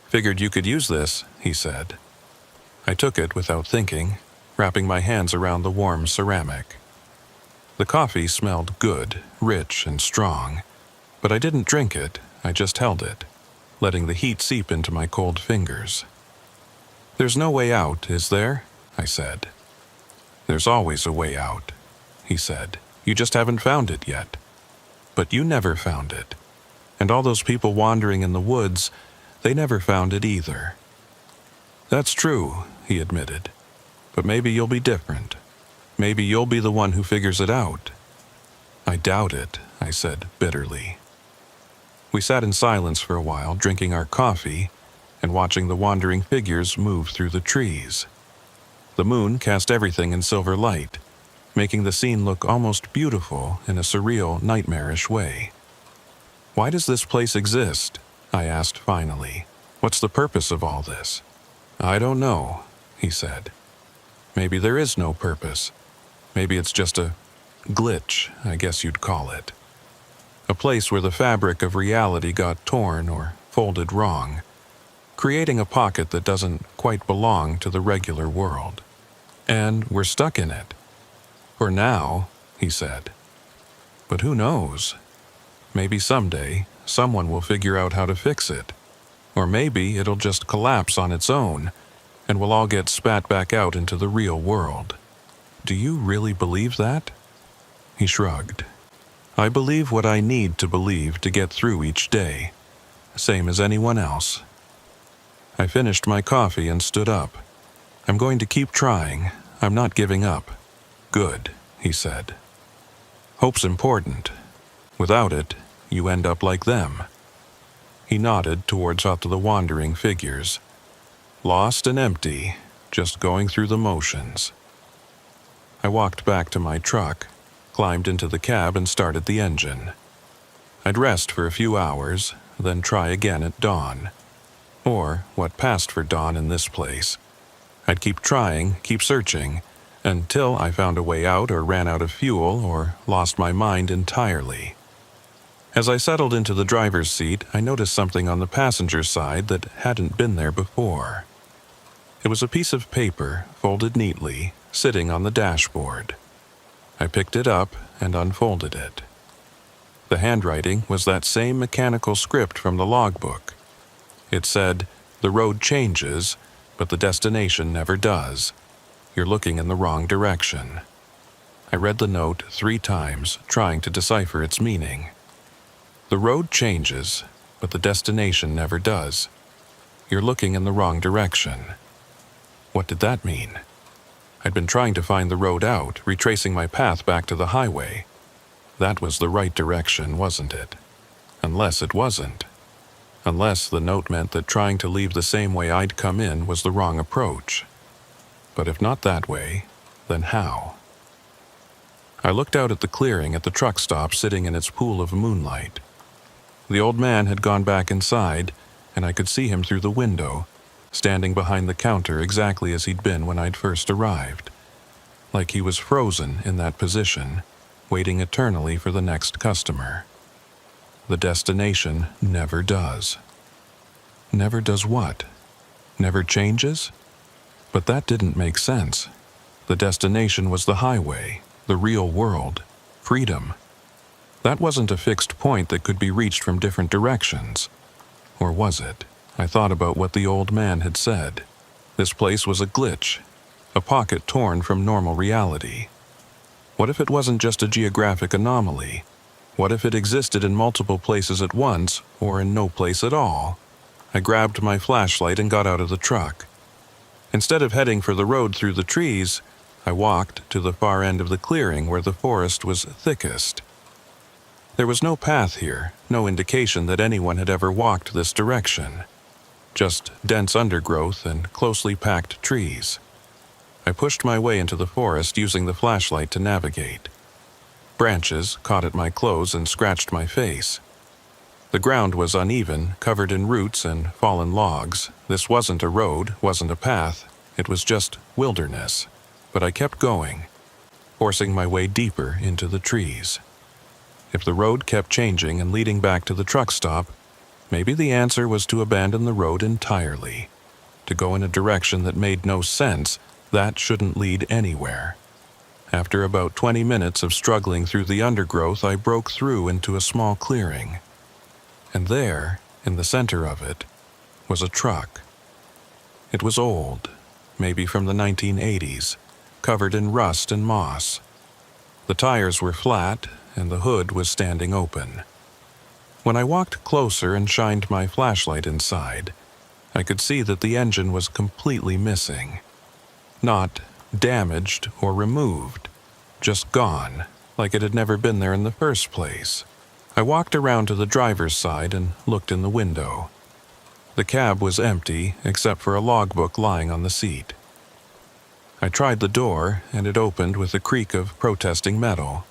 S1: "Figured you could use this," he said. I took it without thinking, wrapping my hands around the warm ceramic. The coffee smelled good, rich, and strong, but I didn't drink it, I just held it, letting the heat seep into my cold fingers. "There's no way out, is there?" I said. "There's always a way out," he said. "You just haven't found it yet. But you never found it. And all those people wandering in the woods, they never found it either." "That's true," he admitted. But maybe you'll be different. Maybe you'll be the one who figures it out." "I doubt it," I said bitterly. We sat in silence for a while, drinking our coffee and watching the wandering figures move through the trees. The moon cast everything in silver light, making the scene look almost beautiful in a surreal, nightmarish way. "Why does this place exist?" I asked finally. "What's the purpose of all this?" "I don't know," he said. "Maybe there is no purpose. Maybe it's just a glitch, I guess you'd call it. A place where the fabric of reality got torn or folded wrong, creating a pocket that doesn't quite belong to the regular world. And we're stuck in it. For now," he said. "But who knows? Maybe someday someone will figure out how to fix it. Or maybe it'll just collapse on its own, and we'll all get spat back out into the real world." "Do you really believe that?" He shrugged. "I believe what I need to believe to get through each day, same as anyone else." I finished my coffee and stood up. "I'm going to keep trying. I'm not giving up." "Good," he said. "Hope's important. Without it, you end up like them." He nodded towards out the wandering figures. Lost and empty, just going through the motions. I walked back to my truck, climbed into the cab and started the engine. I'd rest for a few hours, then try again at dawn. Or what passed for dawn in this place. I'd keep trying, keep searching, until I found a way out or ran out of fuel or lost my mind entirely. As I settled into the driver's seat, I noticed something on the passenger side that hadn't been there before. It was a piece of paper, folded neatly, sitting on the dashboard. I picked it up and unfolded it. The handwriting was that same mechanical script from the logbook. It said, "The road changes, but the destination never does. You're looking in the wrong direction." I read the note 3 times, trying to decipher its meaning. The road changes, but the destination never does. You're looking in the wrong direction. What did that mean? I'd been trying to find the road out, retracing my path back to the highway. That was the right direction, wasn't it? Unless it wasn't. Unless the note meant that trying to leave the same way I'd come in was the wrong approach. But if not that way, then how? I looked out at the clearing at the truck stop sitting in its pool of moonlight. The old man had gone back inside, and I could see him through the window, standing behind the counter exactly as he'd been when I'd first arrived. Like he was frozen in that position, waiting eternally for the next customer. The destination never does. Never does what? Never changes? But that didn't make sense. The destination was the highway, the real world, freedom. That wasn't a fixed point that could be reached from different directions. Or was it? I thought about what the old man had said. This place was a glitch, a pocket torn from normal reality. What if it wasn't just a geographic anomaly? What if it existed in multiple places at once, or in no place at all? I grabbed my flashlight and got out of the truck. Instead of heading for the road through the trees, I walked to the far end of the clearing where the forest was thickest. There was no path here, no indication that anyone had ever walked this direction. Just dense undergrowth and closely packed trees. I pushed my way into the forest using the flashlight to navigate. Branches caught at my clothes and scratched my face. The ground was uneven, covered in roots and fallen logs. This wasn't a road, wasn't a path. It was just wilderness. But I kept going, forcing my way deeper into the trees. If the road kept changing and leading back to the truck stop, maybe the answer was to abandon the road entirely. To go in a direction that made no sense, that shouldn't lead anywhere. After about 20 minutes of struggling through the undergrowth, I broke through into a small clearing. And there, in the center of it, was a truck. It was old, maybe from the 1980s, covered in rust and moss. The tires were flat, and the hood was standing open. When I walked closer and shined my flashlight inside, I could see that the engine was completely missing. Not damaged or removed, just gone, like it had never been there in the first place. I walked around to the driver's side and looked in the window. The cab was empty except for a logbook lying on the seat. I tried the door, and it opened with a creak of protesting metal.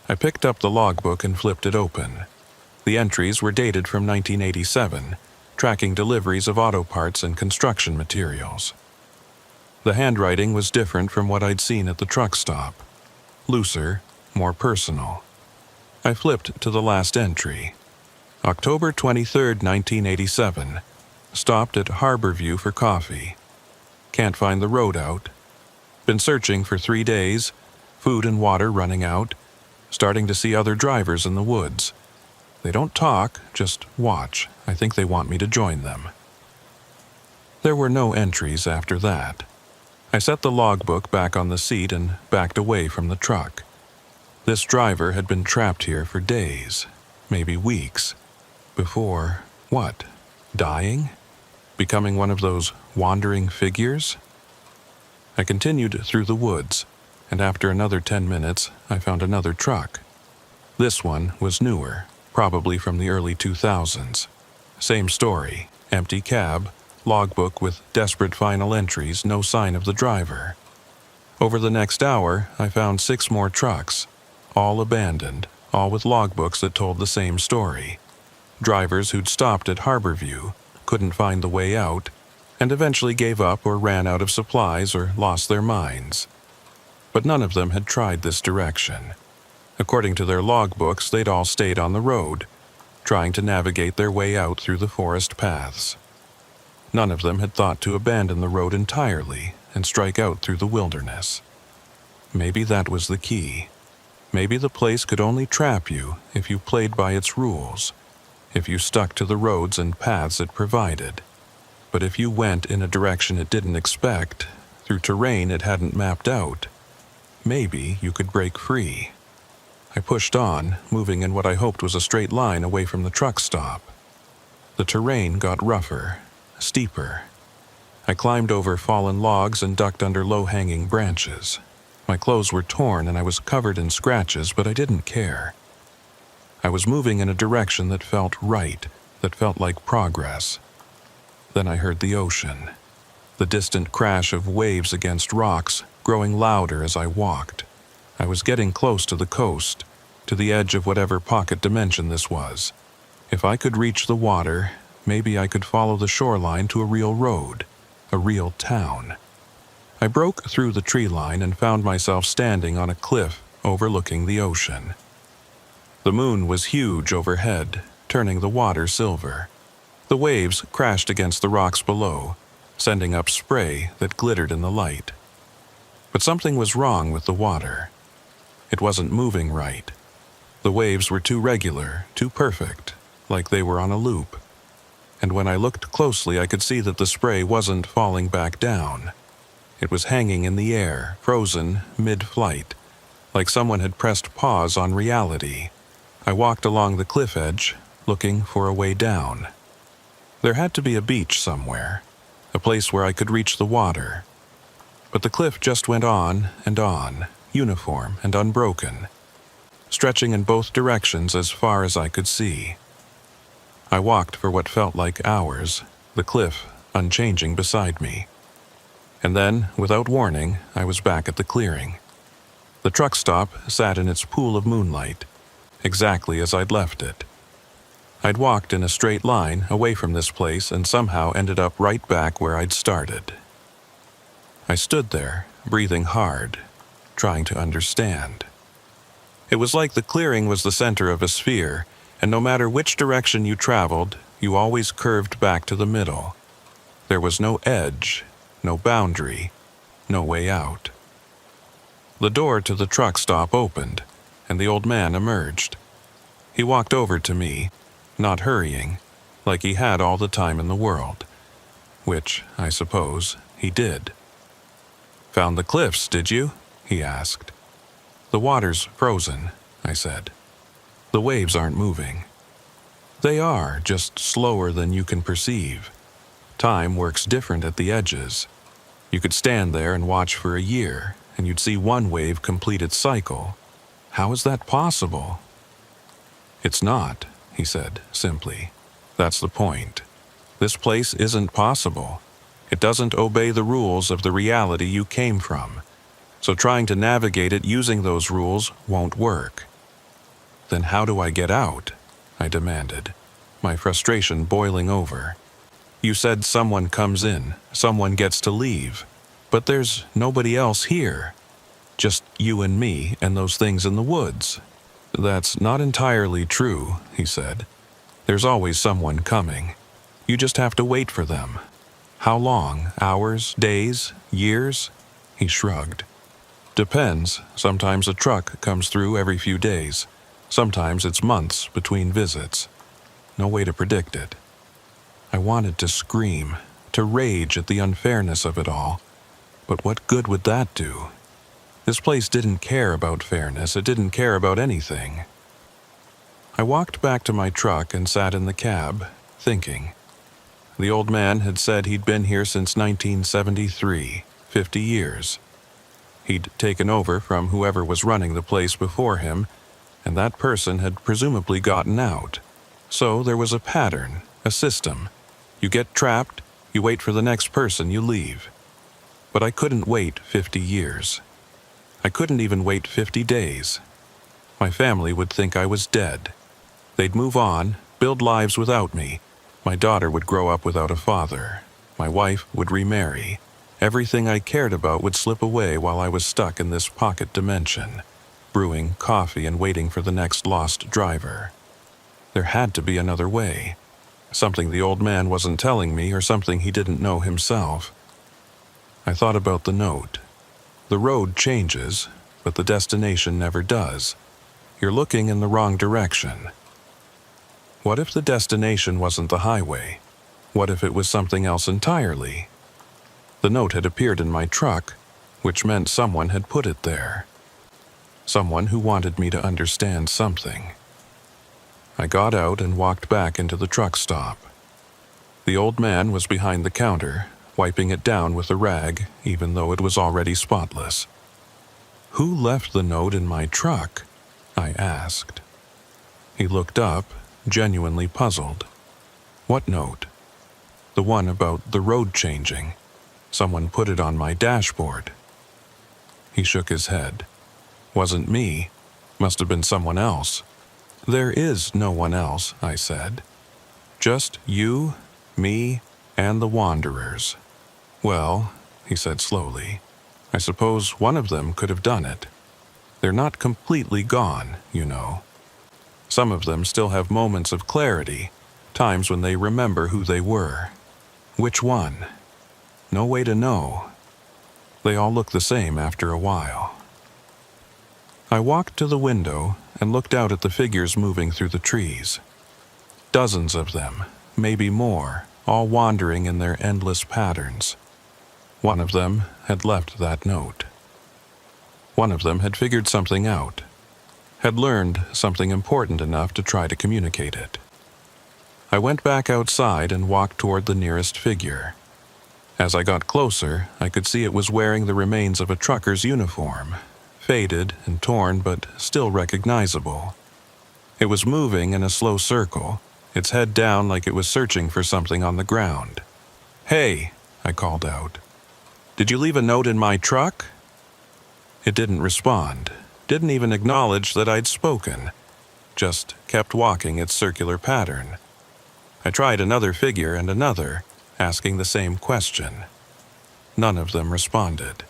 S1: I picked up the logbook and flipped it open. The entries were dated from 1987, tracking deliveries of auto parts and construction materials. The handwriting was different from what I'd seen at the truck stop. Looser, more personal. I flipped to the last entry. October 23, 1987. Stopped at Harborview for coffee. Can't find the road out. Been searching for 3 days. Food and water running out. Starting to see other drivers in the woods. They don't talk, just watch. I think they want me to join them. There were no entries after that. I set the logbook back on the seat and backed away from the truck. This driver had been trapped here for days, maybe weeks. Before, what? Dying? Becoming one of those wandering figures? I continued through the woods, and after another 10 minutes, I found another truck. This one was newer, probably from the early 2000s. Same story, empty cab, logbook with desperate final entries, no sign of the driver. Over the next hour, I found 6 more trucks, all abandoned, all with logbooks that told the same story. Drivers who'd stopped at Harborview, couldn't find the way out, and eventually gave up or ran out of supplies or lost their minds. But none of them had tried this direction. According to their logbooks, they'd all stayed on the road, trying to navigate their way out through the forest paths. None of them had thought to abandon the road entirely and strike out through the wilderness. Maybe that was the key. Maybe the place could only trap you if you played by its rules, if you stuck to the roads and paths it provided. But if you went in a direction it didn't expect, through terrain it hadn't mapped out, maybe you could break free. I pushed on, moving in what I hoped was a straight line away from the truck stop. The terrain got rougher, steeper. I climbed over fallen logs and ducked under low-hanging branches. My clothes were torn and I was covered in scratches, but I didn't care. I was moving in a direction that felt right, that felt like progress. Then I heard the ocean. The distant crash of waves against rocks, growing louder as I walked. I was getting close to the coast, to the edge of whatever pocket dimension this was. If I could reach the water, maybe I could follow the shoreline to a real road, a real town. I broke through the tree line and found myself standing on a cliff overlooking the ocean. The moon was huge overhead, turning the water silver. The waves crashed against the rocks below, sending up spray that glittered in the light. But something was wrong with the water. It wasn't moving right. The waves were too regular, too perfect, like they were on a loop. And when I looked closely, I could see that the spray wasn't falling back down. It was hanging in the air, frozen mid-flight, like someone had pressed pause on reality. I walked along the cliff edge, looking for a way down. There had to be a beach somewhere, a place where I could reach the water. But the cliff just went on, uniform and unbroken, stretching in both directions as far as I could see. I walked for what felt like hours, the cliff unchanging beside me. And then, without warning, I was back at the clearing. The truck stop sat in its pool of moonlight, exactly as I'd left it. I'd walked in a straight line away from this place and somehow ended up right back where I'd started. I stood there, breathing hard, trying to understand. It was like the clearing was the center of a sphere, and no matter which direction you traveled, you always curved back to the middle. There was no edge, no boundary, no way out. The door to the truck stop opened, and the old man emerged. He walked over to me, not hurrying, like he had all the time in the world. Which, I suppose, he did. "Found the cliffs, did you?" he asked. "The water's frozen," I said. "The waves aren't moving." "They are, just slower than you can perceive. Time works different at the edges." You could stand there and watch for a year, and you'd see one wave complete its cycle. How is that possible? It's not, he said simply. That's the point. This place isn't possible. It doesn't obey the rules of the reality you came from. So trying to navigate it using those rules won't work. Then how do I get out? I demanded, my frustration boiling over. You said someone comes in, someone gets to leave. But there's nobody else here. Just you and me and those things in the woods. That's not entirely true, he said. There's always someone coming. You just have to wait for them. How long? Hours? Days? Years? He shrugged. Depends. Sometimes a truck comes through every few days. Sometimes it's months between visits. No way to predict it. I wanted to scream, to rage at the unfairness of it all. But what good would that do? This place didn't care about fairness. It didn't care about anything. I walked back to my truck and sat in the cab, thinking. The old man had said he'd been here since 1973, 50 years. He'd taken over from whoever was running the place before him, and that person had presumably gotten out. So there was a pattern, a system. You get trapped, you wait for the next person, you leave. But I couldn't wait 50 years. I couldn't even wait 50 days. My family would think I was dead. They'd move on, build lives without me. My daughter would grow up without a father. My wife would remarry. Everything I cared about would slip away while I was stuck in this pocket dimension, brewing coffee and waiting for the next lost driver. There had to be another way. Something the old man wasn't telling me or something he didn't know himself. I thought about the note. The road changes, but the destination never does. You're looking in the wrong direction. What if the destination wasn't the highway? What if it was something else entirely? The note had appeared in my truck, which meant someone had put it there. Someone who wanted me to understand something. I got out and walked back into the truck stop. The old man was behind the counter, wiping it down with a rag, even though it was already spotless. Who left the note in my truck? I asked. He looked up, genuinely puzzled. What note? The one about the road changing. Someone put it on my dashboard. He shook his head. Wasn't me. Must have been someone else. There is no one else, I said. Just you, me, and the wanderers. Well, he said slowly, I suppose one of them could have done it. They're not completely gone, you know. Some of them still have moments of clarity, times when they remember who they were. Which one? No way to know. They all look the same after a while. I walked to the window and looked out at the figures moving through the trees. Dozens of them, maybe more, all wandering in their endless patterns. One of them had left that note. One of them had figured something out, had learned something important enough to try to communicate it. I went back outside and walked toward the nearest figure. As I got closer, I could see it was wearing the remains of a trucker's uniform, faded and torn but still recognizable. It was moving in a slow circle, its head down like it was searching for something on the ground. "Hey," I called out. "Did you leave a note in my truck?" It didn't respond, didn't even acknowledge that I'd spoken, just kept walking its circular pattern. I tried another figure and another, asking the same question. None of them responded.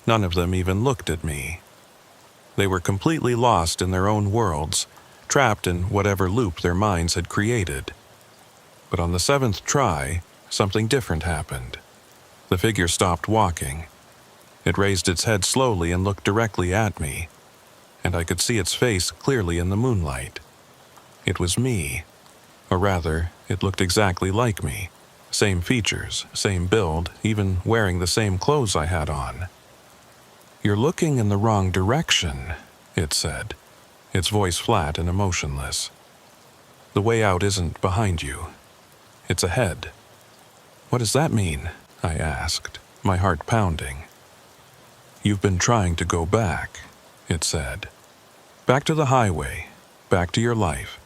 S1: None of them even looked at me. They were completely lost in their own worlds, trapped in whatever loop their minds had created. But on the 7th try, something different happened. The figure stopped walking. It raised its head slowly and looked directly at me, and I could see its face clearly in the moonlight. It was me. Or rather, it looked exactly like me. Same features, same build, even wearing the same clothes I had on. "You're looking in the wrong direction," it said, its voice flat and emotionless. "The way out isn't behind you. It's ahead." "What does that mean?" I asked. my heart pounding. "You've been trying to go back," it said. "Back to the highway, back to your life,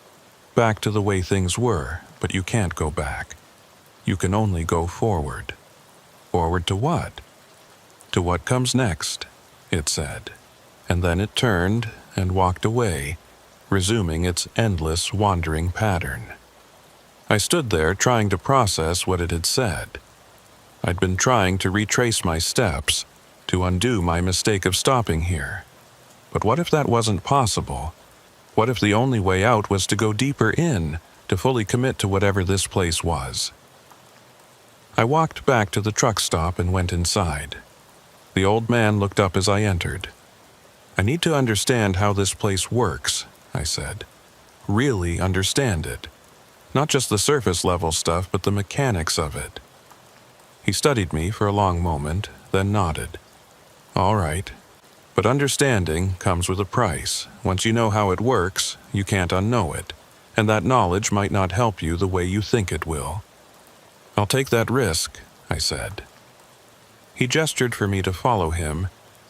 S1: back to the way things were, but you can't go back. You can only go forward." "Forward to what?" "To what comes next," it said. And then it turned and walked away, resuming its endless wandering pattern. I stood there trying to process what it had said. I'd been trying to retrace my steps, to undo my mistake of stopping here. But what if that wasn't possible? What if the only way out was to go deeper in, to fully commit to whatever this place was? I walked back to the truck stop and went inside. The old man looked up as I entered. "I need to understand how this place works," I said. "Really understand it. Not just the surface level stuff, but the mechanics of it." He studied me for a long moment, then nodded. "All right. But understanding comes with a price. Once you know how it works, you can't unknow it, and that knowledge might not help you the way you think it will." "I'll take that risk," I said. He gestured for me to follow him,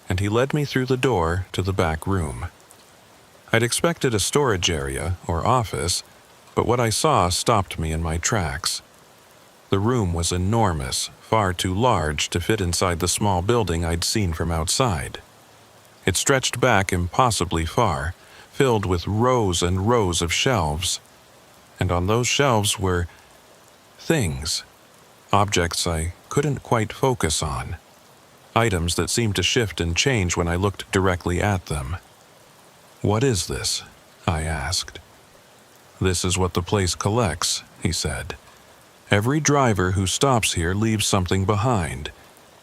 S1: and he led me through the door to the back room. I'd expected a storage area or office, but what I saw stopped me in my tracks. The room was enormous, far too large to fit inside the small building I'd seen from outside. It stretched back impossibly far, filled with rows and rows of shelves. And on those shelves were things, objects I couldn't quite focus on, items that seemed to shift and change when I looked directly at them. "What is this?" I asked. "This is what the place collects," he said. "Every driver who stops here leaves something behind,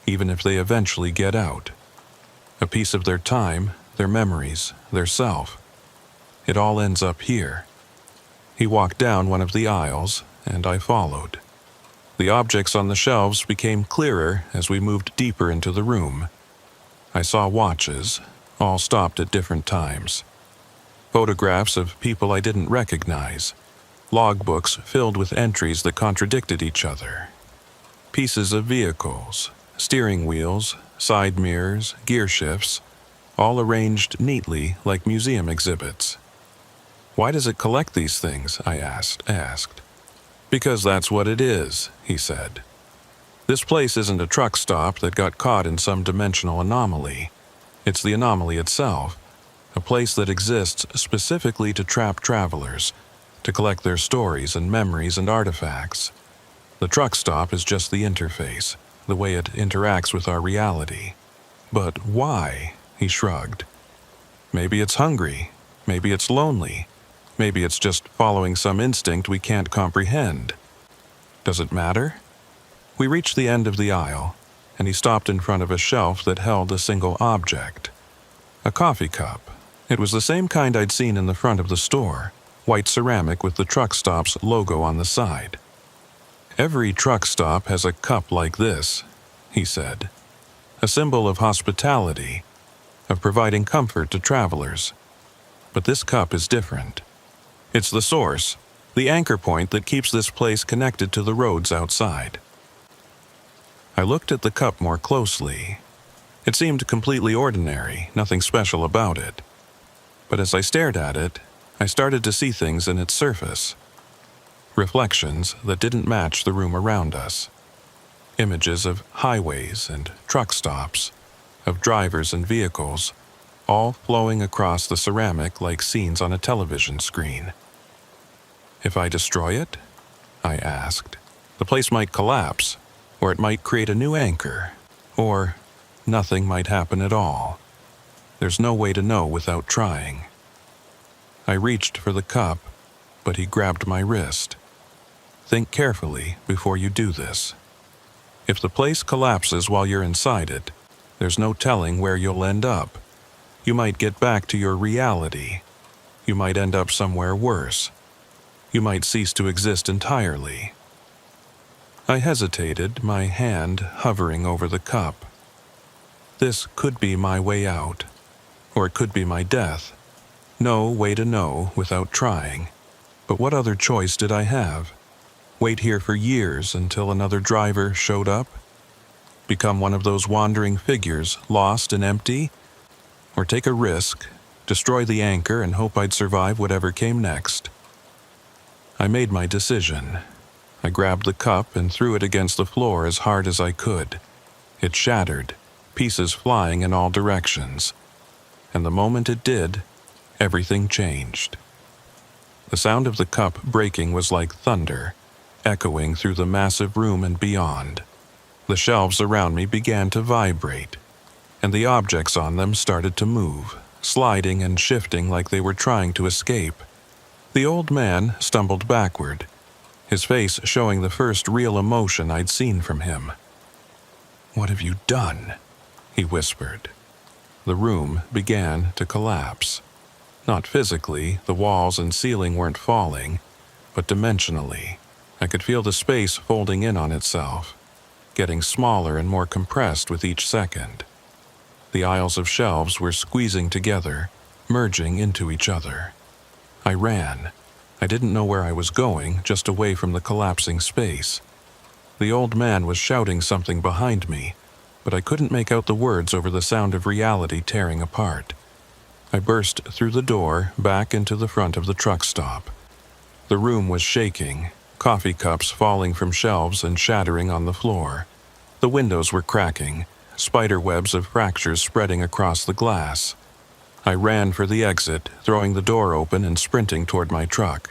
S1: even if they eventually get out. A piece of their time, their memories, their self. It all ends up here." He walked down one of the aisles, and I followed. The objects on the shelves became clearer as we moved deeper into the room. I saw watches, all stopped at different times. Photographs of people I didn't recognize. Logbooks filled with entries that contradicted each other. Pieces of vehicles, steering wheels, side mirrors, gear shifts, all arranged neatly like museum exhibits. "Why does it collect these things?" I asked. "Because that's what it is," he said. "This place isn't a truck stop that got caught in some dimensional anomaly. It's the anomaly itself, a place that exists specifically to trap travelers, to collect their stories and memories and artifacts. The truck stop is just the interface, the way it interacts with our reality." "But why?" he shrugged. "Maybe it's hungry. Maybe it's lonely. Maybe it's just following some instinct we can't comprehend. Does it matter?" We reached the end of the aisle, and he stopped in front of a shelf that held a single object. A coffee cup. It was the same kind I'd seen in the front of the store, white ceramic with the truck stop's logo on the side. "Every truck stop has a cup like this," he said. "A symbol of hospitality, of providing comfort to travelers. But this cup is different. It's the source, the anchor point that keeps this place connected to the roads outside." I looked at the cup more closely. It seemed completely ordinary, nothing special about it. But as I stared at it, I started to see things in its surface. Reflections that didn't match the room around us. Images of highways and truck stops, of drivers and vehicles, all flowing across the ceramic like scenes on a television screen. "If I destroy it?" I asked. "The place might collapse, or it might create a new anchor, or nothing might happen at all. There's no way to know without trying." I reached for the cup, but he grabbed my wrist. "Think carefully before you do this. If the place collapses while you're inside it, there's no telling where you'll end up. You might get back to your reality. You might end up somewhere worse. You might cease to exist entirely." I hesitated, my hand hovering over the cup. This could be my way out, or it could be my death. No way to know without trying. But what other choice did I have? Wait here for years until another driver showed up? become one of those wandering figures, lost and empty? Or take a risk, destroy the anchor, and hope I'd survive whatever came next? I made my decision. I grabbed the cup and threw it against the floor as hard as I could. It shattered, pieces flying in all directions. And the moment it did, everything changed. The sound of the cup breaking was like thunder, echoing through the massive room and beyond. The shelves around me began to vibrate, and the objects on them started to move, sliding and shifting like they were trying to escape. The old man stumbled backward, his face showing the first real emotion I'd seen from him. "What have you done?" he whispered. The room began to collapse. Not physically, the walls and ceiling weren't falling, but dimensionally. I could feel the space folding in on itself, getting smaller and more compressed with each second. The aisles of shelves were squeezing together, merging into each other. I ran. I didn't know where I was going, just away from the collapsing space. The old man was shouting something behind me, but I couldn't make out the words over the sound of reality tearing apart. I burst through the door, back into the front of the truck stop. The room was shaking, coffee cups falling from shelves and shattering on the floor. The windows were cracking, spider webs of fractures spreading across the glass. I ran for the exit, throwing the door open and sprinting toward my truck.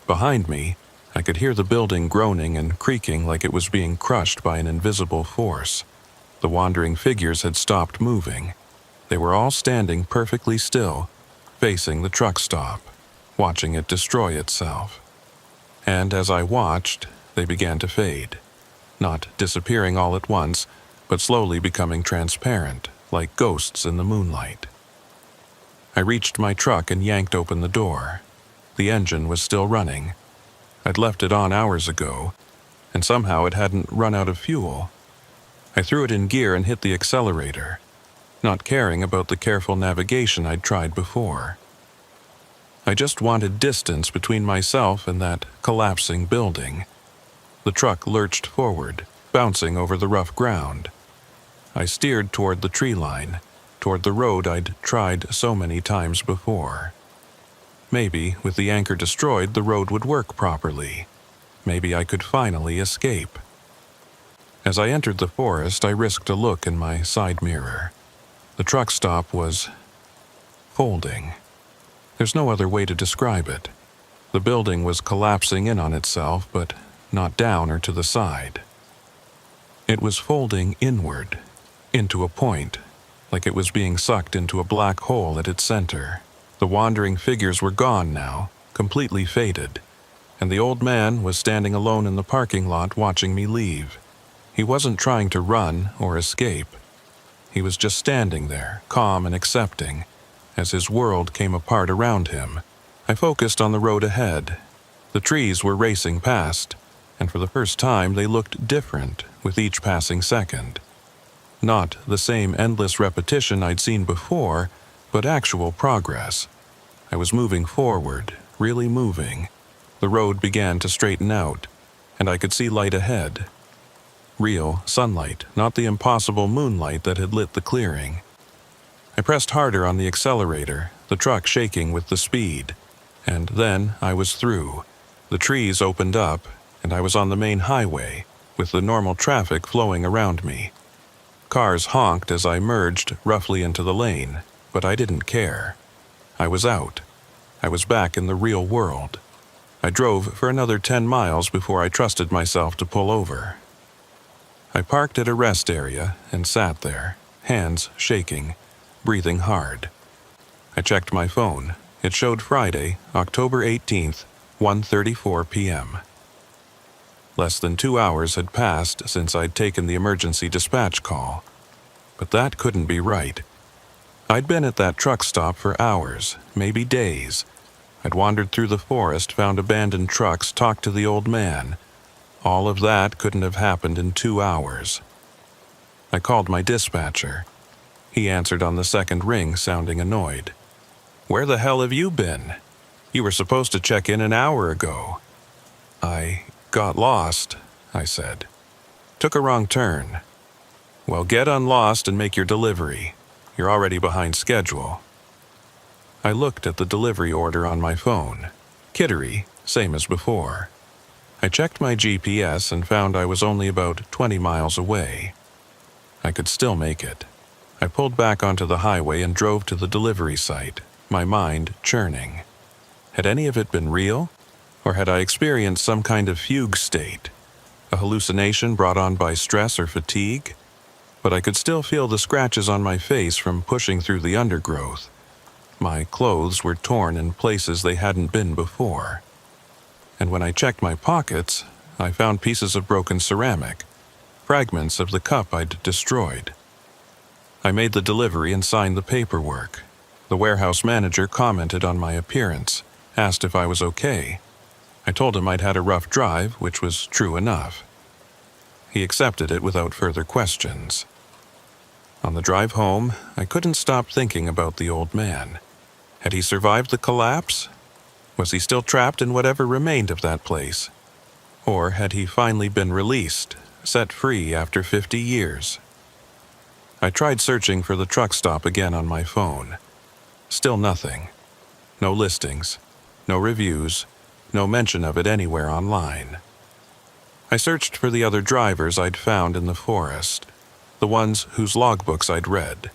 S1: Behind me, I could hear the building groaning and creaking like it was being crushed by an invisible force. The wandering figures had stopped moving. They were all standing perfectly still, facing the truck stop, watching it destroy itself. And as I watched, they began to fade, not disappearing all at once, but slowly becoming transparent, like ghosts in the moonlight. I reached my truck and yanked open the door. The engine was still running. I'd left it on hours ago, and somehow it hadn't run out of fuel. I threw it in gear and hit the accelerator, not caring about the careful navigation I'd tried before. I just wanted distance between myself and that collapsing building. The truck lurched forward, bouncing over the rough ground. I steered toward the tree line, toward the road I'd tried so many times before. Maybe, with the anchor destroyed, the road would work properly. Maybe I could finally escape. As I entered the forest, I risked a look in my side mirror. The truck stop was folding. There's no other way to describe it. The building was collapsing in on itself, but not down or to the side. It was folding inward, into a point, like it was being sucked into a black hole at its center. The wandering figures were gone now, completely faded, and the old man was standing alone in the parking lot watching me leave. He wasn't trying to run or escape. He was just standing there, calm and accepting, as his world came apart around him. I focused on the road ahead. The trees were racing past, and for the first time they looked different with each passing second. Not the same endless repetition I'd seen before, but actual progress. I was moving forward, really moving. The road began to straighten out, and I could see light ahead. Real sunlight, not the impossible moonlight that had lit the clearing. I pressed harder on the accelerator, the truck shaking with the speed. And then I was through. The trees opened up, and I was on the main highway, with the normal traffic flowing around me. Cars honked as I merged roughly into the lane, but I didn't care. I was out. I was back in the real world. I drove for another 10 miles before I trusted myself to pull over. I parked at a rest area and sat there, hands shaking, breathing hard. I checked my phone. It showed Friday, October 18th, 1:34 p.m. Less than 2 hours had passed since I'd taken the emergency dispatch call. But that couldn't be right. I'd been at that truck stop for hours, maybe days. I'd wandered through the forest, found abandoned trucks, talked to the old man. All of that couldn't have happened in 2 hours. I called my dispatcher. He answered on the second ring, sounding annoyed. "Where the hell have you been? You were supposed to check in an hour ago." "I got lost," I said. "Took a wrong turn." Well, get unlost and make your delivery. You're already behind schedule. I looked at the delivery order on my phone. Kittery, same as before. I checked my GPS and found I was only about 20 miles away. I could still make it. I pulled back onto the highway and drove to the delivery site, my mind churning. Had any of it been real? Or had I experienced some kind of fugue state? A hallucination brought on by stress or fatigue? But I could still feel the scratches on my face from pushing through the undergrowth. My clothes were torn in places they hadn't been before. And when I checked my pockets, I found pieces of broken ceramic, fragments of the cup I'd destroyed. I made the delivery and signed the paperwork. The warehouse manager commented on my appearance, asked if I was okay. I told him I'd had a rough drive, which was true enough. He accepted it without further questions. On the drive home, I couldn't stop thinking about the old man. Had he survived the collapse? Was he still trapped in whatever remained of that place? Or had he finally been released, set free after 50 years? I tried searching for the truck stop again on my phone. Still nothing. No listings, no reviews, no mention of it anywhere online. I searched for the other drivers I'd found in the forest, the ones whose logbooks I'd read.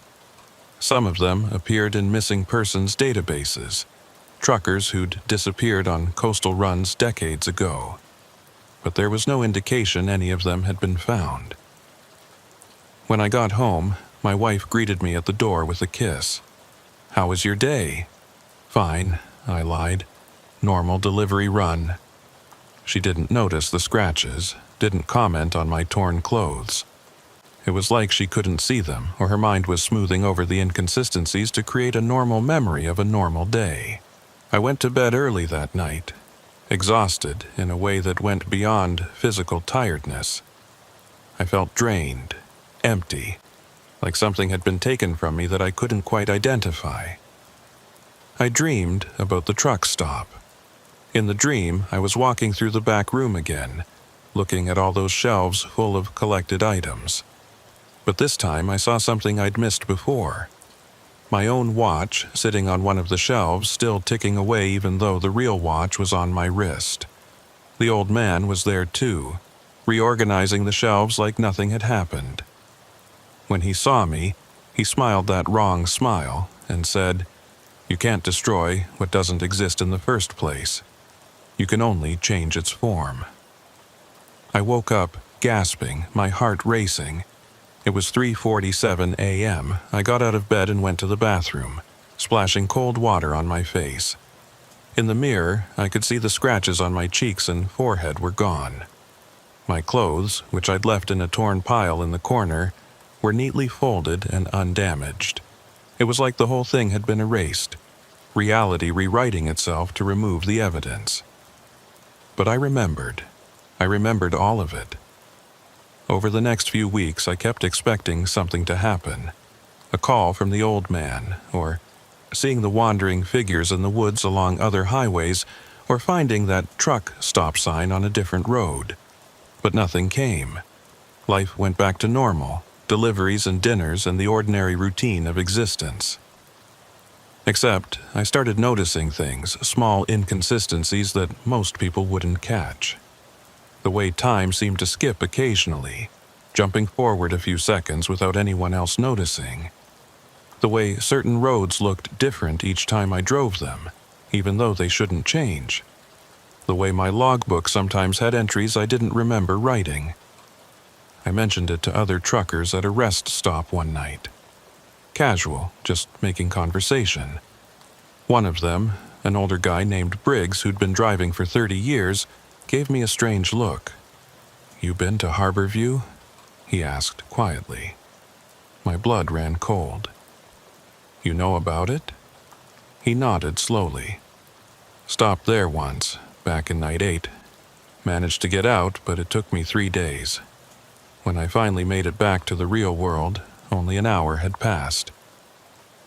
S1: Some of them appeared in missing persons databases, truckers who'd disappeared on coastal runs decades ago. But there was no indication any of them had been found. When I got home, my wife greeted me at the door with a kiss. "How was your day?" "Fine," I lied. "Normal delivery run." She didn't notice the scratches, didn't comment on my torn clothes. It was like she couldn't see them, or her mind was smoothing over the inconsistencies to create a normal memory of a normal day. I went to bed early that night, exhausted in a way that went beyond physical tiredness. I felt drained, empty, like something had been taken from me that I couldn't quite identify. I dreamed about the truck stop. In the dream, I was walking through the back room again, looking at all those shelves full of collected items. But this time I saw something I'd missed before. My own watch sitting on one of the shelves, still ticking away even though the real watch was on my wrist. The old man was there too, reorganizing the shelves like nothing had happened. When he saw me, he smiled that wrong smile and said, "You can't destroy what doesn't exist in the first place. You can only change its form." I woke up, gasping, my heart racing. It was 3:47 a.m. I got out of bed and went to the bathroom, splashing cold water on my face. In the mirror, I could see the scratches on my cheeks and forehead were gone. My clothes, which I'd left in a torn pile in the corner, were neatly folded and undamaged. It was like the whole thing had been erased, reality rewriting itself to remove the evidence. But I remembered. I remembered all of it. Over the next few weeks, I kept expecting something to happen. A call from the old man, or seeing the wandering figures in the woods along other highways, or finding that truck stop sign on a different road. But nothing came. Life went back to normal, deliveries and dinners and the ordinary routine of existence. Except, I started noticing things, small inconsistencies that most people wouldn't catch. The way time seemed to skip occasionally, jumping forward a few seconds without anyone else noticing. The way certain roads looked different each time I drove them, even though they shouldn't change. The way my logbook sometimes had entries I didn't remember writing. I mentioned it to other truckers at a rest stop one night. Casual, just making conversation. One of them, an older guy named Briggs who'd been driving for 30 years, gave me a strange look. "You been to Harborview?" he asked quietly. My blood ran cold. "You know about it?" He nodded slowly. "Stopped there once, back in night 8. Managed to get out, but it took me 3 days. When I finally made it back to the real world, only an hour had passed."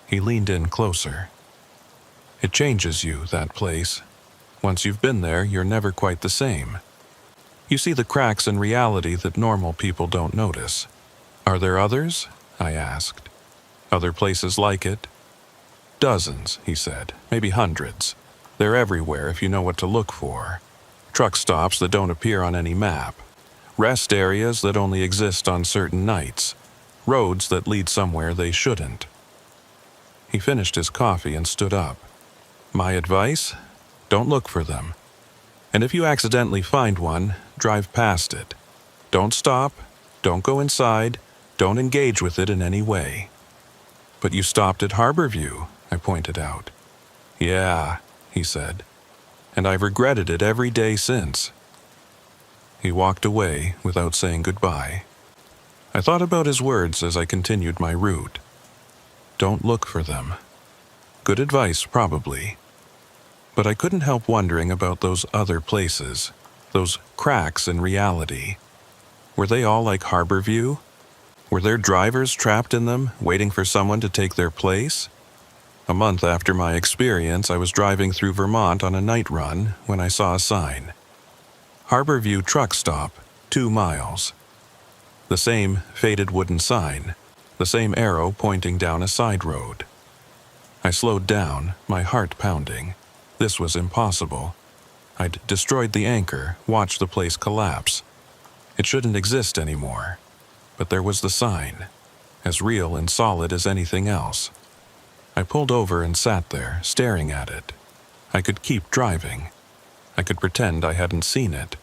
S1: He leaned in closer. "It changes you, that place. Once you've been there, you're never quite the same. You see the cracks in reality that normal people don't notice. Are there others? I asked. Other places like it? Dozens, he said, maybe hundreds. They're everywhere if you know what to look for. Truck stops that don't appear on any map. Rest areas that only exist on certain nights. Roads that lead somewhere they shouldn't. He finished his coffee and stood up. My advice? Don't look for them. And if you accidentally find one, drive past it. Don't stop, don't go inside, don't engage with it in any way. But you stopped at Harborview, I pointed out. Yeah, he said, and I've regretted it every day since. He walked away without saying goodbye. I thought about his words as I continued my route. Don't look for them. Good advice, probably. But I couldn't help wondering about those other places, those cracks in reality. Were they all like Harborview? Were there drivers trapped in them, waiting for someone to take their place? A month after my experience, I was driving through Vermont on a night run when I saw a sign. Harborview Truck Stop, 2 miles. The same faded wooden sign, the same arrow pointing down a side road. I slowed down, my heart pounding. This was impossible. I'd destroyed the anchor, watched the place collapse. It shouldn't exist anymore. But there was the sign, as real and solid as anything else. I pulled over and sat there, staring at it. I could keep driving. I could pretend I hadn't seen it.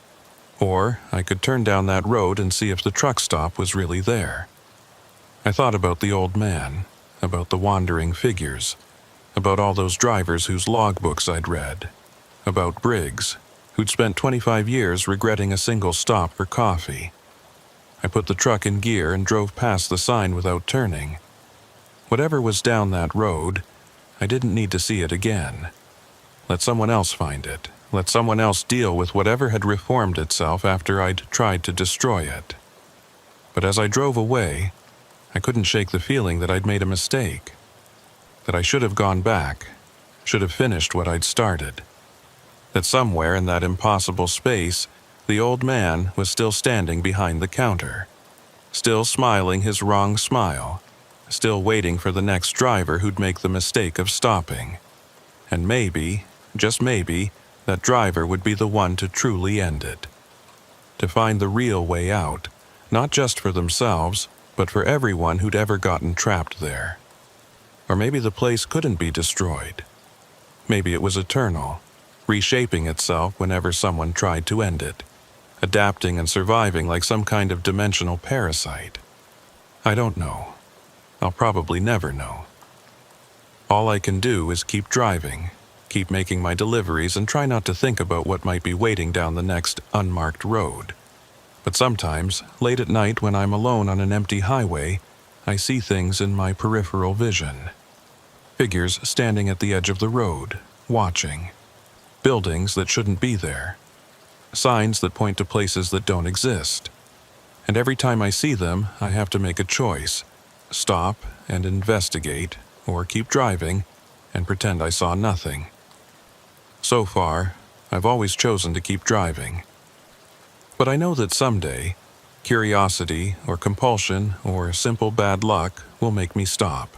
S1: Or I could turn down that road and see if the truck stop was really there. I thought about the old man, about the wandering figures, about all those drivers whose logbooks I'd read, about Briggs, who'd spent 25 years regretting a single stop for coffee. I put the truck in gear and drove past the sign without turning. Whatever was down that road, I didn't need to see it again. Let someone else find it. Let someone else deal with whatever had reformed itself after I'd tried to destroy it. But as I drove away, I couldn't shake the feeling that I'd made a mistake. That I should have gone back, should have finished what I'd started. That somewhere in that impossible space, the old man was still standing behind the counter, still smiling his wrong smile, still waiting for the next driver who'd make the mistake of stopping. And maybe, just maybe, that driver would be the one to truly end it. To find the real way out, not just for themselves, but for everyone who'd ever gotten trapped there. Or maybe the place couldn't be destroyed. Maybe it was eternal, reshaping itself whenever someone tried to end it, adapting and surviving like some kind of dimensional parasite. I don't know. I'll probably never know. All I can do is keep driving, keep making my deliveries, and try not to think about what might be waiting down the next unmarked road. But sometimes, late at night when I'm alone on an empty highway, I see things in my peripheral vision. Figures standing at the edge of the road, watching. Buildings that shouldn't be there. Signs that point to places that don't exist. And every time I see them, I have to make a choice. Stop and investigate, or keep driving and pretend I saw nothing. So far, I've always chosen to keep driving. But I know that someday, curiosity or compulsion or simple bad luck will make me stop.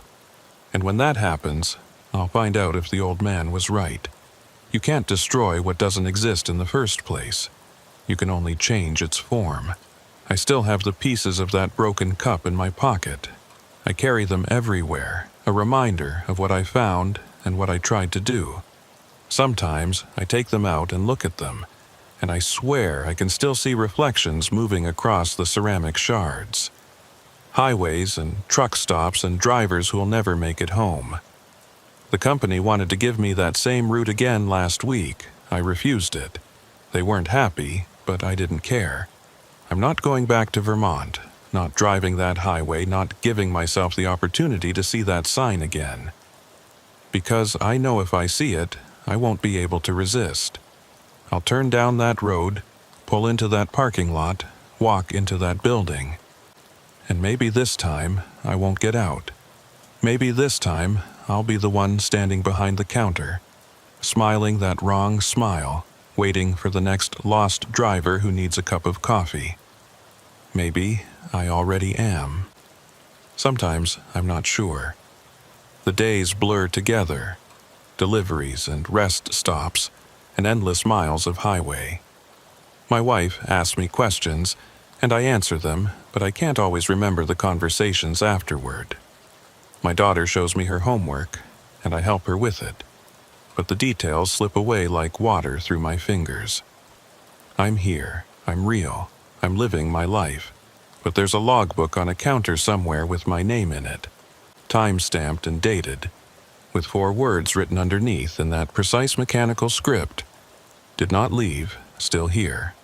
S1: And when that happens, I'll find out if the old man was right. You can't destroy what doesn't exist in the first place. You can only change its form. I still have the pieces of that broken cup in my pocket. I carry them everywhere, a reminder of what I found and what I tried to do. Sometimes I take them out and look at them, and I swear I can still see reflections moving across the ceramic shards. Highways and truck stops and drivers who'll never make it home. The company wanted to give me that same route again last week. I refused it. They weren't happy, but I didn't care. I'm not going back to Vermont, not driving that highway, not giving myself the opportunity to see that sign again. Because I know if I see it, I won't be able to resist. I'll turn down that road, pull into that parking lot, walk into that building. And maybe this time I won't get out. Maybe this time I'll be the one standing behind the counter, smiling that wrong smile, waiting for the next lost driver who needs a cup of coffee. Maybe I already am. Sometimes I'm not sure. The days blur together, deliveries and rest stops, and endless miles of highway. My wife asks me questions, and I answer them, but I can't always remember the conversations afterward. My daughter shows me her homework, and I help her with it, but the details slip away like water through my fingers. I'm here, I'm real, I'm living my life, but there's a logbook on a counter somewhere with my name in it, time-stamped and dated, with 4 words written underneath in that precise mechanical script. Did not leave, still here.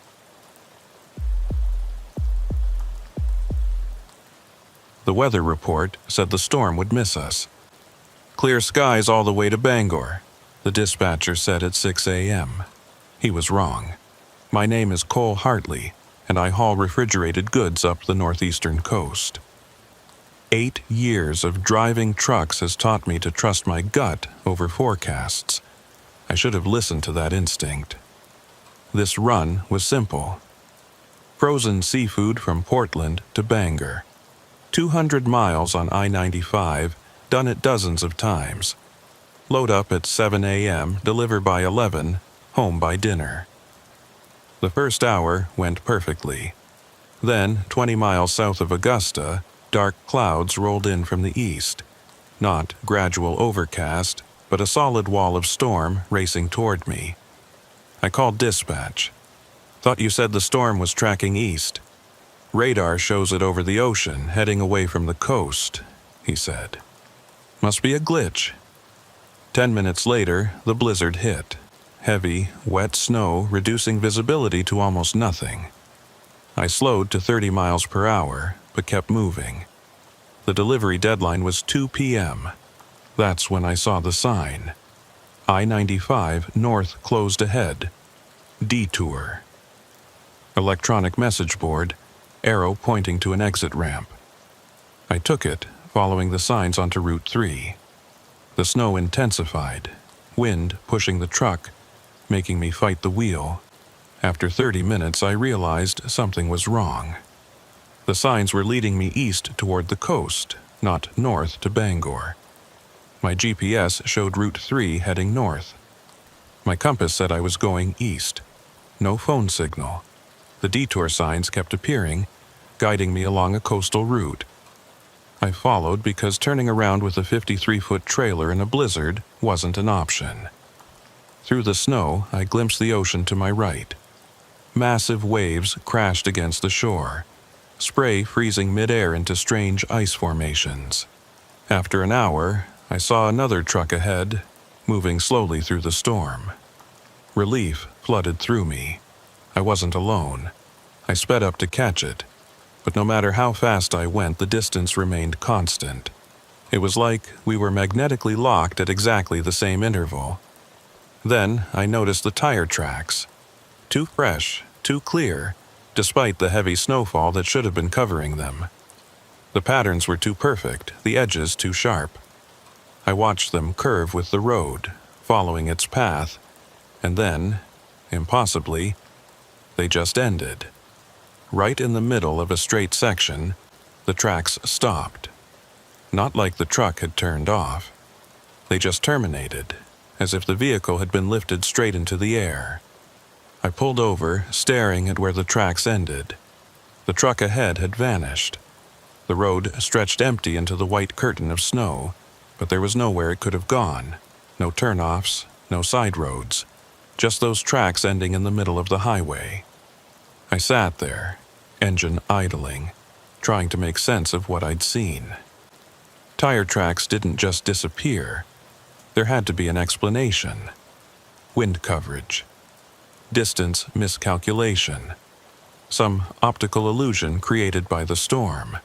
S1: The weather report said the storm would miss us. Clear skies all the way to Bangor, the dispatcher said at 6 a.m. He was wrong. My name is Cole Hartley, and I haul refrigerated goods up the northeastern coast. 8 years of driving trucks has taught me to trust my gut over forecasts. I should have listened to that instinct. This run was simple. Frozen seafood from Portland to Bangor. 200 miles on I-95, done it dozens of times. Load up at 7 a.m., deliver by 11, home by dinner. The first hour went perfectly. Then, 20 miles south of Augusta, dark clouds rolled in from the east. Not gradual overcast, but a solid wall of storm racing toward me. I called dispatch. Thought you said the storm was tracking east. Radar shows it over the ocean, heading away from the coast, he said. Must be a glitch. 10 minutes later, the blizzard hit. Heavy, wet snow reducing visibility to almost nothing. I slowed to 30 miles per hour, but kept moving. The delivery deadline was 2 p.m. That's when I saw the sign. I-95 north closed ahead. Detour. Electronic message board, arrow pointing to an exit ramp. I took it, following the signs onto Route 3. The snow intensified, wind pushing the truck, making me fight the wheel. After 30 minutes, I realized something was wrong. The signs were leading me east toward the coast, not north to Bangor. My GPS showed Route 3 heading north. My compass said I was going east. No phone signal. The detour signs kept appearing, guiding me along a coastal route. I followed because turning around with a 53-foot trailer in a blizzard wasn't an option. Through the snow, I glimpsed the ocean to my right. Massive waves crashed against the shore, spray freezing midair into strange ice formations. After an hour, I saw another truck ahead, moving slowly through the storm. Relief flooded through me. I wasn't alone. I sped up to catch it, but no matter how fast I went, the distance remained constant. It was like we were magnetically locked at exactly the same interval. Then I noticed the tire tracks. Too fresh, too clear, despite the heavy snowfall that should have been covering them. The patterns were too perfect, the edges too sharp. I watched them curve with the road, following its path, and then, impossibly, they just ended. Right in the middle of a straight section, the tracks stopped. Not like the truck had turned off. They just terminated, as if the vehicle had been lifted straight into the air. I pulled over, staring at where the tracks ended. The truck ahead had vanished. The road stretched empty into the white curtain of snow, but there was nowhere it could have gone. No turnoffs, no side roads. Just those tracks ending in the middle of the highway. I sat there, engine idling, trying to make sense of what I'd seen. Tire tracks didn't just disappear. There had to be an explanation. Wind coverage. Distance miscalculation. Some optical illusion created by the storm.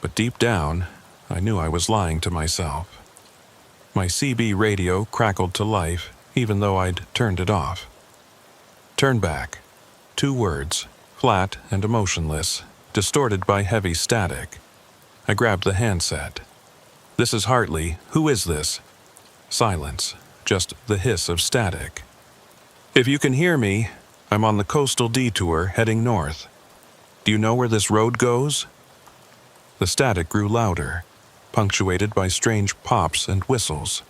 S1: But deep down, I knew I was lying to myself. My CB radio crackled to life, even though I'd turned it off. Turn back. 2 words, flat and emotionless, distorted by heavy static. I grabbed the handset. "This is Hartley. Who is this?" Silence, just the hiss of static. "If you can hear me, I'm on the coastal detour heading north. Do you know where this road goes?" The static grew louder, punctuated by strange pops and whistles.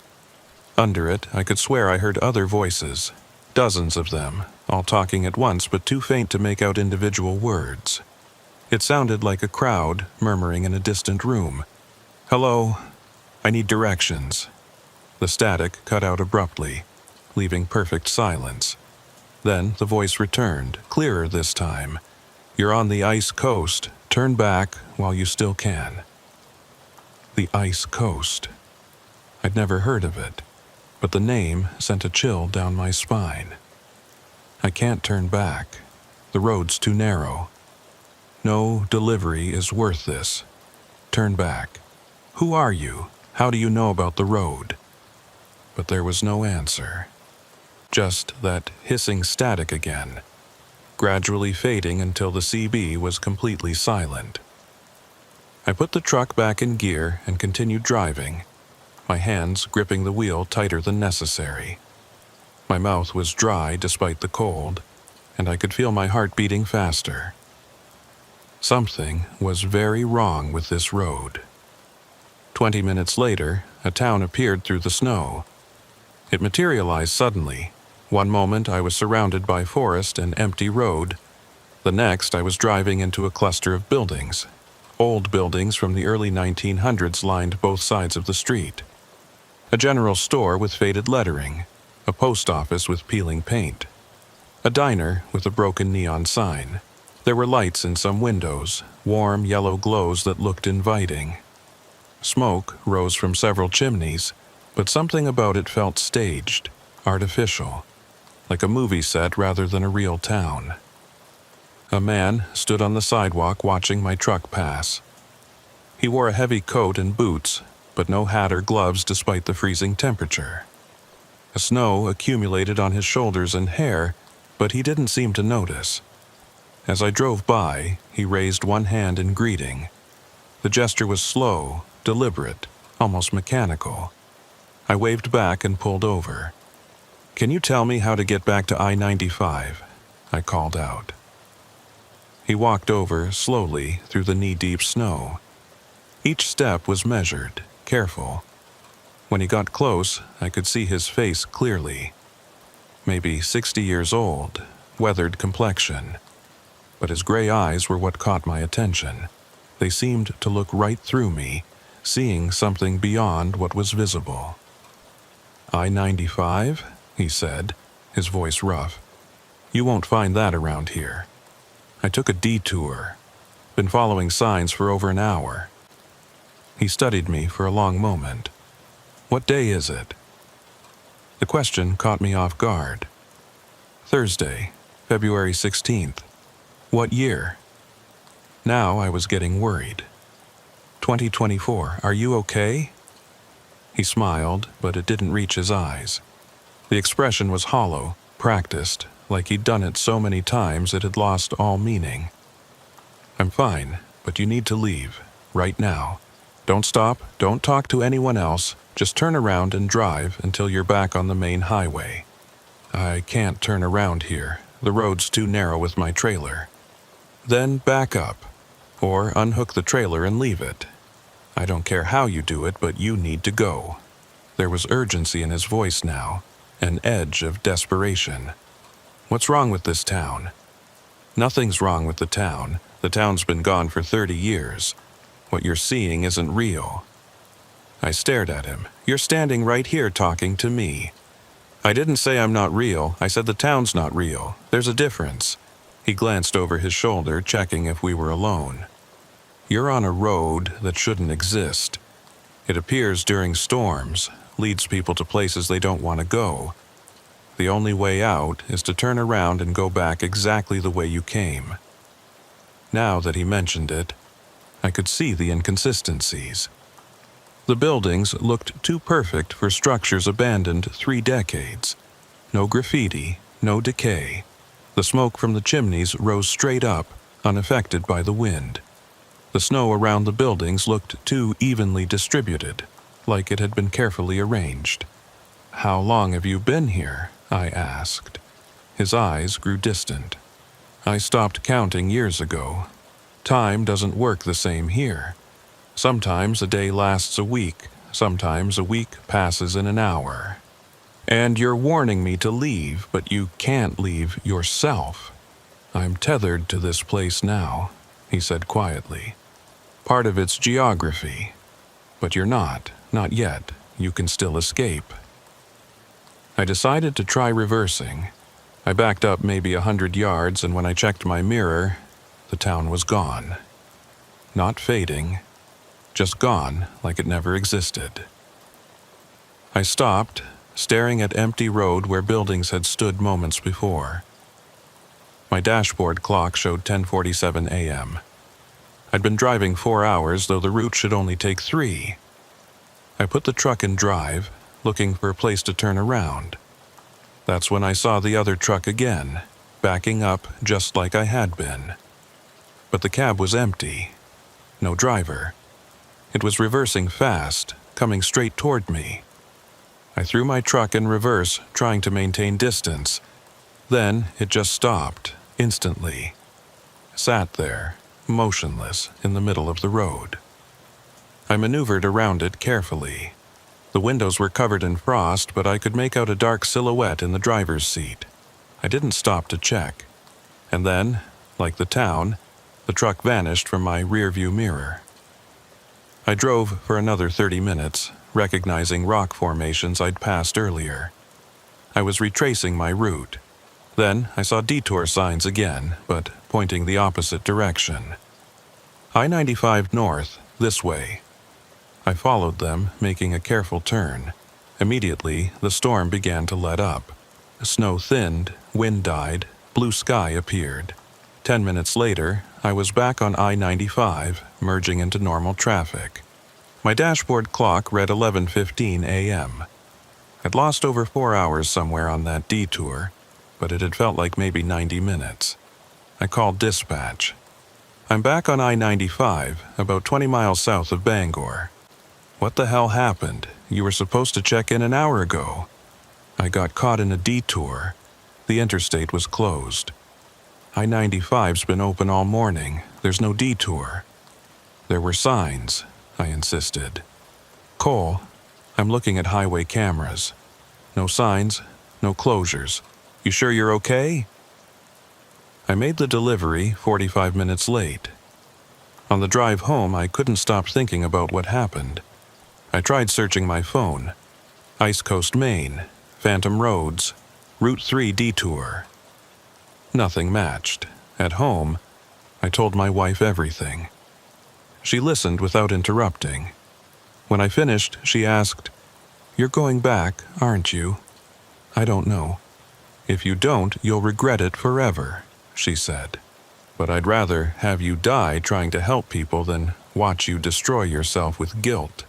S1: Under it, I could swear I heard other voices, dozens of them, all talking at once but too faint to make out individual words. It sounded like a crowd murmuring in a distant room. "Hello, I need directions." The static cut out abruptly, leaving perfect silence. Then the voice returned, clearer this time. "You're on the ice coast. Turn back while you still can." The ice coast. I'd never heard of it, but the name sent a chill down my spine. I can't turn back. The road's too narrow. No delivery is worth this. Turn back. Who are you? How do you know about the road? But there was no answer. Just that hissing static again, gradually fading until the CB was completely silent. I put the truck back in gear and continued driving, my hands gripping the wheel tighter than necessary. My mouth was dry despite the cold, and I could feel my heart beating faster. Something was very wrong with this road. 20 minutes later, a town appeared through the snow. It materialized suddenly. One moment I was surrounded by forest and empty road. The next I was driving into a cluster of buildings. Old buildings from the early 1900s lined both sides of the street. A general store with faded lettering, a post office with peeling paint, a diner with a broken neon sign. There were lights in some windows, warm yellow glows that looked inviting. Smoke rose from several chimneys, but something about it felt staged, artificial, like a movie set rather than a real town. A man stood on the sidewalk watching my truck pass. He wore a heavy coat and boots, but no hat or gloves despite the freezing temperature. Snow accumulated on his shoulders and hair, but he didn't seem to notice. As I drove by, he raised one hand in greeting. The gesture was slow, deliberate, almost mechanical. I waved back and pulled over. "Can you tell me how to get back to I-95? I called out. He walked over slowly through the knee-deep snow. Each step was measured, careful. When he got close, I could see his face clearly. Maybe 60 years old, weathered complexion. But his gray eyes were what caught my attention. They seemed to look right through me, seeing something beyond what was visible. "I-95? He said, his voice rough. "You won't find that around here." I took a detour. Been following signs for over an hour. He studied me for a long moment. "What day is it?" The question caught me off guard. "Thursday, February 16th. "What year?" Now I was getting worried. 2024, are you okay?" He smiled, but it didn't reach his eyes. The expression was hollow, practiced, like he'd done it so many times it had lost all meaning. "I'm fine, but you need to leave, right now. Don't stop, don't talk to anyone else, just turn around and drive until you're back on the main highway." "I can't turn around here, the road's too narrow with my trailer." "Then back up, or unhook the trailer and leave it. I don't care how you do it, but you need to go." There was urgency in his voice now, an edge of desperation. "What's wrong with this town?" "Nothing's wrong with the town. The town's been gone for 30 years. What you're seeing isn't real." I stared at him. "You're standing right here talking to me." "I didn't say I'm not real. I said the town's not real. There's a difference." He glanced over his shoulder, checking if we were alone. "You're on a road that shouldn't exist. It appears during storms, leads people to places they don't want to go. The only way out is to turn around and go back exactly the way you came." Now that he mentioned it, I could see the inconsistencies. The buildings looked too perfect for structures abandoned 3 decades. No graffiti, no decay. The smoke from the chimneys rose straight up, unaffected by the wind. The snow around the buildings looked too evenly distributed, like it had been carefully arranged. "How long have you been here?" I asked. His eyes grew distant. "I stopped counting years ago. Time doesn't work the same here. Sometimes a day lasts a week, sometimes a week passes in an hour. And you're warning me to leave, but you can't leave yourself. I'm tethered to this place now, he said quietly. Part of its geography. But you're not yet. You can still escape. I decided to try reversing. I backed up maybe 100 yards, and when I checked my mirror, the town was gone. Not fading, just gone like it never existed. I stopped, staring at empty road where buildings had stood moments before. My dashboard clock showed 10:47 a.m. I'd been driving 4 hours, though the route should only take 3. I put the truck in drive, looking for a place to turn around. That's when I saw the other truck again, backing up just like I had been. But the cab was empty. No driver. It was reversing fast, coming straight toward me. I threw my truck in reverse, trying to maintain distance. Then it just stopped, instantly. Sat there, motionless, in the middle of the road. I maneuvered around it carefully. The windows were covered in frost, but I could make out a dark silhouette in the driver's seat. I didn't stop to check. And then, like the town, the truck vanished from my rearview mirror. I drove for another 30 minutes, recognizing rock formations I'd passed earlier. I was retracing my route. Then I saw detour signs again, but pointing the opposite direction. I-95 north, this way. I followed them, making a careful turn. Immediately, the storm began to let up. Snow thinned, wind died, blue sky appeared. 10 minutes later, I was back on I-95, merging into normal traffic. My dashboard clock read 11:15 a.m. I'd lost over 4 hours somewhere on that detour, but it had felt like maybe 90 minutes. I called dispatch. I'm back on I-95, about 20 miles south of Bangor. What the hell happened? You were supposed to check in an hour ago. I got caught in a detour. The interstate was closed. I-95's been open all morning. There's no detour. There were signs, I insisted. Cole, I'm looking at highway cameras. No signs, no closures. You sure you're okay? I made the delivery 45 minutes late. On the drive home, I couldn't stop thinking about what happened. I tried searching my phone. Ice Coast, Maine, Phantom Roads, Route 3 detour. Nothing matched. At home, I told my wife everything. She listened without interrupting. When I finished, she asked, "You're going back, aren't you?" "I don't know." "If you don't, you'll regret it forever," she said. "But I'd rather have you die trying to help people than watch you destroy yourself with guilt."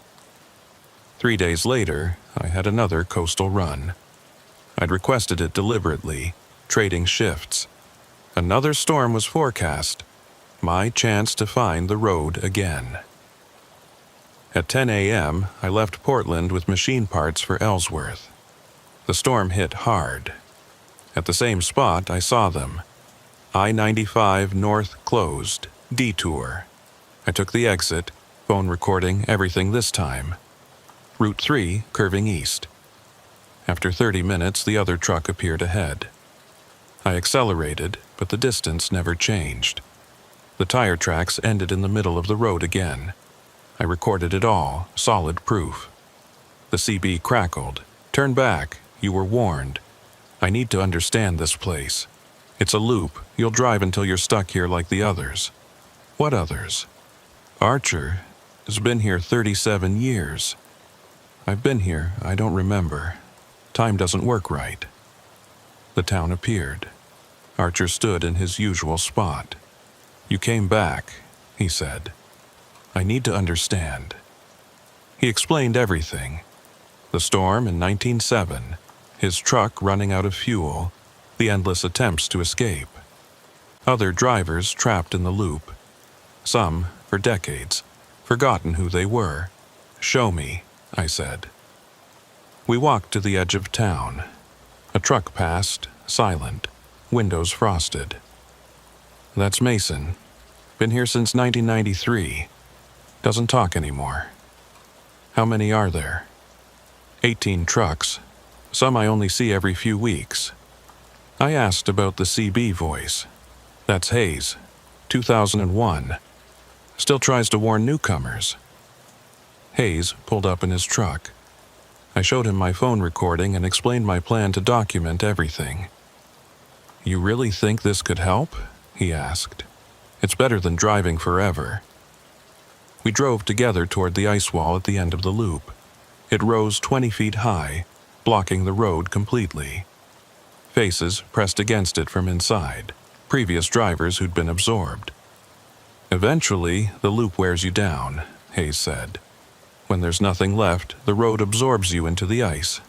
S1: 3 days later, I had another coastal run. I'd requested it deliberately, trading shifts. Another storm was forecast. My chance to find the road again. At 10 a.m., I left Portland with machine parts for Ellsworth. The storm hit hard. At the same spot, I saw them. I-95 north closed, detour. I took the exit, phone recording everything this time. Route 3 curving east. After 30 minutes, the other truck appeared ahead. I accelerated, but the distance never changed. The tire tracks ended in the middle of the road again. I recorded it all, solid proof. The CB crackled. "Turn back. You were warned. I need to understand this place. It's a loop. You'll drive until you're stuck here like the others." "What others?" "Archer has been here 37 years. I've been here, I don't remember. Time doesn't work right." The town appeared. Archer stood in his usual spot. "You came back," he said. "I need to understand." He explained everything. The storm in 1907, his truck running out of fuel, the endless attempts to escape. Other drivers trapped in the loop. Some, for decades, forgotten who they were. "Show me," I said. We walked to the edge of town. A truck passed, silent, windows frosted. "That's Mason. Been here since 1993. Doesn't talk anymore. How many are there? 18 trucks. Some I only see every few weeks. I asked about the CB voice. That's Hayes, 2001. Still tries to warn newcomers. Hayes pulled up in his truck. I showed him my phone recording and explained my plan to document everything. You really think this could help? He asked. It's better than driving forever. We drove together toward the ice wall at the end of the loop. It rose 20 feet high, blocking the road completely. Faces pressed against it from inside, previous drivers who'd been absorbed. Eventually, the loop wears you down, Hayes said. When there's nothing left, the road absorbs you into the ice.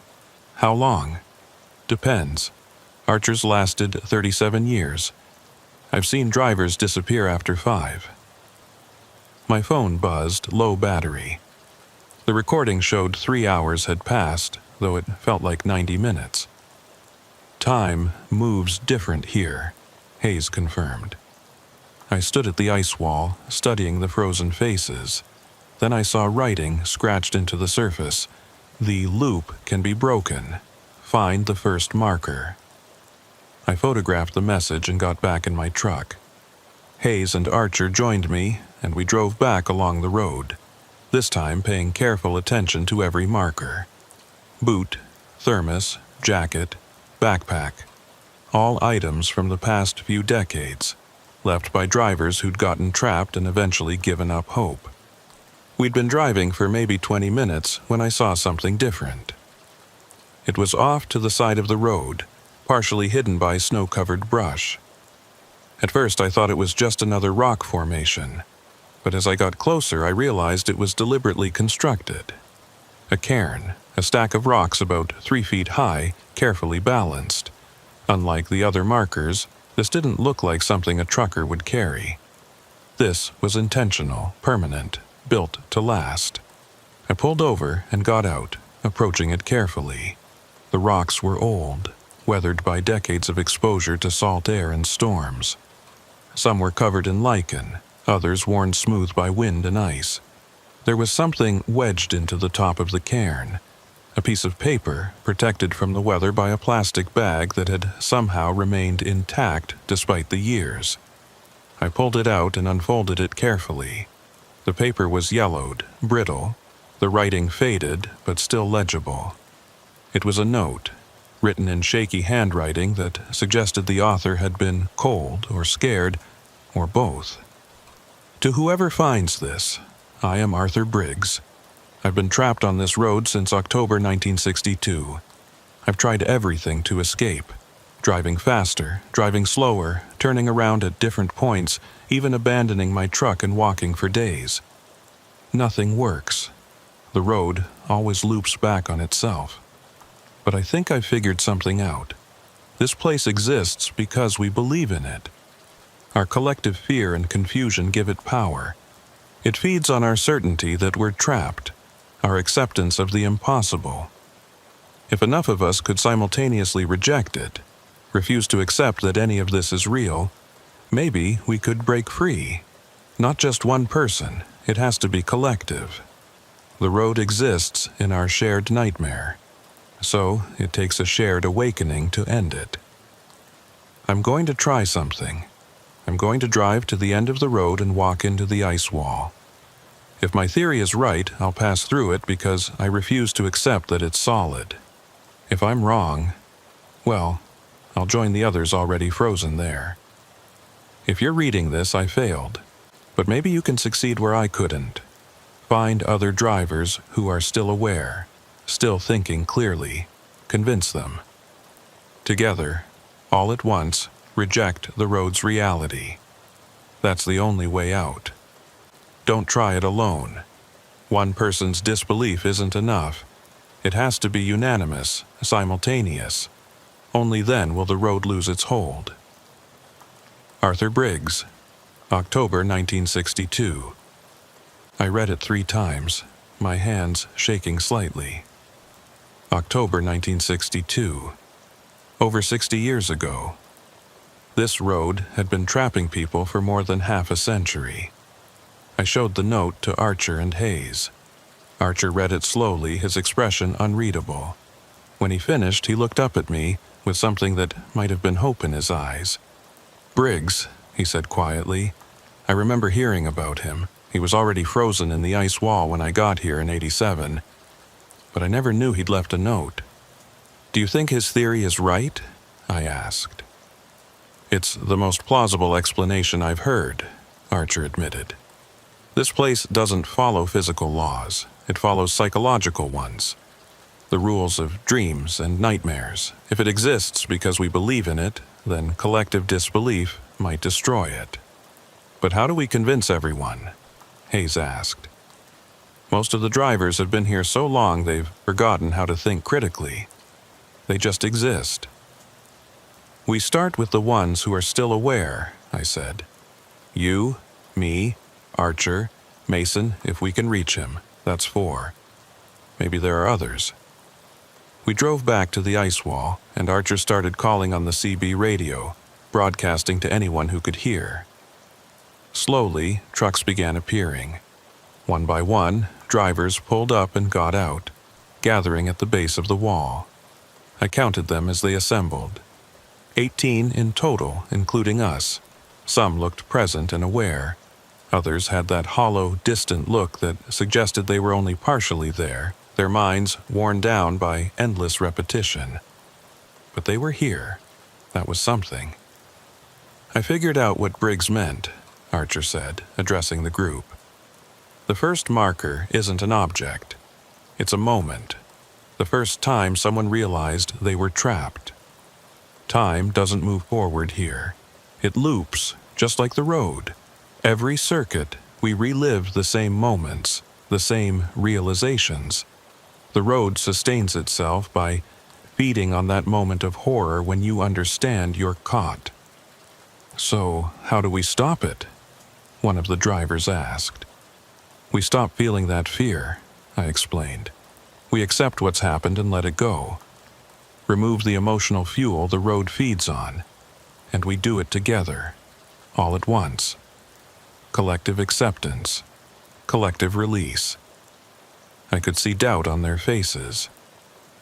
S1: How long? Depends. Archer's lasted 37 years. I've seen drivers disappear after 5. My phone buzzed, low battery. The recording showed 3 hours had passed, though it felt like 90 minutes. Time moves different here, Hayes confirmed. I stood at the ice wall, studying the frozen faces. Then I saw writing scratched into the surface. The loop can be broken. Find the first marker. I photographed the message and got back in my truck. Hayes and Archer joined me, and we drove back along the road, this time paying careful attention to every marker. Boot, thermos, jacket, backpack. All items from the past few decades, left by drivers who'd gotten trapped and eventually given up hope. We'd been driving for maybe 20 minutes when I saw something different. It was off to the side of the road, partially hidden by snow-covered brush. At first I thought it was just another rock formation, but as I got closer I realized it was deliberately constructed. A cairn, a stack of rocks about 3 feet high, carefully balanced. Unlike the other markers, this didn't look like something a trucker would carry. This was intentional, permanent, built to last. I pulled over and got out, approaching it carefully. The rocks were old, weathered by decades of exposure to salt air and storms. Some were covered in lichen, others worn smooth by wind and ice. There was something wedged into the top of the cairn, a piece of paper protected from the weather by a plastic bag that had somehow remained intact despite the years. I pulled it out and unfolded it carefully. The paper was yellowed, brittle, the writing faded but still legible. It was a note, written in shaky handwriting that suggested the author had been cold or scared, or both. To whoever finds this, I am Arthur Briggs. I've been trapped on this road since October 1962. I've tried everything to escape. Driving faster, driving slower, turning around at different points, even abandoning my truck and walking for days. Nothing works. The road always loops back on itself. But I think I figured something out. This place exists because we believe in it. Our collective fear and confusion give it power. It feeds on our certainty that we're trapped, our acceptance of the impossible. If enough of us could simultaneously reject it, refuse to accept that any of this is real, maybe we could break free. Not just one person, it has to be collective. The road exists in our shared nightmare, so it takes a shared awakening to end it. I'm going to try something. I'm going to drive to the end of the road and walk into the ice wall. If my theory is right, I'll pass through it because I refuse to accept that it's solid. If I'm wrong, well, I'll join the others already frozen there. If you're reading this, I failed. But maybe you can succeed where I couldn't. Find other drivers who are still aware, still thinking clearly. Convince them. Together, all at once, reject the road's reality. That's the only way out. Don't try it alone. One person's disbelief isn't enough. It has to be unanimous, simultaneous. Only then will the road lose its hold. Arthur Briggs, October 1962. I read it 3 times, my hands shaking slightly. October 1962. Over 60 years ago. This road had been trapping people for more than half a century. I showed the note to Archer and Hayes. Archer read it slowly, his expression unreadable. When he finished, he looked up at me with something that might have been hope in his eyes. "Briggs," he said quietly. "I remember hearing about him. He was already frozen in the ice wall when I got here in '87. But I never knew he'd left a note." "Do you think his theory is right?" I asked. "It's the most plausible explanation I've heard," Archer admitted. "This place doesn't follow physical laws. It follows psychological ones. The rules of dreams and nightmares. If it exists because we believe in it, then collective disbelief might destroy it." "But how do we convince everyone?" Hayes asked. "Most of the drivers have been here so long they've forgotten how to think critically. They just exist." "We start with the ones who are still aware," I said. "You, me, Archer, Mason, if we can reach him. That's 4. Maybe there are others." We drove back to the ice wall, and Archer started calling on the CB radio, broadcasting to anyone who could hear. Slowly, trucks began appearing. One by one, drivers pulled up and got out, gathering at the base of the wall. I counted them as they assembled. 18 in total, including us. Some looked present and aware. Others had that hollow, distant look that suggested they were only partially there, their minds worn down by endless repetition. But they were here. That was something. "I figured out what Briggs meant," Archer said, addressing the group. "The first marker isn't an object. It's a moment. The first time someone realized they were trapped. Time doesn't move forward here. It loops, just like the road. Every circuit, we relive the same moments, the same realizations. The road sustains itself by feeding on that moment of horror when you understand you're caught." "So, how do we stop it?" one of the drivers asked. "We stop feeling that fear," I explained. "We accept what's happened and let it go. Remove the emotional fuel the road feeds on, and we do it together, all at once. Collective acceptance, collective release." I could see doubt on their faces.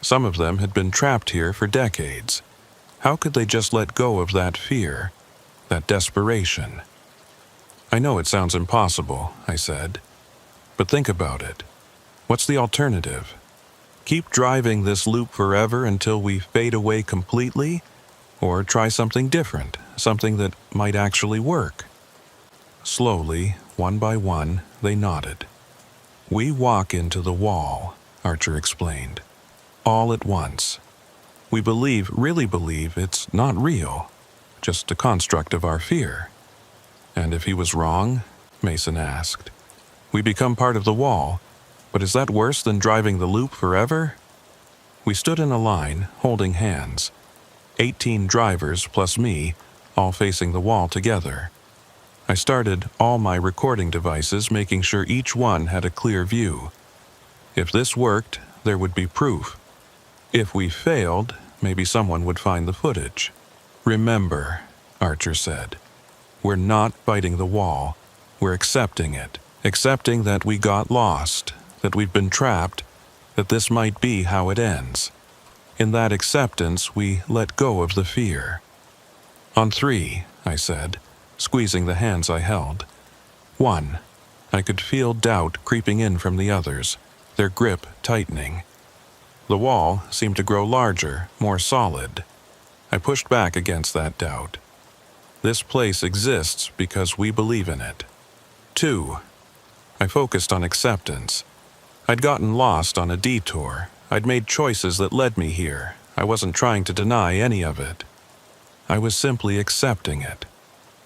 S1: Some of them had been trapped here for decades. How could they just let go of that fear, that desperation? "I know it sounds impossible," I said, "but think about it. What's the alternative? Keep driving this loop forever until we fade away completely? Or try something different, something that might actually work?" Slowly, one by one, they nodded. "We walk into the wall," Archer explained. "All at once. We really believe it's not real, just a construct of our fear." "And if he was wrong?" Mason asked. "We become part of the wall, but is that worse than driving the loop forever?" We stood in a line, holding hands. 18 drivers plus me, all facing the wall together. I started all my recording devices, making sure each one had a clear view. If this worked, there would be proof. If we failed, maybe someone would find the footage. "Remember," Archer said, "we're not fighting the wall. We're accepting it. Accepting that we got lost, that we've been trapped, that this might be how it ends. In that acceptance, we let go of the fear." "On 3, I said, squeezing the hands I held. 1. I could feel doubt creeping in from the others, their grip tightening. The wall seemed to grow larger, more solid. I pushed back against that doubt. This place exists because we believe in it. 2. I focused on acceptance. I'd gotten lost on a detour. I'd made choices that led me here. I wasn't trying to deny any of it. I was simply accepting it,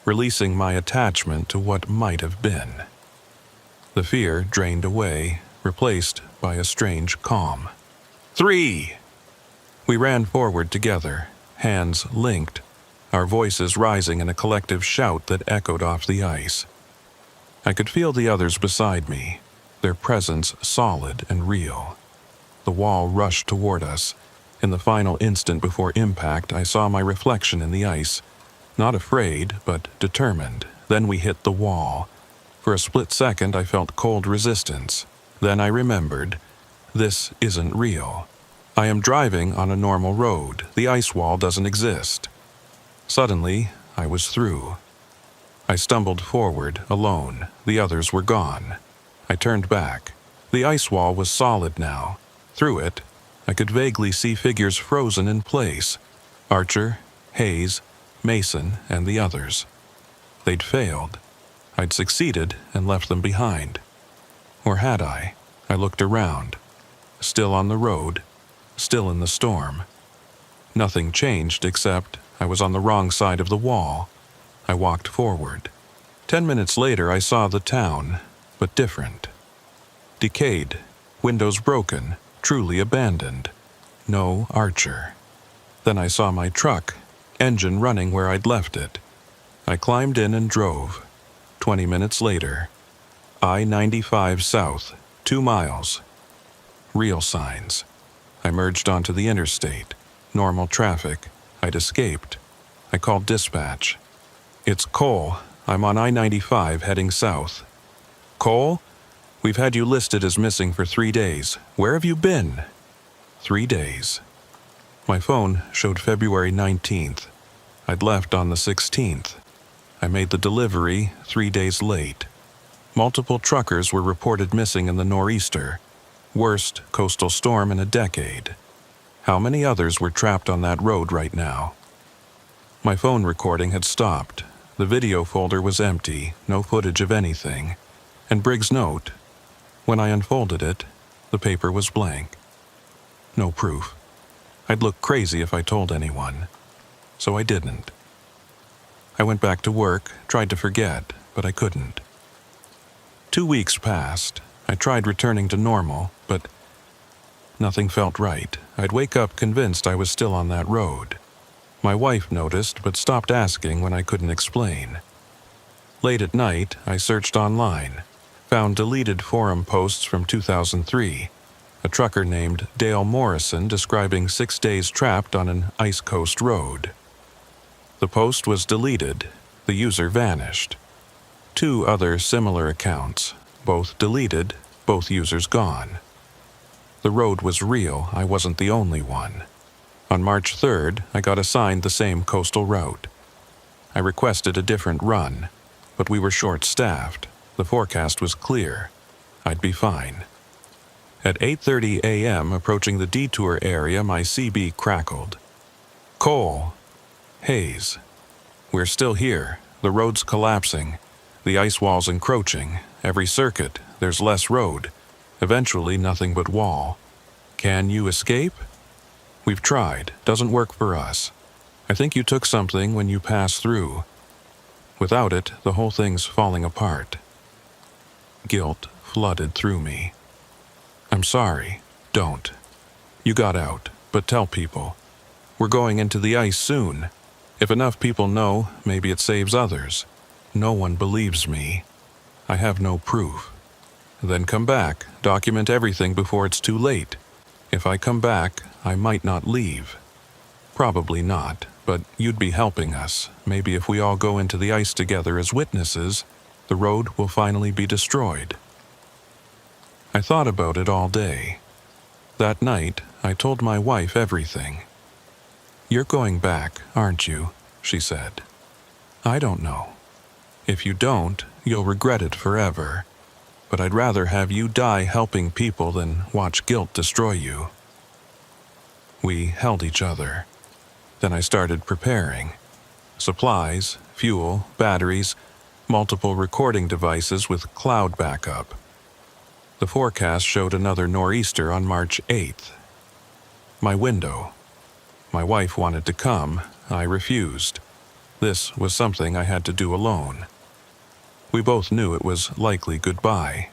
S1: releasing my attachment to what might have been. The fear drained away, replaced by a strange calm. 3! We ran forward together, hands linked, our voices rising in a collective shout that echoed off the ice. I could feel the others beside me, their presence solid and real. The wall rushed toward us. In the final instant before impact, I saw my reflection in the ice, not afraid, but determined. Then we hit the wall, For a split second, I felt cold resistance. Then I remembered, this isn't real. I am driving on a normal road. The ice wall doesn't exist. Suddenly, I was through. I stumbled forward, alone. The others were gone. I turned back. The ice wall was solid now. Through it, I could vaguely see figures frozen in place. Archer, Hayes, Mason, and the others. They'd failed. I'd succeeded and left them behind. Or had I? I looked around. Still on the road. Still in the storm. Nothing changed except I was on the wrong side of the wall. I walked forward. 10 minutes later, I saw the town, but different. Decayed, windows broken, truly abandoned. No Archer. Then I saw my truck, engine running where I'd left it. I climbed in and drove. 20 minutes later, I-95 south, 2 miles. Real signs. I merged onto the interstate. Normal traffic. I'd escaped. I called dispatch. It's Cole. I'm on I-95 heading south. Cole? We've had you listed as missing for 3 days. Where have you been? 3 days. My phone showed February 19th. I'd left on the 16th. I made the delivery 3 days late. Multiple truckers were reported missing in the nor'easter. Worst coastal storm in a decade. How many others were trapped on that road right now? My phone recording had stopped. The video folder was empty, no footage of anything. And Briggs' note. When I unfolded it, the paper was blank. No proof. I'd look crazy if I told anyone. So I didn't. I went back to work, tried to forget, but I couldn't. 2 weeks passed. I tried returning to normal, but nothing felt right. I'd wake up convinced I was still on that road. My wife noticed, but stopped asking when I couldn't explain. Late at night, I searched online, found deleted forum posts from 2003, a trucker named Dale Morrison describing 6 days trapped on an ice coast road. The post was deleted. The user vanished. 2 other similar accounts, both deleted, both users gone. The road was real. I wasn't the only one. On March 3rd, I got assigned the same coastal route. I requested a different run, but we were short-staffed. The forecast was clear. I'd be fine. At 8:30 a.m., approaching the detour area, my CB crackled. Cole. Hayes. We're still here. The road's collapsing. The ice wall's encroaching. Every circuit, there's less road. Eventually, nothing but wall. Can you escape? We've tried. Doesn't work for us. I think you took something when you passed through. Without it, the whole thing's falling apart. Guilt flooded through me. I'm sorry. Don't. You got out, but tell people. We're going into the ice soon. If enough people know, maybe it saves others. No one believes me. I have no proof. Then come back, document everything before it's too late. If I come back, I might not leave. Probably not, but you'd be helping us. Maybe if we all go into the ice together as witnesses, the road will finally be destroyed. I thought about it all day. That night, I told my wife everything. You're going back, aren't you? She said. I don't know. If you don't, you'll regret it forever. But I'd rather have you die helping people than watch guilt destroy you. We held each other. Then I started preparing. Supplies, fuel, batteries, multiple recording devices with cloud backup. The forecast showed another nor'easter on March 8th. My window. My wife wanted to come. I refused. This was something I had to do alone. We both knew it was likely goodbye.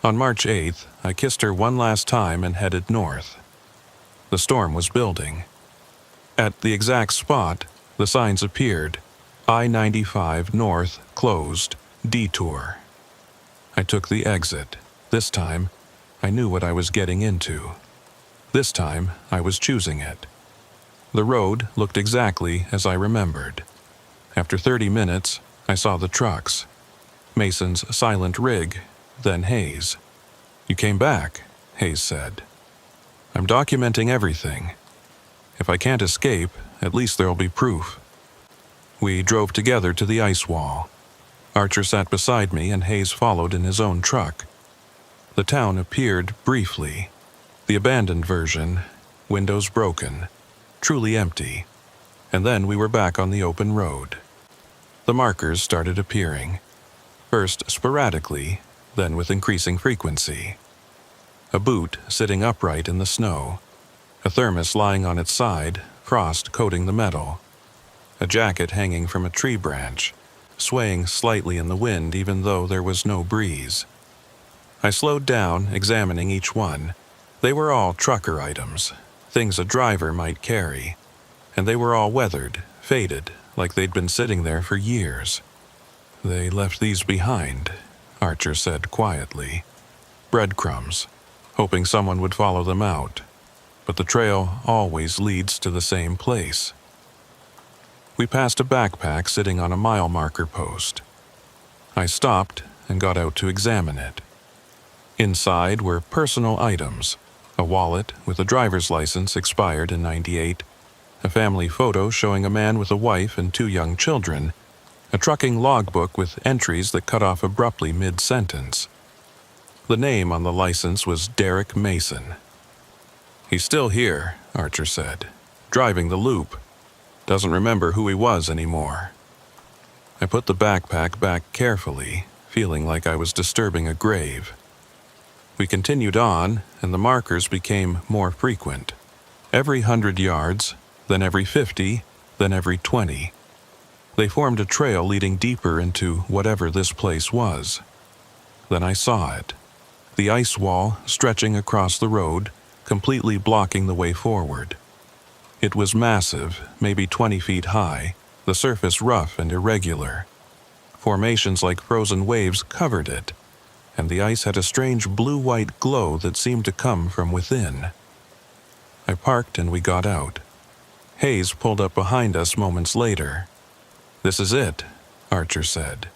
S1: On March 8th, I kissed her one last time and headed north. The storm was building. At the exact spot, the signs appeared. I-95 north, closed, detour. I took the exit. This time, I knew what I was getting into. This time, I was choosing it. The road looked exactly as I remembered. After 30 minutes, I saw the trucks. Mason's silent rig, then Hayes. "You came back," Hayes said. "I'm documenting everything. If I can't escape, at least there'll be proof." We drove together to the ice wall. Archer sat beside me and Hayes followed in his own truck. The town appeared briefly. The abandoned version, windows broken, truly empty. And then we were back on the open road. The markers started appearing, first sporadically, then with increasing frequency. A boot sitting upright in the snow, a thermos lying on its side, frost coating the metal, a jacket hanging from a tree branch, swaying slightly in the wind even though there was no breeze. I slowed down, examining each one. They were all trucker items, things a driver might carry, and they were all weathered, faded, like they'd been sitting there for years. "They left these behind," Archer said quietly. "Breadcrumbs, hoping someone would follow them out. But the trail always leads to the same place." We passed a backpack sitting on a mile marker post. I stopped and got out to examine it. Inside were personal items, a wallet with a driver's license expired in '98, a family photo showing a man with a wife and 2 young children, a trucking logbook with entries that cut off abruptly mid-sentence. The name on the license was Derek Mason. "He's still here," Archer said, "driving the loop. Doesn't remember who he was anymore." I put the backpack back carefully, feeling like I was disturbing a grave. We continued on, and the markers became more frequent. Every 100 yards, then every 50, then every 20. They formed a trail leading deeper into whatever this place was. Then I saw it. The ice wall stretching across the road, completely blocking the way forward. It was massive, maybe 20 feet high, the surface rough and irregular. Formations like frozen waves covered it, and the ice had a strange blue-white glow that seemed to come from within. I parked and we got out. Hayes pulled up behind us moments later. "This is it," Archer said.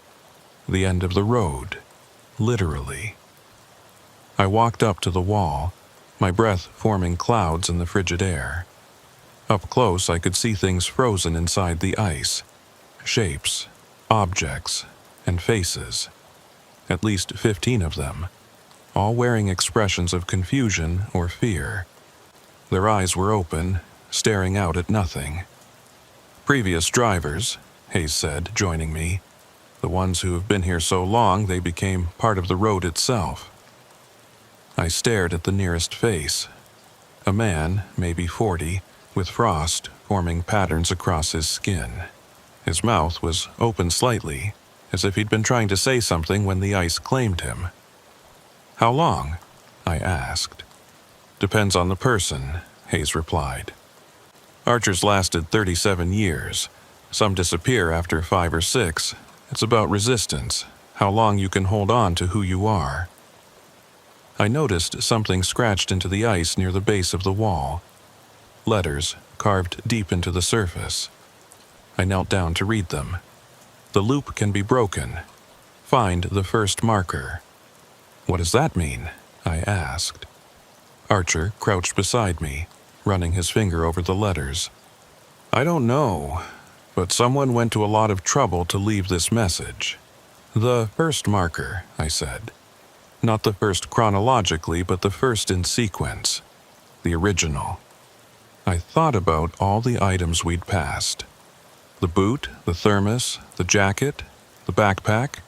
S1: "The end of the road. Literally." I walked up to the wall, my breath forming clouds in the frigid air. Up close, I could see things frozen inside the ice. Shapes, objects, and faces. At least 15 of them, all wearing expressions of confusion or fear. Their eyes were open, staring out at nothing. "Previous drivers," Hayes said, joining me. "The ones who have been here so long they became part of the road itself." I stared at the nearest face. A man, maybe 40, with frost forming patterns across his skin. His mouth was open slightly, as if he'd been trying to say something when the ice claimed him. "How long?" I asked. "Depends on the person," Hayes replied. "Archers lasted 37 years. Some disappear after 5 or 6. It's about resistance, how long you can hold on to who you are." I noticed something scratched into the ice near the base of the wall. Letters carved deep into the surface. I knelt down to read them. "The loop can be broken. Find the first marker." "What does that mean?" I asked. Archer crouched beside me, running his finger over the letters. "I don't know, but someone went to a lot of trouble to leave this message." "The first marker," I said. "Not the first chronologically, but the first in sequence. The original." I thought about all the items we'd passed. The boot, the thermos, the jacket, the backpack.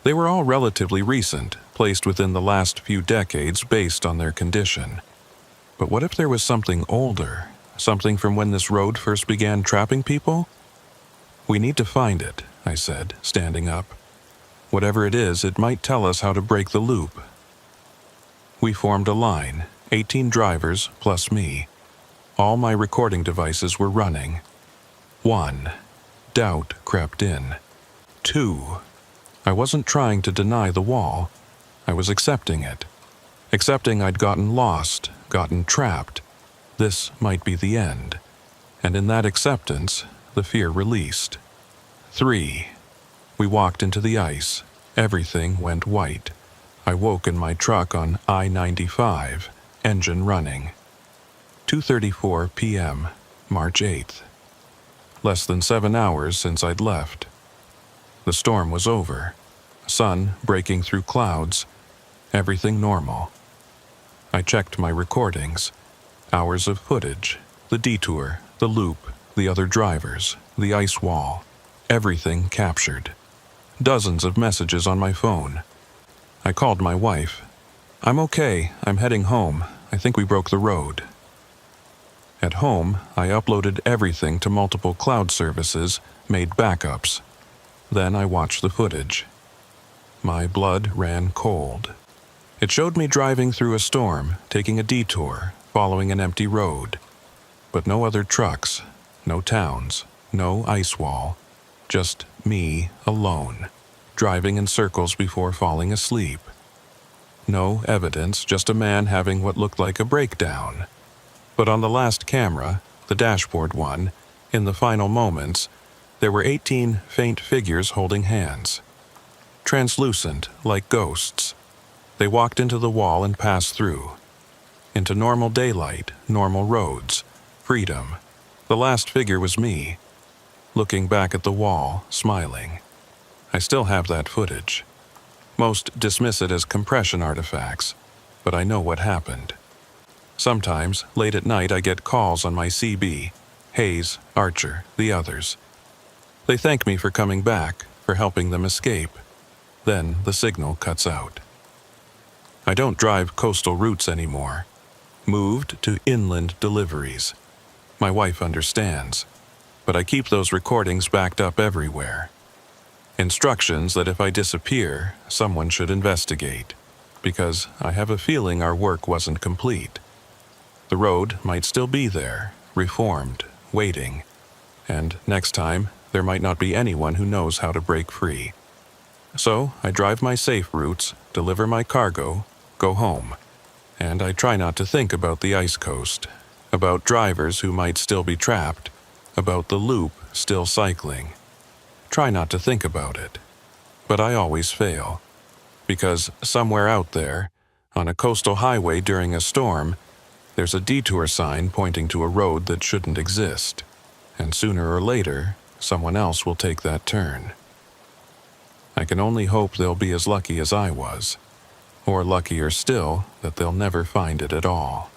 S1: They were all relatively recent, placed within the last few decades based on their condition. But what if there was something older, something from when this road first began trapping people? "We need to find it," I said, standing up. "Whatever it is, it might tell us how to break the loop." We formed a line, 18 drivers plus me. All my recording devices were running. 1. Doubt crept in. 2. I wasn't trying to deny the wall. I was accepting it. Accepting I'd gotten lost, gotten trapped. This might be the end. And in that acceptance, the fear released. 3. We walked into the ice, Everything went white. I woke in my truck on I-95, engine running. 2:34 p.m., March 8th. Less than 7 hours since I'd left. The storm was over. Sun breaking through clouds. Everything normal. I checked my recordings. Hours of footage. The detour, the loop, the other drivers, the ice wall. Everything captured. Dozens of messages on my phone. I called my wife. "I'm okay. I'm heading home. I think we broke the road." At home, I uploaded everything to multiple cloud services, made backups. Then I watched the footage. My blood ran cold. It showed me driving through a storm, taking a detour, following an empty road. But no other trucks, no towns, no ice wall. Just me alone, driving in circles before falling asleep. No evidence, just a man having what looked like a breakdown. But on the last camera, the dashboard one, in the final moments, there were 18 faint figures holding hands. Translucent, like ghosts. They walked into the wall and passed through. Into normal daylight, normal roads, freedom. The last figure was me, looking back at the wall, smiling. I still have that footage. Most dismiss it as compression artifacts, but I know what happened. Sometimes, late at night, I get calls on my CB, Hayes, Archer, the others. They thank me for coming back, for helping them escape. Then the signal cuts out. I don't drive coastal routes anymore. Moved to inland deliveries. My wife understands, but I keep those recordings backed up everywhere. Instructions that if I disappear, someone should investigate, because I have a feeling our work wasn't complete. The road might still be there, reformed, waiting, and next time there might not be anyone who knows how to break free. So I drive my safe routes, deliver my cargo, go home, and I try not to think about the ice coast, about drivers who might still be trapped, about the loop still cycling. Try not to think about it. But I always fail, because somewhere out there, on a coastal highway during a storm, there's a detour sign pointing to a road that shouldn't exist, and sooner or later, someone else will take that turn. I can only hope they'll be as lucky as I was, or luckier still that they'll never find it at all.